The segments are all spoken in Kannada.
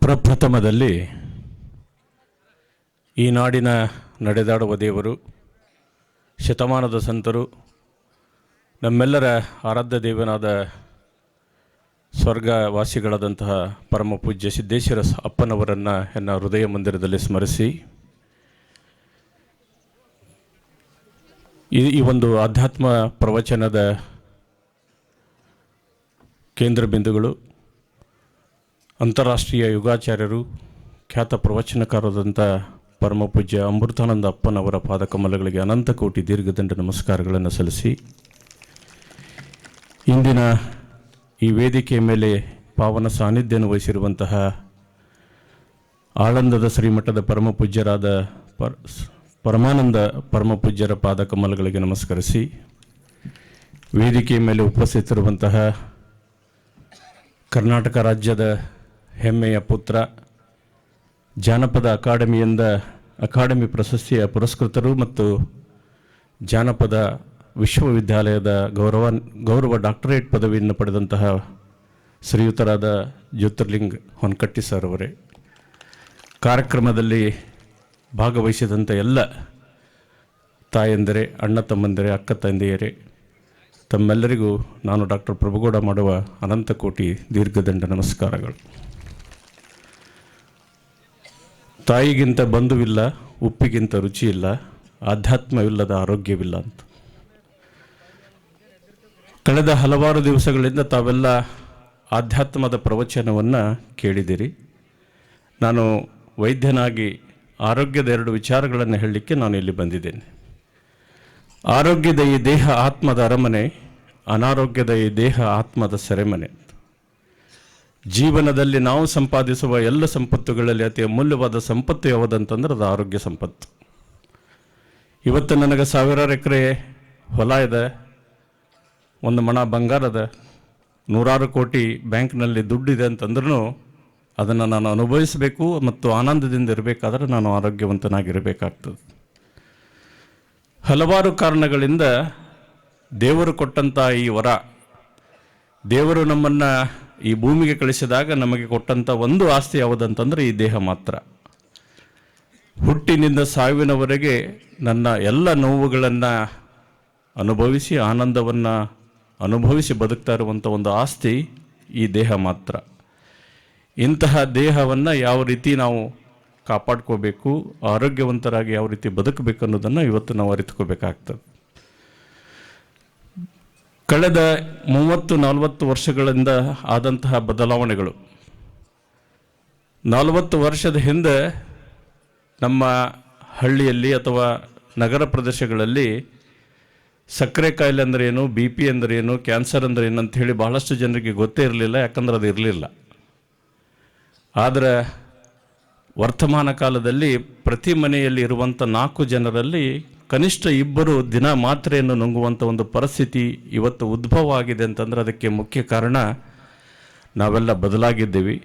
ಪ್ರಪ್ರಥಮದಲ್ಲಿ ಈ ನಾಡಿನ ನಡೆದಾಡುವ ದೇವರು, ಶತಮಾನದ ಸಂತರು, ನಮ್ಮೆಲ್ಲರ ಆರಾಧ್ಯ ದೇವನಾದ ಸ್ವರ್ಗವಾಸಿಗಳಾದಂತಹ ಪರಮ ಪೂಜ್ಯ ಸಿದ್ದೇಶ್ವರ ಅಪ್ಪನವರನ್ನು ನನ್ನ ಹೃದಯ ಮಂದಿರದಲ್ಲಿ ಸ್ಮರಿಸಿ ಈ ಒಂದು ಆಧ್ಯಾತ್ಮ ಪ್ರವಚನದ ಕೇಂದ್ರ ಬಿಂದುಗಳು ಅಂತಾರಾಷ್ಟ್ರೀಯ ಯುಗಾಚಾರ್ಯರು, ಖ್ಯಾತ ಪ್ರವಚನಕಾರರಾದಂಥ ಪರಮ ಪೂಜ್ಯ ಅಮೃತಾನಂದ ಅಪ್ಪನವರ ಪಾದಕಮಲಗಳಿಗೆ ಅನಂತ ಕೋಟಿ ದೀರ್ಘದಂಡ ನಮಸ್ಕಾರಗಳನ್ನು ಸಲ್ಲಿಸಿ, ಇಂದಿನ ಈ ವೇದಿಕೆಯ ಮೇಲೆ ಪಾವನ ಸಾನ್ನಿಧ್ಯವನ್ನು ವಹಿಸಿರುವಂತಹ ಆಳಂದದ ಶ್ರೀಮಠದ ಪರಮ ಪೂಜ್ಯರಾದ ಪರಮಾನಂದ ಪರಮ ಪೂಜ್ಯರ ಪಾದಕಮಲಗಳಿಗೆ ನಮಸ್ಕರಿಸಿ, ವೇದಿಕೆಯ ಮೇಲೆ ಉಪಸ್ಥಿತರಿರುವಂತಹ ಕರ್ನಾಟಕ ರಾಜ್ಯದ ಹೆಮ್ಮೆಯ ಪುತ್ರ, ಜಾನಪದ ಅಕಾಡೆಮಿ ಪ್ರಶಸ್ತಿಯ ಪುರಸ್ಕೃತರು ಮತ್ತು ಜಾನಪದ ವಿಶ್ವವಿದ್ಯಾಲಯದ ಗೌರವ ಡಾಕ್ಟರೇಟ್ ಪದವಿಯನ್ನು ಪಡೆದಂತಹ ಶ್ರೀಯುತರಾದ ಜ್ಯೋತಿರ್ಲಿಂಗ್ ಹೊನ್ಕಟ್ಟಿ ಸರ್ ಅವರೇ, ಕಾರ್ಯಕ್ರಮದಲ್ಲಿ ಭಾಗವಹಿಸಿದಂಥ ಎಲ್ಲ ತಾಯಂದಿರೇ, ಅಣ್ಣ ತಮ್ಮಂದಿರೇ, ಅಕ್ಕ ತಂದೆಯರೇ, ತಮ್ಮೆಲ್ಲರಿಗೂ ನಾನು ಡಾಕ್ಟರ್ ಪ್ರಭುಗೌಡ ಮಾಡುವ ಅನಂತ ಕೋಟಿ ದೀರ್ಘದಂಡ ನಮಸ್ಕಾರಗಳು. ತಾಯಿಗಿಂತ ಬಂಧುವಿಲ್ಲ, ಉಪ್ಪಿಗಿಂತ ರುಚಿ ಇಲ್ಲ, ಆಧ್ಯಾತ್ಮವಿಲ್ಲದ ಆರೋಗ್ಯವಿಲ್ಲ ಅಂತ. ಕಳೆದ ಹಲವಾರು ದಿವಸಗಳಿಂದ ತಾವೆಲ್ಲ ಆಧ್ಯಾತ್ಮದ ಪ್ರವಚನವನ್ನು ಕೇಳಿದಿರಿ. ನಾನು ವೈದ್ಯನಾಗಿ ಆರೋಗ್ಯದ 2 ವಿಚಾರಗಳನ್ನು ಹೇಳಲಿಕ್ಕೆ ನಾನು ಇಲ್ಲಿ ಬಂದಿದ್ದೇನೆ. ಆರೋಗ್ಯದ ಈ ದೇಹ ಆತ್ಮದ ಅರಮನೆ, ಅನಾರೋಗ್ಯದ ಈ ದೇಹ ಆತ್ಮದ ಸೆರೆಮನೆ. ಜೀವನದಲ್ಲಿ ನಾವು ಸಂಪಾದಿಸುವ ಎಲ್ಲ ಸಂಪತ್ತುಗಳಲ್ಲಿ ಅತಿ ಅಮೂಲ್ಯವಾದ ಸಂಪತ್ತು ಯಾವುದಂತಂದ್ರೆ ಅದು ಆರೋಗ್ಯ ಸಂಪತ್ತು. ಇವತ್ತು ನನಗೆ 1000 ಎಕರೆ ಹೊಲ ಇದೆ, 1 ಮಣ ಬಂಗಾರದ, 100 ಕೋಟಿ ಬ್ಯಾಂಕ್ನಲ್ಲಿ ದುಡ್ಡಿದೆ ಅಂತಂದ್ರೂ ಅದನ್ನು ನಾನು ಅನುಭವಿಸಬೇಕು ಮತ್ತು ಆನಂದದಿಂದ ಇರಬೇಕಾದ್ರೆ ನಾನು ಆರೋಗ್ಯವಂತನಾಗಿರಬೇಕಾಗ್ತದೆ. ಹಲವಾರು ಕಾರಣಗಳಿಂದ ದೇವರು ಕೊಟ್ಟಂಥ ಈ ವರ, ದೇವರು ನಮ್ಮನ್ನು ಈ ಭೂಮಿಗೆ ಕಳಿಸಿದಾಗ ನಮಗೆ ಕೊಟ್ಟಂಥ ಒಂದು ಆಸ್ತಿ ಯಾವುದಂತಂದರೆ ಈ ದೇಹ ಮಾತ್ರ. ಹುಟ್ಟಿನಿಂದ ಸಾವಿನವರೆಗೆ ನನ್ನ ಎಲ್ಲ ನೋವುಗಳನ್ನು ಅನುಭವಿಸಿ ಆನಂದವನ್ನು ಅನುಭವಿಸಿ ಬದುಕ್ತಾ ಇರುವಂಥ ಒಂದು ಆಸ್ತಿ ಈ ದೇಹ ಮಾತ್ರ. ಇಂತಹ ದೇಹವನ್ನು ಯಾವ ರೀತಿ ನಾವು ಕಾಪಾಡ್ಕೋಬೇಕು, ಆರೋಗ್ಯವಂತರಾಗಿ ಯಾವ ರೀತಿ ಬದುಕಬೇಕು ಅನ್ನೋದನ್ನು ಇವತ್ತು ನಾವು ಅರಿತುಕೋಬೇಕಾಗ್ತದೆ. ಕಳೆದ 30-40 ವರ್ಷಗಳಿಂದ ಆದಂತಹ ಬದಲಾವಣೆಗಳು, 40 ವರ್ಷದ ಹಿಂದೆ ನಮ್ಮ ಹಳ್ಳಿಯಲ್ಲಿ ಅಥವಾ ನಗರ ಪ್ರದೇಶಗಳಲ್ಲಿ ಸಕ್ಕರೆ ಕಾಯಿಲೆ ಅಂದರೆ ಏನು, BP ಅಂದರೆ ಏನು, ಕ್ಯಾನ್ಸರ್ ಅಂದರೆ ಏನು ಅಂತ ಹೇಳಿ ಬಹಳಷ್ಟು ಜನರಿಗೆ ಗೊತ್ತೇ ಇರಲಿಲ್ಲ, ಯಾಕಂದ್ರೆ ಅದು ಇರಲಿಲ್ಲ. ಆದರೆ ವರ್ತಮಾನ ಕಾಲದಲ್ಲಿ ಪ್ರತಿ ಮನೆಯಲ್ಲಿ ಇರುವಂಥ 4 ಜನರಲ್ಲಿ ಕನಿಷ್ಠ 2 ದಿನ ಮಾತ್ರೆಯನ್ನು ನುಂಗುವಂಥ ಒಂದು ಪರಿಸ್ಥಿತಿ ಇವತ್ತು ಉದ್ಭವ ಆಗಿದೆ ಅಂತಂದರೆ ಅದಕ್ಕೆ ಮುಖ್ಯ ಕಾರಣ ನಾವೆಲ್ಲ ಬದಲಾಗಿದ್ದೀವಿ.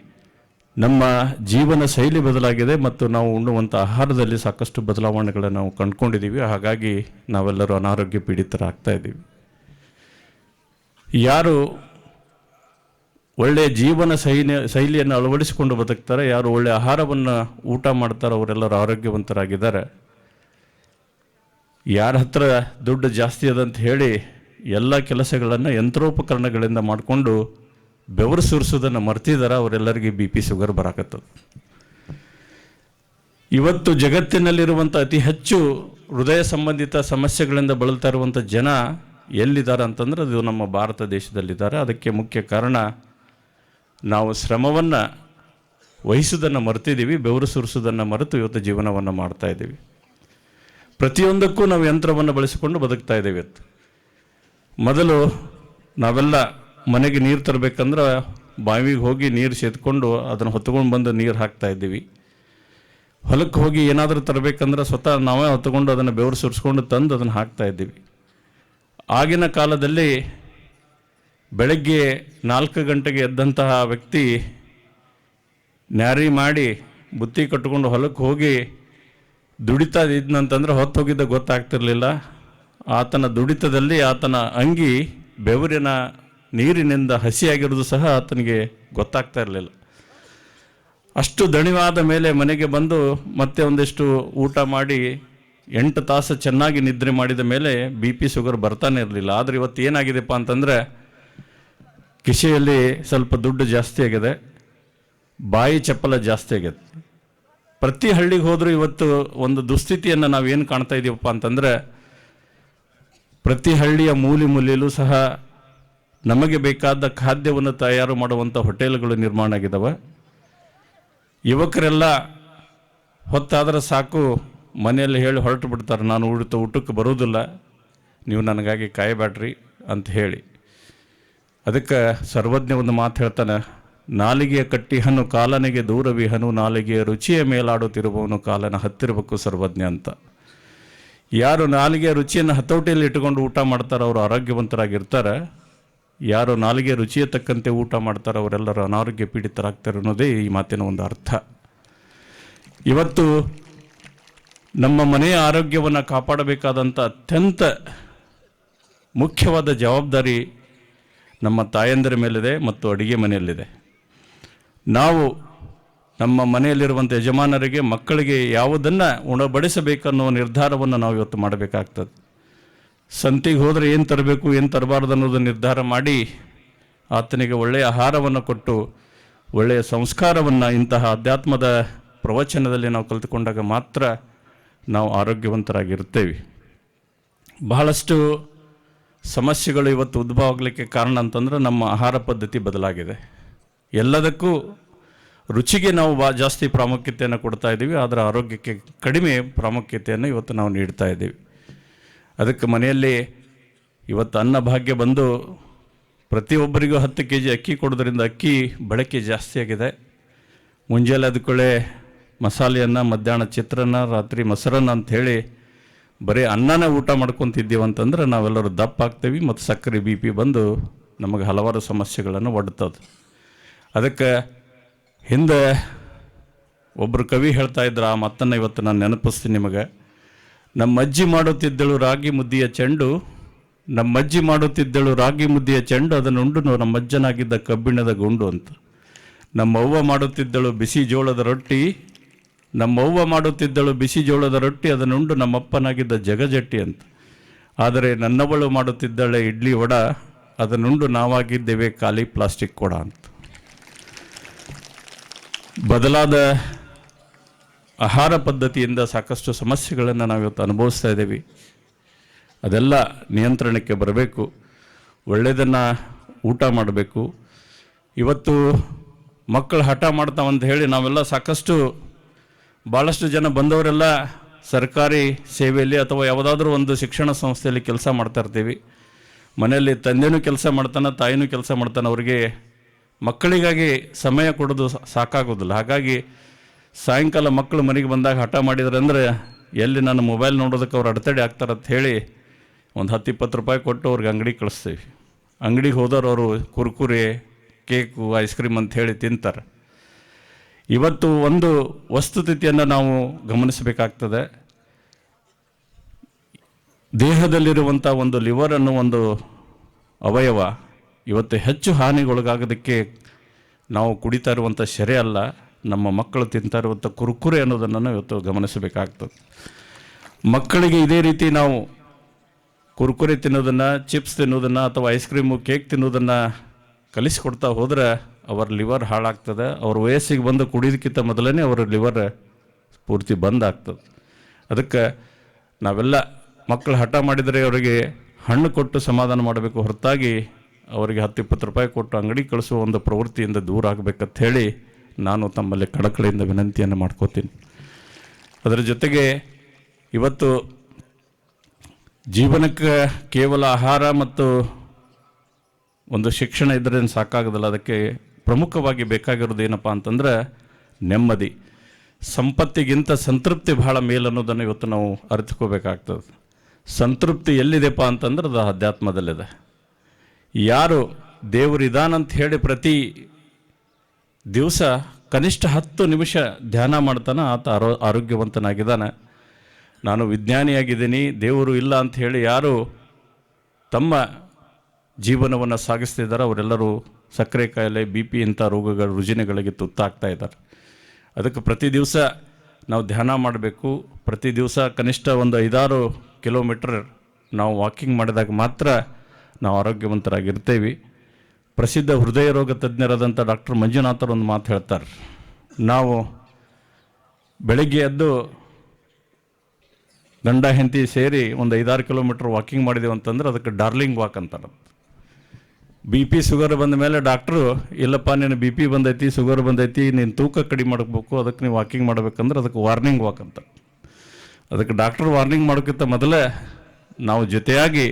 ನಮ್ಮ ಜೀವನ ಶೈಲಿ ಬದಲಾಗಿದೆ ಮತ್ತು ನಾವು ಉಣ್ಣುವಂಥ ಆಹಾರದಲ್ಲಿ ಸಾಕಷ್ಟು ಬದಲಾವಣೆಗಳನ್ನು ನಾವು ಕಂಡುಕೊಂಡಿದ್ದೀವಿ. ಹಾಗಾಗಿ ನಾವೆಲ್ಲರೂ ಅನಾರೋಗ್ಯ ಪೀಡಿತರಾಗ್ತಾ ಇದ್ದೀವಿ. ಯಾರು ಒಳ್ಳೆಯ ಜೀವನ ಶೈಲಿಯನ್ನು ಅಳವಡಿಸಿಕೊಂಡು ಬದುಕ್ತಾರೆ, ಯಾರು ಒಳ್ಳೆಯ ಆಹಾರವನ್ನು ಊಟ ಮಾಡ್ತಾರೋ ಅವರೆಲ್ಲರೂ ಆರೋಗ್ಯವಂತರಾಗಿದ್ದಾರೆ. ಯಾರ ಹತ್ರ ದುಡ್ಡು ಜಾಸ್ತಿ ಅದಂತ ಹೇಳಿ ಎಲ್ಲ ಕೆಲಸಗಳನ್ನು ಯಂತ್ರೋಪಕರಣಗಳಿಂದ ಮಾಡಿಕೊಂಡು ಬೆವರು ಸುರಿಸೋದನ್ನು ಮರ್ತಿದ್ದಾರೆ, ಅವರೆಲ್ಲರಿಗೆ BP ಶುಗರ್ ಬರಾಕತ್ತದ. ಇವತ್ತು ಜಗತ್ತಿನಲ್ಲಿರುವಂಥ ಅತಿ ಹೆಚ್ಚು ಹೃದಯ ಸಂಬಂಧಿತ ಸಮಸ್ಯೆಗಳಿಂದ ಬಳಲ್ತಾ ಇರುವಂಥ ಜನ ಎಲ್ಲಿದ್ದಾರೆ ಅಂತಂದ್ರೆ ಅದು ನಮ್ಮ ಭಾರತ ದೇಶದಲ್ಲಿದ್ದಾರೆ. ಅದಕ್ಕೆ ಮುಖ್ಯ ಕಾರಣ ನಾವು ಶ್ರಮವನ್ನು ವಹಿಸೋದನ್ನು ಮರ್ತಿದ್ದೀವಿ, ಬೆವರು ಸುರಿಸೋದನ್ನು ಮರೆತು ಇವತ್ತು ಜೀವನವನ್ನು ಮಾಡ್ತಾ ಇದ್ದೀವಿ. ಪ್ರತಿಯೊಂದಕ್ಕೂ ನಾವು ಯಂತ್ರವನ್ನು ಬಳಸಿಕೊಂಡು ಬದುಕ್ತಾ ಇದ್ದೀವಿ. ಮೊದಲು ನಾವೆಲ್ಲ ಮನೆಗೆ ನೀರು ತರಬೇಕಂದ್ರೆ ಬಾವಿಗೆ ಹೋಗಿ ನೀರು ಸೇದ್ಕೊಂಡು ಅದನ್ನು ಹೊತ್ಕೊಂಡು ಬಂದು ನೀರು ಹಾಕ್ತಾ ಇದ್ದೀವಿ. ಹೊಲಕ್ಕೆ ಹೋಗಿ ಏನಾದರೂ ತರಬೇಕಂದ್ರೆ ಸ್ವತಃ ನಾವೇ ಹೊತ್ಕೊಂಡು ಅದನ್ನು ಬೆವರು ಸುರಿಸ್ಕೊಂಡು ತಂದು ಅದನ್ನು ಹಾಕ್ತಾ ಇದ್ದೀವಿ. ಆಗಿನ ಕಾಲದಲ್ಲಿ ಬೆಳಗ್ಗೆ 4 ಗಂಟೆಗೆ ಎದ್ದಂತಹ ವ್ಯಕ್ತಿ ನ್ಯಾರಿ ಮಾಡಿ ಬುತ್ತಿ ಕಟ್ಟಿಕೊಂಡು ಹೊಲಕ್ಕೆ ಹೋಗಿ ದುಡಿತಾ ಇದ್ನಂತಂದ್ರೆ ಹೊತ್ತು ಹೋಗಿದ್ದ ಗೊತ್ತಾಗ್ತಿರ್ಲಿಲ್ಲ. ಆತನ ದುಡಿತದಲ್ಲಿ ಆತನ ಅಂಗಿ ಬೆವರಿನ ನೀರಿನಿಂದ ಹಸಿಯಾಗಿರೋದು ಸಹ ಆತನಿಗೆ ಗೊತ್ತಾಗ್ತಾ ಇರಲಿಲ್ಲ. ಅಷ್ಟು ದಣಿವಾದ ಮೇಲೆ ಮನೆಗೆ ಬಂದು ಮತ್ತೆ ಒಂದಿಷ್ಟು ಊಟ ಮಾಡಿ 8 ತಾಸು ಚೆನ್ನಾಗಿ ನಿದ್ರೆ ಮಾಡಿದ ಮೇಲೆ ಬಿ ಪಿ ಶುಗರ್ ಬರ್ತಾನೆ ಇರಲಿಲ್ಲ. ಆದರೆ ಇವತ್ತು ಏನಾಗಿದೆಪ್ಪ ಅಂತಂದರೆ ಕಿಸೆಯಲ್ಲಿ ಸ್ವಲ್ಪ ದುಡ್ಡು ಜಾಸ್ತಿ ಆಗಿದೆ, ಬಾಯಿ ಚಪ್ಪಲ ಜಾಸ್ತಿ ಆಗಿದೆ. ಪ್ರತಿ ಹಳ್ಳಿಗೆ ಹೋದರೂ ಇವತ್ತು ಒಂದು ದುಸ್ಥಿತಿಯನ್ನು ನಾವೇನು ಕಾಣ್ತಾ ಇದ್ದೀವಪ್ಪ ಅಂತಂದರೆ, ಪ್ರತಿ ಹಳ್ಳಿಯ ಮೂಲೆಯಲ್ಲೂ ಸಹ ನಮಗೆ ಬೇಕಾದ ಖಾದ್ಯವನ್ನು ತಯಾರು ಮಾಡುವಂಥ ಹೋಟೆಲ್ಗಳು ನಿರ್ಮಾಣ ಆಗಿದ್ದಾವೆ. ಯುವಕರೆಲ್ಲ ಹೊತ್ತಾದರೆ ಸಾಕು ಮನೆಯಲ್ಲಿ ಹೇಳಿ ಹೊರಟು ಬಿಡ್ತಾರೆ, ನಾನು ಊಟಕ್ಕೆ ಬರೋದಿಲ್ಲ, ನೀವು ನನಗಾಗಿ ಕಾಯಬೇಡ್ರಿ ಅಂತ ಹೇಳಿ. ಅದಕ್ಕೆ ಸರ್ವಜ್ಞ ಒಂದು ಮಾತು ಹೇಳ್ತಾನೆ, ನಾಲಿಗೆಯ ಕಟ್ಟಿಹನು ಕಾಲನಿಗೆ ದೂರವಿಹನು, ನಾಲಿಗೆಯ ರುಚಿಯ ಮೇಲಾಡುತ್ತಿರುವವನು ಕಾಲನ ಹತ್ತಿರಬೇಕು ಸರ್ವಜ್ಞ ಅಂತ. ಯಾರು ನಾಲಿಗೆಯ ರುಚಿಯನ್ನು ಹತೋಟಿಯಲ್ಲಿ ಇಟ್ಟುಕೊಂಡು ಊಟ ಮಾಡ್ತಾರೆ ಅವರು ಆರೋಗ್ಯವಂತರಾಗಿರ್ತಾರೆ. ಯಾರು ನಾಲಿಗೆ ರುಚಿಯ ತಕ್ಕಂತೆ ಊಟ ಮಾಡ್ತಾರೆ ಅವರೆಲ್ಲರೂ ಅನಾರೋಗ್ಯ ಪೀಡಿತರಾಗ್ತಾರೆ ಅನ್ನೋದೇ ಈ ಮಾತಿನ ಒಂದು ಅರ್ಥ. ಇವತ್ತು ನಮ್ಮ ಮನೆಯ ಆರೋಗ್ಯವನ್ನು ಕಾಪಾಡಬೇಕಾದಂಥ ಅತ್ಯಂತ ಮುಖ್ಯವಾದ ಜವಾಬ್ದಾರಿ ನಮ್ಮ ತಾಯಂದಿರ ಮೇಲಿದೆ ಮತ್ತು ಅಡುಗೆ ಮನೆಯಲ್ಲಿದೆ. ನಾವು ನಮ್ಮ ಮನೆಯಲ್ಲಿರುವಂಥ ಯಜಮಾನರಿಗೆ, ಮಕ್ಕಳಿಗೆ ಯಾವುದನ್ನು ಉಣಬಡಿಸಬೇಕನ್ನೋ ನಿರ್ಧಾರವನ್ನು ನಾವು ಇವತ್ತು ಮಾಡಬೇಕಾಗ್ತದೆ. ಸಂತಿಗೆ ಹೋದರೆ ಏನು ತರಬೇಕು ಏನು ತರಬಾರ್ದು ಅನ್ನೋದನ್ನು ನಿರ್ಧಾರ ಮಾಡಿ ಆತನಿಗೆ ಒಳ್ಳೆಯ ಆಹಾರವನ್ನು ಕೊಟ್ಟು ಒಳ್ಳೆಯ ಸಂಸ್ಕಾರವನ್ನು ಇಂತಹ ಅಧ್ಯಾತ್ಮದ ಪ್ರವಚನದಲ್ಲಿ ನಾವು ಕಲಿತುಕೊಂಡಾಗ ಮಾತ್ರ ನಾವು ಆರೋಗ್ಯವಂತರಾಗಿರ್ತೇವೆ. ಬಹಳಷ್ಟು ಸಮಸ್ಯೆಗಳು ಇವತ್ತು ಉದ್ಭವ ಆಗಲಿಕ್ಕೆ ಕಾರಣ ಅಂತಂದ್ರೆ ನಮ್ಮ ಆಹಾರ ಪದ್ಧತಿ ಬದಲಾಗಿದೆ. ಎಲ್ಲದಕ್ಕೂ ರುಚಿಗೆ ನಾವು ಜಾಸ್ತಿ ಪ್ರಾಮುಖ್ಯತೆಯನ್ನು ಕೊಡ್ತಾ ಇದ್ದೀವಿ, ಆದರೆ ಆರೋಗ್ಯಕ್ಕೆ ಕಡಿಮೆ ಪ್ರಾಮುಖ್ಯತೆಯನ್ನು ಇವತ್ತು ನಾವು ನೀಡ್ತಾ ಇದ್ದೀವಿ. ಅದಕ್ಕೆ ಮನೆಯಲ್ಲಿ ಇವತ್ತು ಅನ್ನಭಾಗ್ಯ ಬಂದು ಪ್ರತಿಯೊಬ್ಬರಿಗೂ 10 kg ಅಕ್ಕಿ ಕೊಡೋದ್ರಿಂದ ಅಕ್ಕಿ ಬಳಕೆ ಜಾಸ್ತಿ ಆಗಿದೆ. ಮುಂಜಾನೆ ಅದಕ್ಕೊಳ್ಳೆ ಮಸಾಲೆಯನ್ನು, ಮಧ್ಯಾಹ್ನ ಚಿತ್ರಾನ್ನ, ರಾತ್ರಿ ಮೊಸರನ್ನ ಅಂಥೇಳಿ ಬರೀ ಅನ್ನನೇ ಊಟ ಮಾಡ್ಕೊತಿದ್ದೀವಿ ಅಂತಂದ್ರೆ ನಾವೆಲ್ಲರೂ ದಪ್ಪ ಆಗ್ತೀವಿ ಮತ್ತು ಸಕ್ಕರೆ BP ಬಂದು ನಮಗೆ ಹಲವಾರು ಸಮಸ್ಯೆಗಳನ್ನು ಒಡ್ತದೆ. ಅದಕ್ಕೆ ಹಿಂದೆ ಒಬ್ಬರು ಕವಿ ಹೇಳ್ತಾ ಇದ್ರು, ಆ ಮಾತನ್ನು ಇವತ್ತು ನಾನು ನೆನಪಿಸ್ತೀನಿ ನಿಮಗೆ. ನಮ್ಮ ಅಜ್ಜಿ ಮಾಡುತ್ತಿದ್ದಳು ರಾಗಿ ಮುದ್ದಿಯ ಚೆಂಡು, ನಮ್ಮಜ್ಜಿ ಮಾಡುತ್ತಿದ್ದಳು ರಾಗಿ ಮುದ್ದಿಯ ಚೆಂಡು, ಅದನ್ನುಂಡು ನಮ್ಮಜ್ಜನಾಗಿದ್ದ ಕಬ್ಬಿಣದ ಗುಂಡು ಅಂತ. ನಮ್ಮವ್ವ ಮಾಡುತ್ತಿದ್ದಳು ಬಿಸಿ ಜೋಳದ ರೊಟ್ಟಿ, ನಮ್ಮವ್ವ ಮಾಡುತ್ತಿದ್ದಳು ಬಿಸಿ ಜೋಳದ ರೊಟ್ಟಿ, ಅದನ್ನುಂಡು ನಮ್ಮಪ್ಪನಾಗಿದ್ದ ಜಗಜಟ್ಟಿ ಅಂತ. ಆದರೆ ನನ್ನವಳು ಮಾಡುತ್ತಿದ್ದಳೆ ಇಡ್ಲಿ ವಡ, ಅದನ್ನುಂಡು ನಾವಾಗಿದ್ದೇವೆ ಖಾಲಿ ಪ್ಲಾಸ್ಟಿಕ್ ಕೊಡ ಅಂತ. ಬದಲಾದ ಆಹಾರ ಪದ್ಧತಿಯಿಂದ ಸಾಕಷ್ಟು ಸಮಸ್ಯೆಗಳನ್ನು ನಾವಿವತ್ತು ಅನುಭವಿಸ್ತಾ ಇದ್ದೀವಿ. ಅದೆಲ್ಲ ನಿಯಂತ್ರಣಕ್ಕೆ ಬರಬೇಕು. ಒಳ್ಳೆಯದನ್ನು ಊಟ ಮಾಡಬೇಕು. ಇವತ್ತು ಮಕ್ಕಳು ಹಠ ಮಾಡ್ತಾವಂತ ಹೇಳಿ ನಾವೆಲ್ಲ ಭಾಳಷ್ಟು ಜನ ಬಂದವರೆಲ್ಲ ಸರ್ಕಾರಿ ಸೇವೆಯಲ್ಲಿ ಅಥವಾ ಯಾವುದಾದ್ರೂ ಒಂದು ಶಿಕ್ಷಣ ಸಂಸ್ಥೆಯಲ್ಲಿ ಕೆಲಸ ಮಾಡ್ತಾ ಇರ್ತೀವಿ. ಮನೆಯಲ್ಲಿ ತಂದೆನೂ ಕೆಲಸ ಮಾಡ್ತಾನೆ, ತಾಯಿನೂ ಕೆಲಸ ಮಾಡ್ತಾನೆ. ಅವರಿಗೆ ಮಕ್ಕಳಿಗಾಗಿ ಸಮಯ ಕೊಡೋದು ಸಾಕಾಗೋದಿಲ್ಲ. ಹಾಗಾಗಿ ಸಾಯಂಕಾಲ ಮಕ್ಕಳು ಮನೆಗೆ ಬಂದಾಗ ಹಠ ಮಾಡಿದ್ರೆ ಅಂದರೆ ಎಲ್ಲಿ ನಾನು ಮೊಬೈಲ್ ನೋಡೋದಕ್ಕೆ ಅವ್ರು ಅಡೆತಡೆ ಆಗ್ತಾರಂತ ಹೇಳಿ ಒಂದು 10-20 ರೂಪಾಯಿ ಕೊಟ್ಟು ಅವ್ರಿಗೆ ಅಂಗಡಿಗೆ ಕಳಿಸ್ತೀವಿ. ಅಂಗಡಿಗೆ ಹೋದವ್ರು ಅವರು ಕುರ್ಕುರೆ, ಕೇಕು, ಐಸ್ ಕ್ರೀಮ್ ಅಂತ ಹೇಳಿ ತಿಂತಾರೆ. ಇವತ್ತು ಒಂದು ವಸ್ತುಸ್ಥಿತಿಯನ್ನು ನಾವು ಗಮನಿಸಬೇಕಾಗ್ತದೆ. ದೇಹದಲ್ಲಿರುವಂಥ ಒಂದು ಲಿವರ್ ಅನ್ನೋ ಒಂದು ಅವಯವ ಇವತ್ತು ಹೆಚ್ಚು ಹಾನಿಗೊಳಗಾಗೋದಕ್ಕೆ ನಾವು ಕುಡಿತಾ ಇರುವಂಥ ಶೆರೆ ಅಲ್ಲ, ನಮ್ಮ ಮಕ್ಕಳು ತಿಂತಾ ಇರುವಂಥ ಕುರ್ಕುರೆ ಅನ್ನೋದನ್ನು ಇವತ್ತು ಗಮನಿಸಬೇಕಾಗ್ತದೆ. ಮಕ್ಕಳಿಗೆ ಇದೇ ರೀತಿ ನಾವು ಕುರ್ಕುರೆ ತಿನ್ನೋದನ್ನು, ಚಿಪ್ಸ್ ತಿನ್ನೋದನ್ನು ಅಥವಾ ಐಸ್ ಕ್ರೀಮು, ಕೇಕ್ ತಿನ್ನೋದನ್ನು ಕಲಿಸಿಕೊಡ್ತಾ ಹೋದರೆ ಅವರ ಲಿವರ್ ಹಾಳಾಗ್ತದೆ. ಅವ್ರ ವಯಸ್ಸಿಗೆ ಬಂದು ಕುಡಿಯೋದಕ್ಕಿಂತ ಮೊದಲೇ ಅವರ ಲಿವರ್ ಪೂರ್ತಿ ಬಂದಾಗ್ತದೆ. ಅದಕ್ಕೆ ನಾವೆಲ್ಲ ಮಕ್ಕಳು ಹಠ ಮಾಡಿದರೆ ಅವರಿಗೆ ಹಣ್ಣು ಕೊಟ್ಟು ಸಮಾಧಾನ ಮಾಡಬೇಕು ಹೊರತಾಗಿ ಅವರಿಗೆ 10-20 ರೂಪಾಯಿ ಕೊಟ್ಟು ಅಂಗಡಿ ಕಳಿಸುವ ಒಂದು ಪ್ರವೃತ್ತಿಯಿಂದ ದೂರ ಆಗಬೇಕಂತ ಹೇಳಿ ನಾನು ತಮ್ಮಲ್ಲಿ ಕಳಕಳಿಯಿಂದ ವಿನಂತಿಯನ್ನು ಮಾಡ್ಕೋತೀನಿ. ಅದರ ಜೊತೆಗೆ ಇವತ್ತು ಜೀವನಕ್ಕೆ ಕೇವಲ ಆಹಾರ ಮತ್ತು ಒಂದು ಶಿಕ್ಷಣ ಇದ್ದರೆ ಸಾಕಾಗೋದಿಲ್ಲ. ಅದಕ್ಕೆ ಪ್ರಮುಖವಾಗಿ ಬೇಕಾಗಿರೋದು ಏನಪ್ಪ ಅಂತಂದ್ರೆ ನೆಮ್ಮದಿ. ಸಂಪತ್ತಿಗಿಂತ ಸಂತೃಪ್ತಿ ಬಹಳ ಮೇಲನ್ನೋದನ್ನು ಇವತ್ತು ನಾವು ಅರಿತುಕೋಬೇಕಾಗ್ತದೆ. ಸಂತೃಪ್ತಿ ಎಲ್ಲಿದೆಪ್ಪ ಅಂತಂದ್ರೆ ಅದು ಅಧ್ಯಾತ್ಮದಲ್ಲಿದೆ. ಯಾರು ದೇವರಿದಾನಂತ ಹೇಳಿ ಪ್ರತಿ ದಿವಸ ಕನಿಷ್ಠ 10 ನಿಮಿಷ ಧ್ಯಾನ ಮಾಡ್ತಾನೆ ಆತ ಆರೋಗ್ಯವಂತನಾಗಿದ್ದಾನೆ. ನಾನು ವಿಜ್ಞಾನಿಯಾಗಿದ್ದೀನಿ, ದೇವರು ಇಲ್ಲ ಅಂತ ಹೇಳಿ ಯಾರು ತಮ್ಮ ಜೀವನವನ್ನು ಸಾಗಿಸ್ತಿದ್ದಾರೆ ಅವರೆಲ್ಲರೂ ಸಕ್ಕರೆ ಕಾಯಿಲೆ, BP ಇಂಥ ರುಜಿನಗಳಿಗೆ ತುತ್ತಾಗ್ತಾ ಇದ್ದಾರೆ. ಅದಕ್ಕೆ ಪ್ರತಿ ದಿವಸ ನಾವು ಧ್ಯಾನ ಮಾಡಬೇಕು. ಪ್ರತಿ ದಿವಸ ಕನಿಷ್ಠ ಒಂದು 5-6 ಕಿಲೋಮೀಟ್ರ್ ನಾವು ವಾಕಿಂಗ್ ಮಾಡಿದಾಗ ಮಾತ್ರ ನಾವು ಆರೋಗ್ಯವಂತರಾಗಿರ್ತೇವೆ. ಪ್ರಸಿದ್ಧ ಹೃದಯ ರೋಗ ತಜ್ಞರಾದಂಥ ಡಾಕ್ಟರ್ ಮಂಜುನಾಥರು ಒಂದು ಮಾತು ಹೇಳ್ತಾರೆ, ನಾವು ಬೆಳಗ್ಗೆ ಎದ್ದು ಗಂಡ ಹೆಂಡತಿ ಸೇರಿ ಒಂದು 5-6 ಕಿಲೋಮೀಟ್ರ್ ವಾಕಿಂಗ್ ಮಾಡಿದೆವು ಅಂತಂದ್ರೆ ಅದಕ್ಕೆ ಡಾರ್ಲಿಂಗ್ ವಾಕ್ ಅಂತಾರೆ. BP ಶುಗರ್ ಬಂದ ಮೇಲೆ ಡಾಕ್ಟ್ರು, ಇಲ್ಲಪ್ಪ ನೀನು BP ಬಂದೈತಿ, ಶುಗರ್ ಬಂದೈತಿ, ನೀನು ತೂಕ ಕಡಿಮೆ ಮಾಡಬೇಕು, ಅದಕ್ಕೆ ನೀವು ವಾಕಿಂಗ್ ಮಾಡಬೇಕಂದ್ರೆ ಅದಕ್ಕೆ ವಾರ್ನಿಂಗ್ ವಾಕ್ ಅಂತ. ಅದಕ್ಕೆ ಡಾಕ್ಟ್ರು ವಾರ್ನಿಂಗ್ ಮಾಡೋಕ್ಕಿಂತ ಮೊದಲೇ ನಾವು ಜೊತೆಯಾಗಿ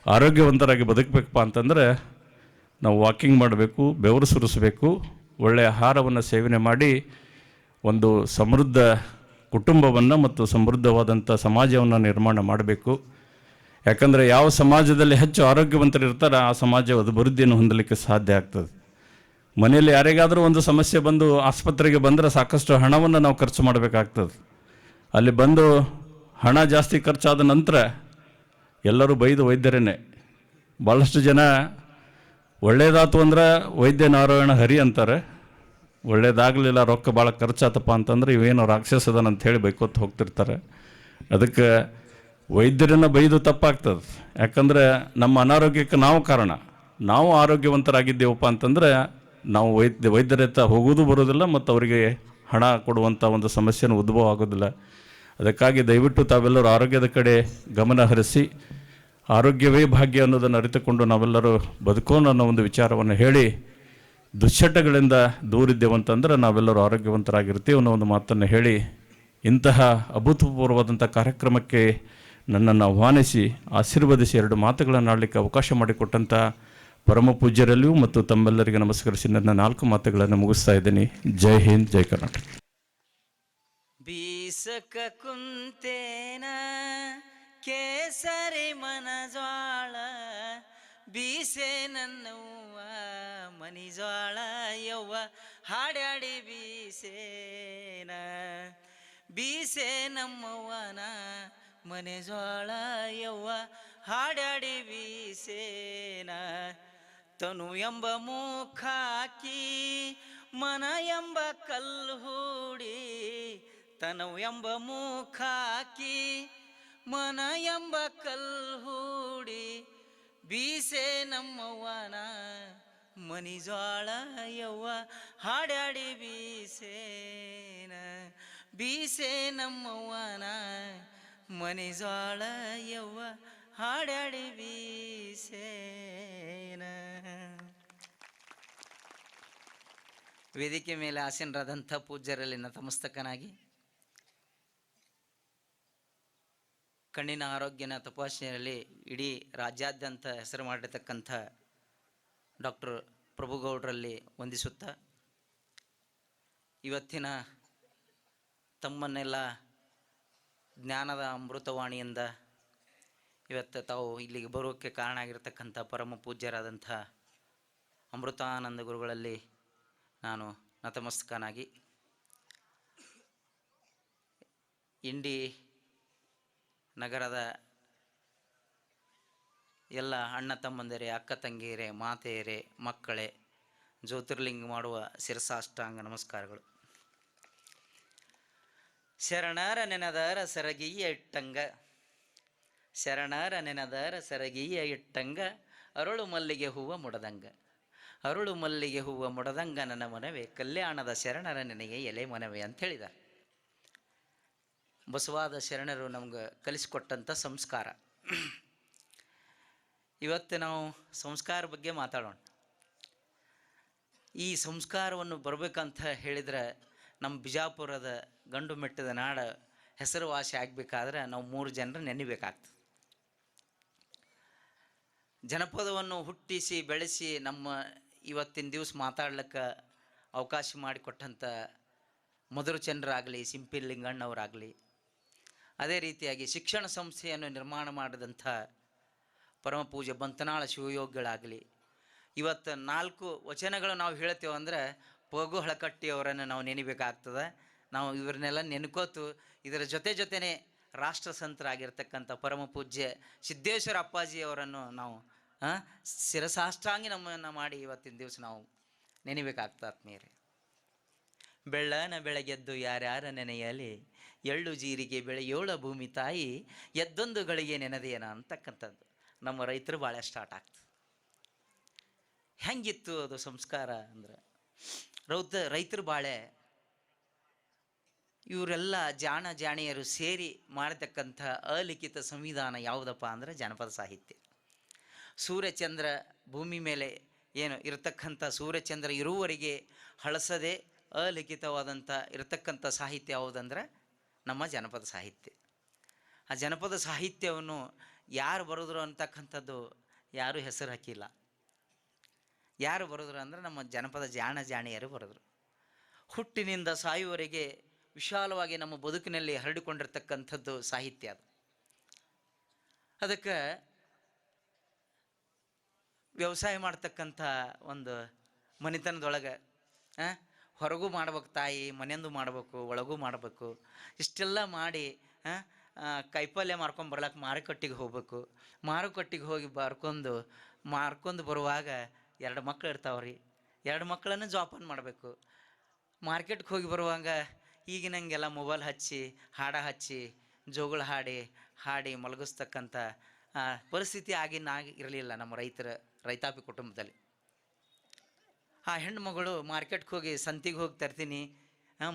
ಆರೋಗ್ಯವಂತರಾಗಿ ಬದುಕಬೇಕಪ್ಪ ಅಂತಂದರೆ ನಾವು ವಾಕಿಂಗ್ ಮಾಡಬೇಕು, ಬೆವರು ಸುರಿಸಬೇಕು, ಒಳ್ಳೆಯ ಆಹಾರವನ್ನು ಸೇವನೆ ಮಾಡಿ ಒಂದು ಸಮೃದ್ಧ ಕುಟುಂಬವನ್ನು ಮತ್ತು ಸಮೃದ್ಧವಾದಂಥ ಸಮಾಜವನ್ನು ನಿರ್ಮಾಣ ಮಾಡಬೇಕು. ಯಾಕಂದರೆ ಯಾವ ಸಮಾಜದಲ್ಲಿ ಹೆಚ್ಚು ಆರೋಗ್ಯವಂತರು ಇರ್ತಾರೆ ಆ ಸಮಾಜ ಅಭಿವೃದ್ಧಿಯನ್ನು ಹೊಂದಲಿಕ್ಕೆ ಸಾಧ್ಯ ಆಗ್ತದೆ. ಮನೆಯಲ್ಲಿ ಯಾರಿಗಾದರೂ ಒಂದು ಸಮಸ್ಯೆ ಬಂದು ಆಸ್ಪತ್ರೆಗೆ ಬಂದರೆ ಸಾಕಷ್ಟು ಹಣವನ್ನು ನಾವು ಖರ್ಚು ಮಾಡಬೇಕಾಗ್ತದೆ. ಅಲ್ಲಿ ಬಂದು ಹಣ ಜಾಸ್ತಿ ಖರ್ಚಾದ ನಂತರ ಎಲ್ಲರೂ ಬೈದು ವೈದ್ಯರೇನೆ. ಭಾಳಷ್ಟು ಜನ ಒಳ್ಳೇದಾತು ಅಂದ್ರೆ ವೈದ್ಯ ನಾರಾಯಣ ಹರಿ ಅಂತಾರೆ, ಒಳ್ಳೇದಾಗಲಿಲ್ಲ ರೊಕ್ಕ ಭಾಳ ಖರ್ಚಾತಪ್ಪ ಅಂತಂದ್ರೆ ಇವೇನೋ ರಾಕ್ಷಸದನ ಅಂಥೇಳಿ ಬೈಕೋತ ಹೋಗ್ತಿರ್ತಾರೆ. ಅದಕ್ಕೆ ವೈದ್ಯರನ್ನು ಬೈದು ತಪ್ಪಾಗ್ತದೆ. ಯಾಕಂದರೆ ನಮ್ಮ ಅನಾರೋಗ್ಯಕ್ಕೆ ನಾವು ಕಾರಣ. ನಾವು ಆರೋಗ್ಯವಂತರಾಗಿದ್ದೇವಪ್ಪ ಅಂತಂದರೆ ನಾವು ವೈದ್ಯರತ್ತ ಹೋಗೋದು ಬರೋದಿಲ್ಲ ಮತ್ತು ಅವರಿಗೆ ಹಣ ಕೊಡುವಂಥ ಒಂದು ಸಮಸ್ಯೆನೂ ಉದ್ಭವ ಆಗೋದಿಲ್ಲ. ಅದಕ್ಕಾಗಿ ದಯವಿಟ್ಟು ತಾವೆಲ್ಲರೂ ಆರೋಗ್ಯದ ಕಡೆ ಗಮನ ಹರಿಸಿ ಆರೋಗ್ಯವೇ ಭಾಗ್ಯ ಅನ್ನೋದನ್ನು ಅರಿತುಕೊಂಡು ನಾವೆಲ್ಲರೂ ಬದುಕೋಣ ಅನ್ನೋ ಒಂದು ವಿಚಾರವನ್ನು ಹೇಳಿ, ದುಶ್ಚಟಗಳಿಂದ ದೂರಿದ್ದೇವಂತಂದ್ರೆ ನಾವೆಲ್ಲರೂ ಆರೋಗ್ಯವಂತರಾಗಿರ್ತೀವಿ ಅನ್ನೋ ಒಂದು ಮಾತನ್ನು ಹೇಳಿ, ಇಂತಹ ಅಭೂತಪೂರ್ವವಾದಂಥ ಕಾರ್ಯಕ್ರಮಕ್ಕೆ ನನ್ನನ್ನು ಆಹ್ವಾನಿಸಿ ಆಶೀರ್ವದಿಸಿ 2 ಮಾತುಗಳನ್ನು ಆಡಲಿಕ್ಕೆ ಅವಕಾಶ ಮಾಡಿಕೊಟ್ಟಂಥ ಪರಮ ಪೂಜ್ಯರಲ್ಲಿಯೂ ಮತ್ತು ತಮ್ಮೆಲ್ಲರಿಗೆ ನಮಸ್ಕರಿಸಿ ನನ್ನ 4 ಮಾತುಗಳನ್ನು ಮುಗಿಸ್ತಾ ಇದ್ದೀನಿ. ಜೈ ಹಿಂದ್, ಜೈ ಕರ್ನಾಟಕ. ಬೀಸಕ ಕುಂತೇನ ಕೇಸರಿ ಮನಜ್ವಾಳ, ಬೀಸೆ ನನ್ನವ್ವ ಮನಿಜ್ವಾಳ ಯವ್ವ ಹಾಡ್ಯಾಡಿ ಬೀಸೇನ, ಬೀಸೆ ನಮ್ಮವ್ವನ ಮನೆಜ್ವಾಳ ಯವ್ವ ಹಾಡ್ಯಾಡಿ ಬೀಸೇನ. ತನು ಎಂಬ ಮುಖಾಕಿ ಮನ ಎಂಬ ಕಲ್ಲು ಹೂಡಿ, ತನು ಎಂಬ ಮುಖಾಕಿ ಮನ ಎಂಬ ಕಲ್ಲು ಹೂಡಿ, ಬೀಸೆ ನಮ್ಮವ್ವನ ಮನಿಜ್ವಾಳ ಯವ್ವ ಹಾಡ್ಯಾಡಿ ಬೀಸೇನ, ಬೀಸೆ ನಮ್ಮವ್ವನ ಮನಿಜ್ವಾಳ ಯವ್ವ ಹಾಡ್ಯಾಡಿ ಬೀಸೇನ. ವೇದಿಕೆ ಮೇಲೆ ಆಸೀನರಾದಂಥ ಪೂಜ್ಯರಲ್ಲಿ ನತಮಸ್ತಕನಾಗಿ ಕಣ್ಣಿನ ಆರೋಗ್ಯನ ತಪಾಸಣೆಯಲ್ಲಿ ಇಡೀ ರಾಜ್ಯಾದ್ಯಂತ ಹೆಸರು ಮಾಡಿರ್ತಕ್ಕಂಥ ಡಾಕ್ಟರ್ ಪ್ರಭುಗೌಡರಲ್ಲಿ ವಂದಿಸುತ್ತಾ, ಇವತ್ತಿನ ತಮ್ಮನ್ನೆಲ್ಲ ಜ್ಞಾನದ ಅಮೃತವಾಣಿಯಿಂದ ಇವತ್ತು ತಾವು ಇಲ್ಲಿಗೆ ಬರೋಕ್ಕೆ ಕಾರಣ ಆಗಿರ್ತಕ್ಕಂಥ ಪರಮ ಪೂಜ್ಯರಾದಂಥ ಅಮೃತಾನಂದ ಗುರುಗಳಲ್ಲಿ ನಾನು ನತಮಸ್ತಕನಾಗಿ ಇಂಡಿ ನಗರದ ಎಲ್ಲ ಅಣ್ಣ ತಮ್ಮಂದಿರೇ, ಅಕ್ಕ ತಂಗಿಯರೇ, ಮಾತೆಯರೇ, ಮಕ್ಕಳೇ, ಜ್ಯೋತಿರ್ಲಿಂಗ ಮಾಡುವ ಶಿರಸಾಷ್ಟಾಂಗ ನಮಸ್ಕಾರಗಳು. ಶರಣರ ನೆನದರ ಸರಗಿಯ ಇಟ್ಟಂಗ, ಶರಣರ ನೆನದರ ಸರಗಿಯ ಇಟ್ಟಂಗ, ಅರಳು ಮಲ್ಲಿಗೆ ಹೂವ ಮುಡದಂಗ, ಅರಳು ಮಲ್ಲಿಗೆ ಹೂವ ಮುಡದಂಗ ನನ್ನ ಮನವೇ, ಕಲ್ಯಾಣದ ಶರಣರ ನೆನೆಗೆ ಎಲೆ ಮನವೇ ಅಂತ ಹೇಳಿದ ಬಸವಾದ ಶರಣರು ನಮ್ಗೆ ಕಲಿಸಿಕೊಟ್ಟಂಥ ಸಂಸ್ಕಾರ. ಇವತ್ತು ನಾವು ಸಂಸ್ಕಾರ ಬಗ್ಗೆ ಮಾತಾಡೋಣ. ಈ ಸಂಸ್ಕಾರವನ್ನು ಬರಬೇಕಂತ ಹೇಳಿದರೆ ನಮ್ಮ ಬಿಜಾಪುರದ ಗಂಡು ಮೆಟ್ಟದ ನಾಡ ಹೆಸರುವಾಸಿ ಆಗಬೇಕಾದ್ರೆ ನಾವು 3 ಜನರು ನೆನಿಬೇಕಾಗ್ತದೆ. ಜನಪದವನ್ನು ಹುಟ್ಟಿಸಿ ಬೆಳೆಸಿ ನಮ್ಮ ಇವತ್ತಿನ ದಿವಸ ಮಾತಾಡ್ಲಿಕ್ಕೆ ಅವಕಾಶ ಮಾಡಿಕೊಟ್ಟಂಥ ಮಧುರಚಂದ್ರಾಗಲಿ, ಸಿಂಪಿ ಲಿಂಗಣ್ಣವರಾಗಲಿ, ಅದೇ ರೀತಿಯಾಗಿ ಶಿಕ್ಷಣ ಸಂಸ್ಥೆಯನ್ನು ನಿರ್ಮಾಣ ಮಾಡಿದಂಥ ಪರಮ ಪೂಜ್ಯ ಬಂತನಾಳ ಶಿವಯೋಗಿಗಳಾಗಲಿ, ಇವತ್ತು 4 ವಚನಗಳು ನಾವು ಹೇಳ್ತೇವೆ ಅಂದರೆ ಪಗು ಹಳಕಟ್ಟಿಯವರನ್ನು ನಾವು ನೆನಿಬೇಕಾಗ್ತದೆ. ನಾವು ಇವ್ರನ್ನೆಲ್ಲ ನೆನ್ಕೋತು ಇದರ ಜೊತೆನೇ ರಾಷ್ಟ್ರ ಸಂತರಾಗಿರ್ತಕ್ಕಂಥ ಪರಮ ಪೂಜ್ಯ ಸಿದ್ದೇಶ್ವರ ಅಪ್ಪಾಜಿಯವರನ್ನು ನಾವು ಶಿರಸಾಷ್ಟಾಂಗಿ ನಮ್ಮನ್ನು ಮಾಡಿ ಇವತ್ತಿನ ದಿವಸ ನಾವು ನೆನಿಬೇಕಾಗ್ತದೆ. ಆತ್ಮೀಯರೇ, ಬೆಳ್ಳನ ಬೆಳಗೆದ್ದು ಯಾರ್ಯಾರ ನೆನೆಯಲಿ, ಎಳ್ಳು ಜೀರಿಗೆ ಬೆಳೆಯೋಳ ಭೂಮಿ ತಾಯಿ, ಎದ್ದೊಂದು ಗಳಿಗೆ ನೆನೆದೇನ ಅಂತಕ್ಕಂಥದ್ದು ನಮ್ಮ ರೈತರು ಭಾಳ ಸ್ಟಾರ್ಟ್ ಆಗ್ತದೆ. ಹೆಂಗಿತ್ತು ಅದು ಸಂಸ್ಕಾರ ಅಂದ್ರೆ, ರೈತರು ಬಾಳೆ ಇವರೆಲ್ಲ ಜಾಣಿಯರು ಸೇರಿ ಮಾಡತಕ್ಕಂಥ ಅಲಿಖಿತ ಸಂವಿಧಾನ ಯಾವುದಪ್ಪ ಅಂದರೆ ಜನಪದ ಸಾಹಿತ್ಯ. ಸೂರ್ಯಚಂದ್ರ ಭೂಮಿ ಮೇಲೆ ಏನು ಇರತಕ್ಕಂಥ ಸೂರ್ಯಚಂದ್ರ ಇರುವವರೆಗೆ ಹಳಸದೆ ಅಲಿಖಿತವಾದಂಥ ಇರತಕ್ಕಂಥ ಸಾಹಿತ್ಯ ಯಾವುದಂದ್ರೆ ನಮ್ಮ ಜನಪದ ಸಾಹಿತ್ಯ. ಆ ಜನಪದ ಸಾಹಿತ್ಯವನ್ನು ಯಾರು ಬರೆದ್ರು ಅಂತಕ್ಕಂಥದ್ದು ಯಾರೂ ಹೆಸರು ಹಾಕಿಲ್ಲ. ಯಾರು ಬರೆದ್ರು ಅಂದರೆ ನಮ್ಮ ಜನಪದ ಜಾಣಿಯರು ಬರೆದ್ರು. ಹುಟ್ಟಿನಿಂದ ಸಾಯುವವರೆಗೆ ವಿಶಾಲವಾಗಿ ನಮ್ಮ ಬದುಕಿನಲ್ಲಿ ಹರಡಿಕೊಂಡಿರ್ತಕ್ಕಂಥದ್ದು ಸಾಹಿತ್ಯ ಅದು. ಅದಕ್ಕೆ ವ್ಯವಸಾಯ ಮಾಡ್ತಕ್ಕಂಥ ಒಂದು ಮನೆತನದೊಳಗೆ ಹೊರಗೂ ಮಾಡ್ಬೇಕು, ತಾಯಿ ಮನೆಯಂದು ಮಾಡ್ಬೇಕು, ಒಳಗೂ ಮಾಡಬೇಕು. ಇಷ್ಟೆಲ್ಲ ಮಾಡಿ ಕೈಪಲ್ಯ ಮಾರ್ಕೊಂಡು ಬರ್ಲಕ್ಕೆ ಮಾರುಕಟ್ಟೆಗೆ ಹೋಗ್ಬೇಕು. ಮಾರುಕಟ್ಟೆಗೆ ಹೋಗಿ ಮಾರ್ಕೊಂಡು ಬರುವಾಗ 2 ಮಕ್ಳು ಇರ್ತಾವ್ರಿ. 2 ಮಕ್ಕಳನ್ನು ಜೋಪಾನ ಮಾಡಬೇಕು. ಮಾರ್ಕೆಟ್ಗೆ ಹೋಗಿ ಬರುವಾಗ ಈಗಿನಂಗೆಲ್ಲ ಮೊಬೈಲ್ ಹಚ್ಚಿ ಹಚ್ಚಿ ಜೋಗಳು ಹಾಡಿ ಮಲಗಿಸ್ತಕ್ಕಂಥ ಪರಿಸ್ಥಿತಿ ಇರಲಿಲ್ಲ ನಮ್ಮ ರೈತಾಪಿ ಕುಟುಂಬದಲ್ಲಿ. ಆ ಹೆಣ್ಣು ಮಗಳು ಮಾರ್ಕೆಟ್ಗೆ ಹೋಗಿ ಸಂತಿಗೆ ಹೋಗಿ ತರ್ತೀನಿ,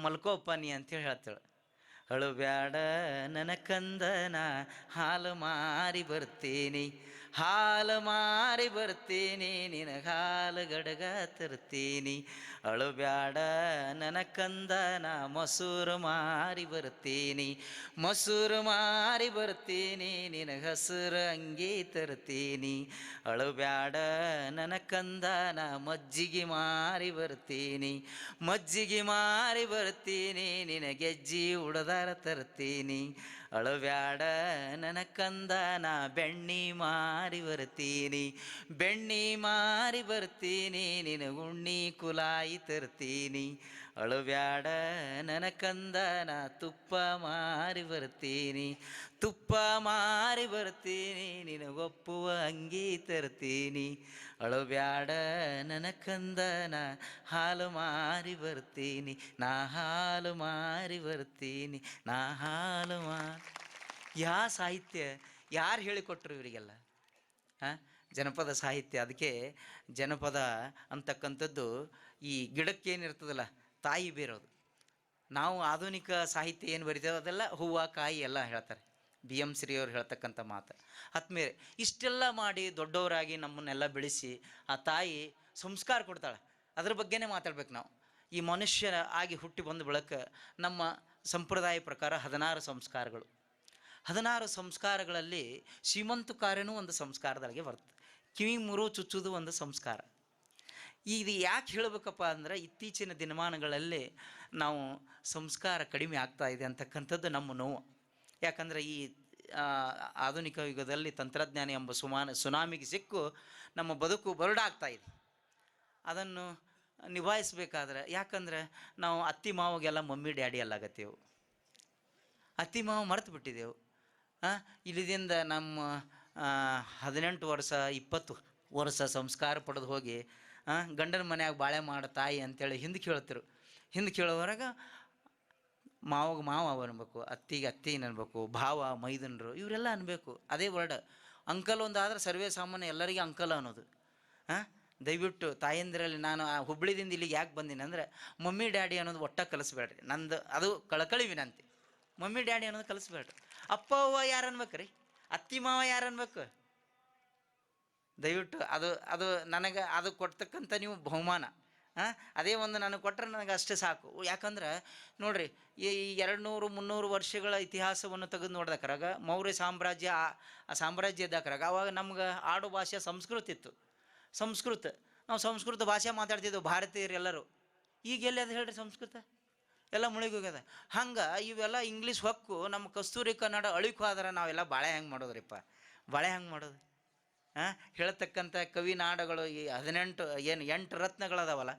ಮಲ್ಕೋಪ್ಪ ನೀ ಅಂತೇಳಿ ಹೇಳ್ತಾಳೆ. ಅಳು ಬ್ಯಾಡ ನನ್ನ ಕಂದನ, ಹಾಲು ಮಾರಿ ಬರ್ತೀನಿ, ಹಾಲು ಮಾರಿ ಬರ್ತೀನಿ, ನಿನಗೆ ಹಾಲು ಗಡಗ ತರ್ತೀನಿ. ಅಳು ಬ್ಯಾಡ ನನ್ನ ಕಂದನ, ಮೊಸರು ಮಾರಿ ಬರ್ತೀನಿ, ಮೊಸರು ಮಾರಿ ಬರ್ತೀನಿ, ನಿನಗೆ ಹಸಿರು ಅಂಗಿ ತರ್ತೀನಿ. ಅಳು ಬ್ಯಾಡ ನನ್ನ ಕಂದನ, ಮಜ್ಜಿಗೆ ಮಾರಿ ಬರ್ತೀನಿ, ಮಜ್ಜಿಗೆ ಮಾರಿ ಬರ್ತೀನಿ, ನಿನಗೆ ಗೆಜ್ಜಿ ಉಡದಾರ ತರ್ತೀನಿ. ಅಳಬ್ಯಾಡ ನನ್ನ ಕಂದನ, ಬೆಣ್ಣಿ ಮಾರಿ ಬರ್ತೀನಿ, ಬೆಣ್ಣಿ ಮಾರಿ ಬರ್ತೀನಿ, ನಿನಗುಣ್ಣಿ ಕುಲಾಯಿ ತರ್ತೀನಿ. ಅಳಬ್ಯಾಡ ನನ್ನ ಕಂದನ, ತುಪ್ಪ ಮಾರಿ ಬರ್ತೀನಿ, ತುಪ್ಪ ಮಾರಿ ಬರ್ತೀನಿ, ನಿನಗೊಪ್ಪುವ ಅಂಗಿ ತರ್ತೀನಿ. ಅಳಬ್ಯಾಡ ನನ್ನ ಕಂದನ, ಹಾಲು ಮಾರಿ ಬರ್ತೀನಿ, ನಾ ಹಾಲು ಮಾರಿ ಬರ್ತೀನಿ, ನಾ ಹಾಲು ಸಾಹಿತ್ಯ ಯಾರು ಹೇಳಿಕೊಟ್ರು ಇವರಿಗೆಲ್ಲ? ಜನಪದ ಸಾಹಿತ್ಯ. ಅದಕ್ಕೆ ಜನಪದ ಅಂತಕ್ಕಂಥದ್ದು ಈ ಗಿಡಕ್ಕೇನಿರ್ತದಲ್ಲ ತಾಯಿ ಬೇರೋದು. ನಾವು ಆಧುನಿಕ ಸಾಹಿತ್ಯ ಏನು ಬರಿತೇವೆ ಅದೆಲ್ಲ ಹೂವು ಕಾಯಿ ಎಲ್ಲ ಹೇಳ್ತಾರೆ. BM ಶ್ರೀ ಅವ್ರು ಹೇಳ್ತಕ್ಕಂಥ ಮಾತು. ಆದ್ಮೇಲೆ ಇಷ್ಟೆಲ್ಲ ಮಾಡಿ ದೊಡ್ಡವರಾಗಿ ನಮ್ಮನ್ನೆಲ್ಲ ಬೆಳೆಸಿ ಆ ತಾಯಿ ಸಂಸ್ಕಾರ ಕೊಡ್ತಾಳೆ. ಅದ್ರ ಬಗ್ಗೆನೇ ಮಾತಾಡ್ಬೇಕು ನಾವು. ಈ ಮನುಷ್ಯರ ಆಗಿ ಹುಟ್ಟಿ ಬಂದ ಬಳಿಕ ನಮ್ಮ ಸಂಪ್ರದಾಯ ಪ್ರಕಾರ 16 ಸಂಸ್ಕಾರಗಳು. 16 ಸಂಸ್ಕಾರಗಳಲ್ಲಿ ಶ್ರೀಮಂತ ಕಾರ್ಯನೂ ಒಂದು ಸಂಸ್ಕಾರದೊಳಗೆ ಬರ್ತದೆ. ಕಿವಿ ಮುರು ಚುಚ್ಚುವುದು ಒಂದು ಸಂಸ್ಕಾರ. ಇದು ಯಾಕೆ ಹೇಳಬೇಕಪ್ಪ ಅಂದರೆ, ಇತ್ತೀಚಿನ ದಿನಮಾನಗಳಲ್ಲಿ ನಾವು ಸಂಸ್ಕಾರ ಕಡಿಮೆ ಆಗ್ತಾ ಇದೆ ಅಂತಕ್ಕಂಥದ್ದು ನಮ್ಮ ನೋವು. ಯಾಕಂದರೆ ಈ ಆಧುನಿಕ ಯುಗದಲ್ಲಿ ತಂತ್ರಜ್ಞಾನ ಎಂಬ ಸುನಾಮಿಗೆ ಸಿಕ್ಕು ನಮ್ಮ ಬದುಕು ಬರಡಾಗ್ತಾ ಇದೆ. ಅದನ್ನು ನಿಭಾಯಿಸಬೇಕಾದ್ರೆ, ಯಾಕಂದರೆ ನಾವು ಅತ್ತಿ ಮಾವಗೆಲ್ಲ ಮಮ್ಮಿ ಡ್ಯಾಡಿ ಎಲ್ಲಾಗತ್ತೇವು, ಅತ್ತಿ ಮಾವ ಮರೆತು ಬಿಟ್ಟಿದ್ದೆವು. ಇಲ್ಲಿದಿಂದ ನಮ್ಮ 18 ವರ್ಷ 20 ವರ್ಷ ಸಂಸ್ಕಾರ ಪಡೆದು ಹೋಗಿ ಗಂಡನ ಮನ್ಯಾಗ ಬಾಳೆ ಮಾಡ ತಾಯಿ ಅಂತೇಳಿ ಹಿಂದೆ ಕೇಳ್ತಿರು. ಹಿಂದೆ ಕೇಳೋವರೆಗೆ ಮಾವಗೆ ಮಾವ ಅನ್ಬೇಕು, ಅತ್ತಿಗೆ ಅತ್ತಿ ಅನ್ಬೇಕು, ಭಾವ ಮೈದನರು ಇವರೆಲ್ಲ ಅನ್ಬೇಕು. ಅದೇ ವರ್ಡ್. ಅಂಕಲ್ ಒಂದಾದ್ರೆ ಸರ್ವೇ ಸಾಮಾನ್ಯ ಎಲ್ಲರಿಗೆ ಅಂಕಲ್ ಅನ್ನೋದು. ದಯವಿಟ್ಟು ತಾಯಂದಿರಲ್ಲಿ ನಾನು ಹುಬ್ಳಿದಿಂದ ಇಲ್ಲಿಗೆ ಯಾಕೆ ಬಂದೀನಿ ಅಂದರೆ, ಮಮ್ಮಿ ಡ್ಯಾಡಿ ಅನ್ನೋದು ಒಟ್ಟ ಕಲಿಸ್ಬೇಡ್ರಿ. ನಂದು ಅದು ಕಳಕಳಿ ವಿನಂತಿ. ಮಮ್ಮಿ ಡ್ಯಾಡಿ ಅನ್ನೋದು ಕಲಿಸ್ಬೇಡ್ರಿ. ಅಪ್ಪ ಅವ್ವ ಯಾರು ಅನ್ಬೇಕು ರೀ? ಅತ್ತಿ ಮಾವ ಯಾರು ಅನ್ಬೇಕು? ದಯವಿಟ್ಟು ಅದು ನನಗೆ ಅದು ಕೊಡ್ತಕ್ಕಂಥ ನೀವು ಬಹುಮಾನ. ಅದೇ ಒಂದು ನನಗೆ ಕೊಟ್ಟರೆ ನನಗೆ ಅಷ್ಟೇ ಸಾಕು. ಯಾಕಂದ್ರೆ ನೋಡಿರಿ, ಈ 200-300 ವರ್ಷಗಳ ಇತಿಹಾಸವನ್ನು ತೆಗೆದು ನೋಡ್ದಕ್ರಾಗ ಮೌರ್ಯ ಸಾಮ್ರಾಜ್ಯ ಇದ್ದಕ್ರಾಗ ಅವಾಗ ನಮ್ಗೆ ಆಡು ಭಾಷೆ ಸಂಸ್ಕೃತ ಇತ್ತು. ನಾವು ಸಂಸ್ಕೃತ ಭಾಷೆ ಮಾತಾಡ್ತಿದ್ದೆವು ಭಾರತೀಯರು ಎಲ್ಲರೂ. ಈಗ ಎಲ್ಲಿ ಅದು ಹೇಳ್ರಿ ಸಂಸ್ಕೃತ ಎಲ್ಲ ಮುಳುಗೋಗ್ಯದ. ಹಂಗೆ ಇವೆಲ್ಲ ಇಂಗ್ಲೀಷ್ ಹೊಕ್ಕು ನಮ್ಮ ಕಸ್ತೂರಿ ಕನ್ನಡ ಅಳಿಕು ಆದ್ರೆ ನಾವೆಲ್ಲ ಬಾಳೆ ಹೆಂಗೆ ಮಾಡೋದ್ರಿಪ್ಪ? ಬಾಳೆ ಹೆಂಗೆ ಮಾಡೋದು? ಹೇಳ್ತಕ್ಕಂಥ ಕವಿ ನಾಡಗಳು ಈ 8 ರತ್ನಗಳದಾವಲ್ಲ,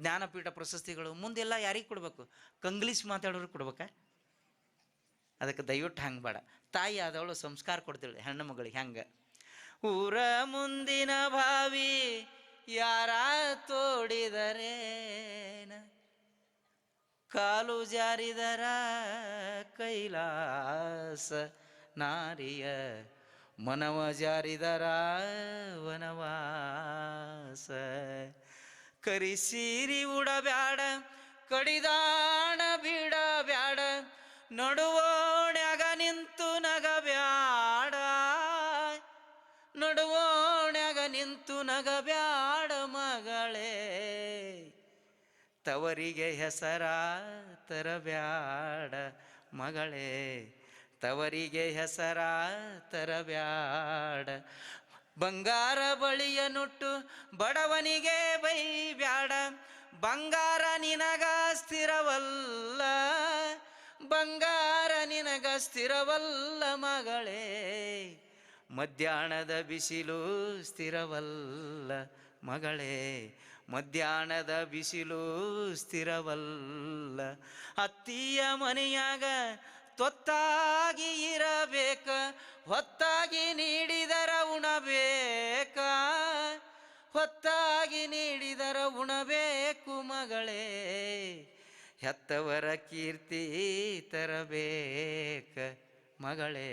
ಜ್ಞಾನಪೀಠ ಪ್ರಶಸ್ತಿಗಳು, ಮುಂದೆಲ್ಲ ಯಾರಿಗೆ ಕೊಡಬೇಕು? ಕಂಗ್ಲೀಷ್ ಮಾತಾಡೋರು ಕೊಡ್ಬೇಕಾ? ಅದಕ್ಕೆ ದಯವಿಟ್ಟು ಹಂಗೆ ಬೇಡ. ತಾಯಿ ಆದವಳು ಸಂಸ್ಕಾರ ಕೊಡ್ತಾಳೆ ಹೆಣ್ಣು ಮಗಳಿಗೆ. ಹೆಂಗೆ? ಊರ ಮುಂದಿನ ಬಾವಿ ಯಾರ ತೋಡಿದರೇನ, ಕಾಲು ಜಾರಿದರ ಕೈಲಾಸ ನಾರಿಯ ಮನವ ಜಾರಿದರ ವನವಾಸ. ಕರಿಸೀರಿ ಉಡಬ್ಯಾಡ ಕಡಿದಾಣ ಬಿಡಬ್ಯಾಡ ನಡುವೋಣ್ಯಾಗ ನಿಂತು ನಗಬ್ಯಾಡ ನಡುವೋಣ್ಯಾಗ ನಿಂತು ನಗಬ್ಯಾಡ ಮಗಳೇ ತವರಿಗೆ ಹೆಸರ ತರಬ್ಯಾಡ ಮಗಳೇ ತವರಿಗೆ ಹೆಸರ ತರಬ್ಯಾಡ. ಬಂಗಾರ ಬಳಿಯ ನುಟ್ಟು ಬಡವನಿಗೆ ಬೈಬ್ಯಾಡ ಬಂಗಾರ ನಿನಗ ಸ್ಥಿರವಲ್ಲ ಬಂಗಾರ ನಿನಗ ಸ್ಥಿರವಲ್ಲ ಮಗಳೇ ಮಧ್ಯಾಹ್ನದ ಬಿಸಿಲು ಸ್ಥಿರವಲ್ಲ ಮಗಳೇ ಮಧ್ಯಾಹ್ನದ ಬಿಸಿಲು ಸ್ಥಿರವಲ್ಲ. ಅತ್ತಿಯ ಮನೆಯಾಗ ತೊತ್ತಾಗಿ ಇರಬೇಕ ಹೊತ್ತಾಗಿ ನೀಡಿದರ ಉಣಬೇಕ ಹೊತ್ತಾಗಿ ನೀಡಿದರ ಉಣಬೇಕು ಮಗಳೇ ಹೆತ್ತವರ ಕೀರ್ತಿ ತರಬೇಕ ಮಗಳೇ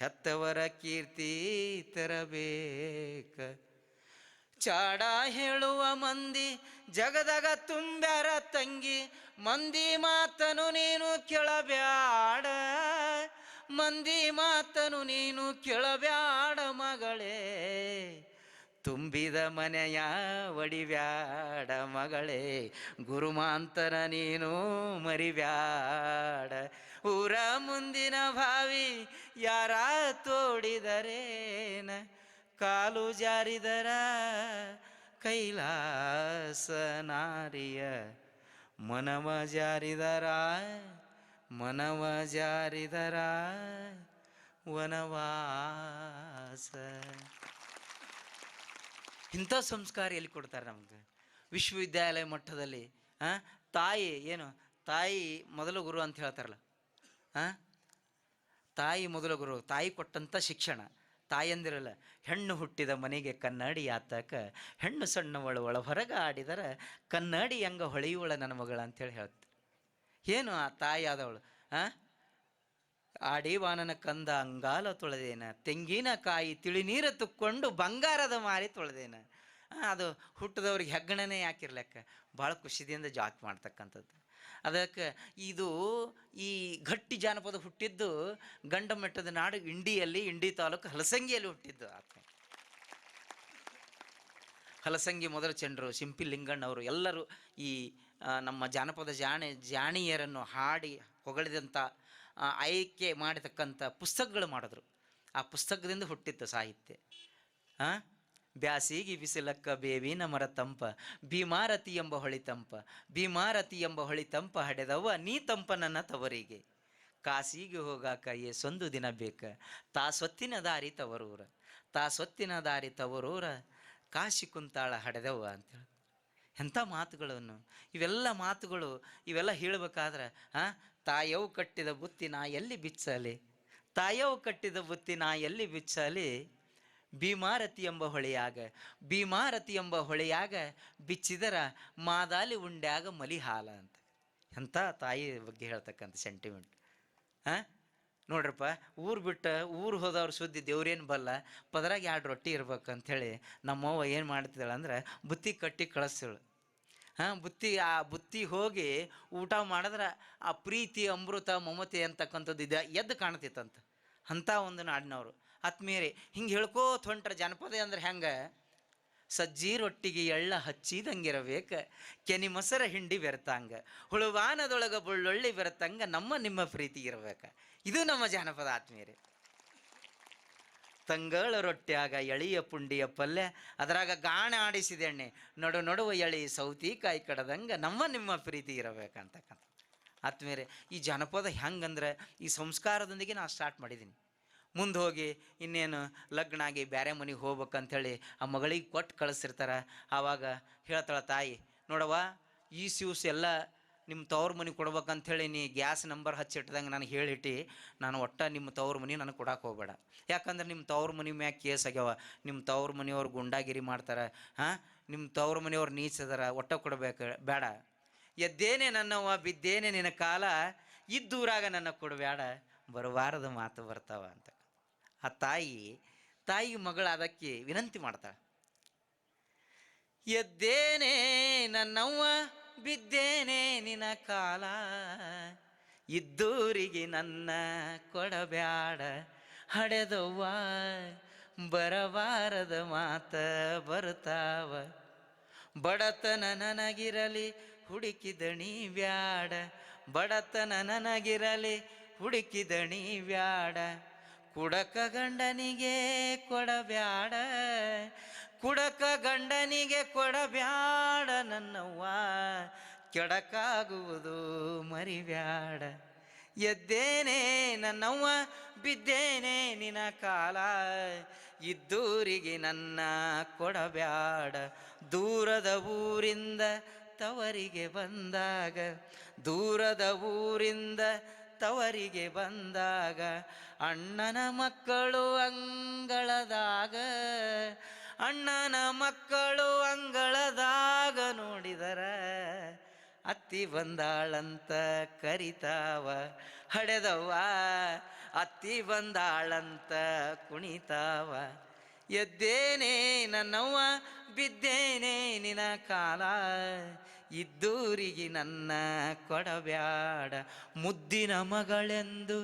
ಹೆತ್ತವರ ಕೀರ್ತಿ ತರಬೇಕ. ಚಾಡ ಹೇಳುವ ಮಂದಿ ಜಗದಾಗ ತುಂಬ್ಯಾರ ತಂಗಿ ಮಂದಿ ಮಾತನು ನೀನು ಕೇಳಬ್ಯಾಡ ಮಂದಿ ಮಾತನು ನೀನು ಕೇಳಬ್ಯಾಡ ಮಗಳೇ ತುಂಬಿದ ಮನೆಯ ಒಡಿಬ್ಯಾಡ ಮಗಳೇ ಗುರುಮಾಂತರ ನೀನು ಮರಿಬ್ಯಾಡ. ಊರ ಮುಂದಿನ ಭಾವಿ ಯಾರ ತೋಡಿದರೇನ ಕಾಲು ಜಾರಿದರ ಕೈಲಾಸ ನಾರಿಯ ಮನವ ಜಾರಿದರ ವನವಾಸ. ಇಂಥ ಸಂಸ್ಕಾರ ಎಲ್ಲಿ ಕೊಡ್ತಾರೆ ನಮ್ಗೆ ವಿಶ್ವವಿದ್ಯಾಲಯ ಮಟ್ಟದಲ್ಲಿ? ತಾಯಿ ಏನು ತಾಯಿ ಮೊದಲ ಗುರು ಅಂತ ಹೇಳ್ತಾರಲ್ಲ, ತಾಯಿ ಮೊದಲ ಗುರು, ತಾಯಿ ಕೊಟ್ಟಂಥ ಶಿಕ್ಷಣ. ತಾಯಂದಿರಲ್ಲ ಹೆಣ್ಣು ಹುಟ್ಟಿದ ಮನೆಗೆ ಕನ್ನಡಿ ಆತಕ ಹೆಣ್ಣು ಸಣ್ಣವಳು ಒಳ ಹೊರಗ ಆಡಿದರ ಕನ್ನಡಿ ಹಂಗ ಹೊಳೆಯುವಳ ನನ್ನ ಮಗಳ ಅಂಥೇಳಿ ಹೇಳ್ತಾರೆ. ಏನು ಆ ತಾಯಿ ಆದವಳು ಆಡಿ ವಾನನ ಕಂದ ಅಂಗಾಲ ತೊಳೆದೇನ ತೆಂಗಿನಕಾಯಿ ತಿಳಿ ನೀರು ತುಕ್ಕೊಂಡು ಬಂಗಾರದ ಮಾರಿ ತೊಳೆದೇನ. ಅದು ಹುಟ್ಟಿದವ್ರಿಗೆ ಹೆಗ್ಗಣನೇ ಯಾಕಿರ್ಲೆಕ್ಕ ಭಾಳ ಖುಷಿದಿಂದ ಜಾಕ್ ಮಾಡ್ತಕ್ಕಂಥದ್ದು. ಅದಕ್ಕೆ ಇದು ಈ ಗಟ್ಟಿ ಜಾನಪದ ಹುಟ್ಟಿದ್ದು ಗಂಡ ಮಟ್ಟದ ನಾಡು ಇಂಡಿಯಲ್ಲಿ, ಇಂಡಿ ತಾಲೂಕು ಹಲಸಂಗಿಯಲ್ಲಿ ಹುಟ್ಟಿದ್ದು ಆತ. ಹಲಸಂಗಿ ಮೊದಲ ಚಂಡ್ರು ಸಿಂಪಿ ಲಿಂಗಣ್ಣವರು ಎಲ್ಲರೂ ಈ ನಮ್ಮ ಜಾನಪದ ಜಾಣಿಯರನ್ನು ಹಾಡಿ ಹೊಗಳಿದಂಥ ಆಯ್ಕೆ ಮಾಡತಕ್ಕಂಥ ಪುಸ್ತಕಗಳು ಮಾಡಿದ್ರು. ಆ ಪುಸ್ತಕದಿಂದ ಹುಟ್ಟಿತ್ತು ಸಾಹಿತ್ಯ. ಬ್ಯಾಸಿಗಿ ಬಿಸಿಲಕ್ಕ ಬೇವಿನ ಮರ ತಂಪ ಭೀಮಾರತಿ ಎಂಬ ಹೊಳಿ ತಂಪ ಭೀಮಾರತಿ ಎಂಬ ಹೊಳಿ ತಂಪ ಹಡೆದವ್ವ ನೀ ತಂಪ ನನ್ನ ತವರಿಗೆ ಕಾಸಿಗೆ ಹೋಗಾಕ ಸೊಂದು ದಿನ ಬೇಕ ತಾ ಸೊತ್ತಿನ ದಾರಿ ತವರೂರ ತಾ ಸೊತ್ತಿನ ದಾರಿ ತವರೂರ ಕಾಶಿ ಕುಂತಾಳ ಹಡೆದವ್ವ ಅಂತೇಳಿ. ಎಂಥ ಮಾತುಗಳನ್ನು ಇವೆಲ್ಲ ಹೇಳಬೇಕಾದ್ರೆ ತಾಯವು ಕಟ್ಟಿದ ಬುತ್ತಿ ನಾ ಎಲ್ಲಿ ಬಿಚ್ಚಲಿ ತಾಯವು ಕಟ್ಟಿದ ಬುತ್ತಿ ನಾ ಎಲ್ಲಿ ಬಿಚ್ಚಲಿ ಭೀಮಾರತಿ ಎಂಬ ಹೊಳೆಯಾಗ ಬಿಚ್ಚಿದರ ಮಾದಾಲಿ ಉಂಡ್ಯಾಗ ಮಲಿ ಹಾಲ ಅಂತ. ಎಂಥ ತಾಯಿ ಬಗ್ಗೆ ಹೇಳ್ತಕ್ಕಂಥ ಸೆಂಟಿಮೆಂಟ್. ನೋಡ್ರಪ್ಪ, ಊರು ಹೋದವ್ರು ಸುದ್ದಿ ದೇವ್ರೇನು ಬಲ್ಲ, ಪದರಾಗ 2 ರೊಟ್ಟಿ ಇರ್ಬೇಕಂಥೇಳಿ ನಮ್ಮವ್ವ ಏನು ಮಾಡ್ತಿದ್ದಾಳೆ ಅಂದ್ರೆ ಬುತ್ತಿ ಕಟ್ಟಿ ಕಳಿಸ್ತೇಳು. ಆ ಬುತ್ತಿ ಹೋಗಿ ಊಟ ಮಾಡಿದ್ರೆ ಆ ಪ್ರೀತಿ ಅಮೃತ ಮಮತೆ ಅಂತಕ್ಕಂಥದ್ದು ಎದ್ದು ಕಾಣ್ತಿತ್ತಂತ. ಅಂಥ ಒಂದು ನಾಡಿನವರು ಆತ್ಮೀಯರೇ. ಹಿಂಗೆ ಹೇಳ್ಕೋತ ಹೊಂಟ್ರೆ ಜನಪದ ಅಂದ್ರೆ ಹೆಂಗೆ? ಸಜ್ಜಿ ರೊಟ್ಟಿಗೆ ಎಳ್ಳ ಹಚ್ಚಿದಂಗಿರಬೇಕು, ಕೆನಿ ಮೊಸರ ಹಿಂಡಿ ಬೆರೆತಂಗ, ಹುಳುವಾನದೊಳಗೆ ಬುಳ್ಳೊಳ್ಳಿ ಬೆರೆತಂಗ ನಿಮ್ಮ ಪ್ರೀತಿ ಇರಬೇಕು. ಇದು ನಮ್ಮ ಜಾನಪದ ಆತ್ಮೀಯರೇ. ತಂಗಳ ರೊಟ್ಟ್ಯಾಗ ಎಳಿಯ ಪುಂಡಿಯ ಪಲ್ಯ, ಅದರಾಗ ಗಾಣ ಆಡಿಸಿದ ಎಣ್ಣೆ, ನಡುವ ಎಳಿ ಸೌತಿಕಾಯಿ ಕಡದಂಗೆ ನಿಮ್ಮ ಪ್ರೀತಿ ಇರಬೇಕಂತಕ್ಕಂಥ ಆತ್ಮೀಯರೇ. ಈ ಜಾನಪದ ಹೆಂಗಂದ್ರೆ ಈ ಸಂಸ್ಕಾರದೊಂದಿಗೆ ನಾನು ಸ್ಟಾರ್ಟ್ ಮಾಡಿದ್ದೀನಿ. ಮುಂದೆ ಹೋಗಿ ಇನ್ನೇನು ಲಗ್ನ ಆಗಿ ಬೇರೆ ಮನೆಗೆ ಹೋಗ್ಬೇಕಂಥೇಳಿ ಆ ಮಗಳಿಗೆ ಕೊಟ್ಟು ಕಳಿಸಿರ್ತಾರೆ. ಆವಾಗ ಹೇಳ್ತಾಳೆ ತಾಯಿ, ನೋಡವ್ವ ಈ ಸ್ಯೂಸ್ ಎಲ್ಲ ನಿಮ್ಮ ತವ್ರ ಮನೆ ಕೊಡ್ಬೇಕಂಥೇಳಿ ನೀ ಗ್ಯಾಸ್ ನಂಬರ್ ಹಚ್ಚಿಟ್ಟದಂಗೆ ನನಗೆ ಹೇಳಿಟ್ಟು ನಾನು ನಿಮ್ಮ ತವ್ರ ಮನೆ ನನಗೆ ಕೊಡಕ್ಕೆ ಹೋಗಬೇಡ. ಯಾಕಂದ್ರೆ ನಿಮ್ಮ ತವ್ರ ಮನೆ ಮ್ಯಾಗ ಕೇಸ್ ಆಗ್ಯಾವ, ನಿಮ್ಮ ತವ್ರ ಮನೆಯವ್ರು ಗುಂಡಾಗಿರಿ ಮಾಡ್ತಾರೆ, ನಿಮ್ಮ ತವ್ರ ಮನೆಯವ್ರು ನೀಚದಾರ, ಕೊಡಬೇಕು ಬೇಡ. ಎದ್ದೇನೆ ನನ್ನವ್ವ ಬಿದ್ದೇನೆ ನಿನ್ನ ಕಾಲ, ಇದ್ದೂರಾಗ ನನ್ನ ಕೊಡಬ್ಯಾಡ, ಬರಬಾರದ ಮಾತು ಬರ್ತಾವ ಅಂತ. ಆ ತಾಯಿ ಮಗಳು ಅದಕ್ಕೆ ವಿನಂತಿ ಮಾಡ್ತಾಳೆ. ಎದ್ದೇನೆ ನನ್ನವ್ವ ಬಿದ್ದೇನೆ ನಿನ್ನ ಕಾಲ, ಇದ್ದೂರಿಗೆ ನನ್ನ ಕೊಡಬ್ಯಾಡ, ಹಡೆದವ್ವ ಬರಬಾರದ ಮಾತ ಬರ್ತಾವ. ಬಡತನ ನನಗಿರಲಿ ಹುಡುಕಿದಣಿ ಬ್ಯಾಡ, ಬಡತನ ನನಗಿರಲಿ ಹುಡುಕಿದಣಿ ಬ್ಯಾಡ, ಕುಡಕ ಗಂಡನಿಗೆ ಕೊಡಬ್ಯಾಡ, ಕುಡಕ ಗಂಡನಿಗೆ ಕೊಡಬ್ಯಾಡ ನನ್ನವ್ವ, ಕೆಡಕಾಗುವುದು ಮರಿಬ್ಯಾಡ. ಎದ್ದೇನೆ ನನ್ನವ್ವ ಬಿದ್ದೇನೆ ನಿನ್ನ ಕಾಲ, ಇದ್ದೂರಿಗೆ ನನ್ನ ಕೊಡಬ್ಯಾಡ, ದೂರದ ಊರಿಂದ ತವರಿಗೆ ಬಂದಾಗ, ದೂರದ ಊರಿಂದ ತವರಿಗೆ ಬಂದಾಗ, ಅಣ್ಣನ ಮಕ್ಕಳು ಅಂಗಳದಾಗ, ಅಣ್ಣನ ಮಕ್ಕಳು ಅಂಗಳದಾಗ ನೋಡಿದರ ಅತ್ತಿ ಬಂದಾಳಂತ ಕರಿತಾವ, ಹಡೆದವ್ವ ಅತ್ತಿ ಬಂದಾಳಂತ ಕುಣಿತಾವ. ಎದ್ದೇನೆ ನನ್ನವ್ವ ಬಿದ್ದೇನೆ ನಿನ್ನ ಕಾಲ, ಇದ್ದೂರಿಗೆ ನನ್ನ ಕೊಡಬ್ಯಾಡ, ಮುದ್ದಿನ ಮಗಳೆಂದು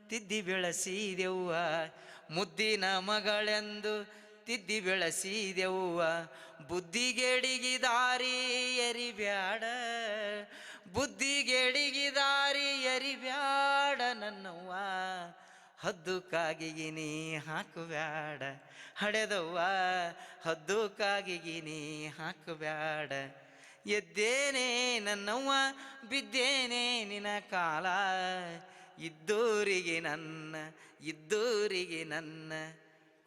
ತಿದ್ದಿ ಬೆಳೆಸಿದೆವ್ವ, ಮುದ್ದಿನ ಮಗಳೆಂದು ತಿದ್ದಿ ಬೆಳೆಸಿದೆವ್ವ, ಬುದ್ಧಿಗೆಡಿಗಿ ದಾರಿ ಎರಿಬ್ಯಾಡ, ಬುದ್ಧಿಗೆಡಿಗಿ ದಾರಿ ಎರಿಬ್ಯಾಡ ನನ್ನವ್ವ, ಹದ್ದು ಕಾಗಿಗೆ ನೀ ಹಾಕಬ್ಯಾಡ, ಹಡೆದವ್ವ ಹದ್ದು ಕಾಗಿಗೆ ನೀ ಹಾಕಬ್ಯಾಡ. ಎದ್ದೇನೆ ನನ್ನವ್ವ ಬಿದ್ದೇನೆ ನಿನ್ನ ಕಾಲ, ಇದ್ದೂರಿಗೆ ನನ್ನ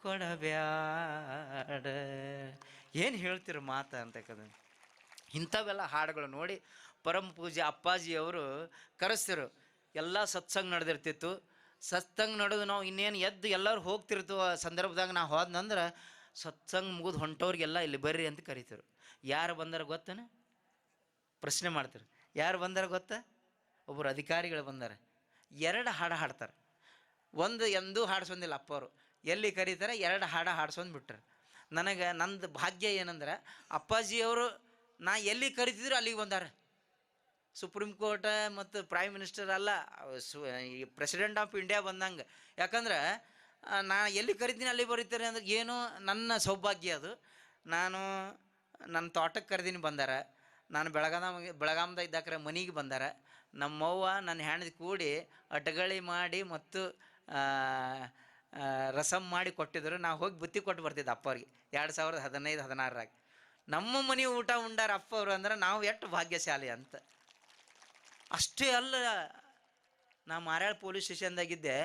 ಕೊಡಬ್ಯಾಡ. ಏನು ಹೇಳ್ತಿರೋ ಮಾತ ಅಂತಕ್ಕಂಥ ಇಂಥವೆಲ್ಲ ಹಾಡುಗಳು ನೋಡಿ ಪರಮ ಪೂಜ್ಯ ಅಪ್ಪಾಜಿಯವರು ಕರೆಸ್ತಿರು. ಎಲ್ಲ ಸತ್ಸಂಗ ನಡೆದಿರ್ತಿತ್ತು. ಸತ್ಸಂಗ ನಡೆದು ನಾವು ಇನ್ನೇನು ಎದ್ದು ಎಲ್ಲರೂ ಹೋಗ್ತಿರ್ತೀವ ಸಂದರ್ಭದಾಗ ನಾವು ಹೋದ್ನಂದ್ರೆ ಸತ್ಸಂಗ ಮುಗಿದು ಹೊಂಟವ್ರಿಗೆಲ್ಲ ಇಲ್ಲಿ ಬರ್ರಿ ಅಂತ ಕರಿತಾರೆ. ಯಾರು ಬಂದಾರ ಗೊತ್ತೇನೆ? ಪ್ರಶ್ನೆ ಮಾಡ್ತಾರೆ. ಯಾರು ಬಂದಾರ ಗೊತ್ತಾ? ಒಬ್ಬರು ಅಧಿಕಾರಿಗಳು ಬಂದಾರೆ. 2 ಹಾಡು ಹಾಡ್ತಾರೆ. ಒಂದು ಎಂದೂ ಹಾಡ್ಸೊಂದಿಲ್ಲ ಅಪ್ಪವರು. ಎಲ್ಲಿ ಕರೀತಾರೆ 2 ಹಾಡು ಹಾಡ್ಸೊಂದು ಬಿಟ್ರೆ. ನನಗೆ ನಂದು ಭಾಗ್ಯ ಏನಂದ್ರೆ ಅಪ್ಪಾಜಿಯವರು ನಾ ಎಲ್ಲಿ ಕರಿತಿದ್ರು ಅಲ್ಲಿಗೆ ಬಂದಾರೆ. ಸುಪ್ರೀಂ ಕೋರ್ಟ್ ಮತ್ತು ಪ್ರೈಮ್ ಮಿನಿಸ್ಟರ್ ಅಲ್ಲ, ಈ ಪ್ರೆಸಿಡೆಂಟ್ ಆಫ್ ಇಂಡಿಯಾ ಬಂದಂಗೆ. ಯಾಕಂದ್ರೆ ನಾ ಎಲ್ಲಿ ಕರಿತೀನಿ ಅಲ್ಲಿ ಬರೀತಾರೆ ಅಂದ್ರೆ ಏನು ನನ್ನ ಸೌಭಾಗ್ಯ ಅದು. ನಾನು ನನ್ನ ತೋಟಕ್ಕೆ ಕರೆದೀನಿ ಬಂದಾರ, ನಾನು ಬೆಳಗಾಮದ ಇದ್ದಾಕ್ರೆ ಮನೆಗೆ ಬಂದಾರ. ನಮ್ಮವ್ವ ನನ್ನ ಹೆಣ್ದು ಕೂಡಿ ಅಟಗಳಿ ಮಾಡಿ ಮತ್ತು ರಸಮ್ ಮಾಡಿ ಕೊಟ್ಟಿದ್ರು. ನಾವು ಹೋಗಿ ಬುತ್ತಿ ಕೊಟ್ಟು ಬರ್ತಿದ್ದೆ ಅಪ್ಪವ್ರಿಗೆ 2015-16ರಾಗ. ನಮ್ಮ ಮನೆ ಊಟ ಉಂಡಾರ ಅಪ್ಪವ್ರು ಅಂದ್ರೆ ನಾವು ಎಷ್ಟು ಭಾಗ್ಯಶಾಲಿ ಅಂತ. ಅಷ್ಟೇ ಅಲ್ಲ, ನಾ ಮಾರ್ಯಾಳ ಪೊಲೀಸ್ ಸ್ಟೇಷನ್ದಾಗಿದ್ದೆ.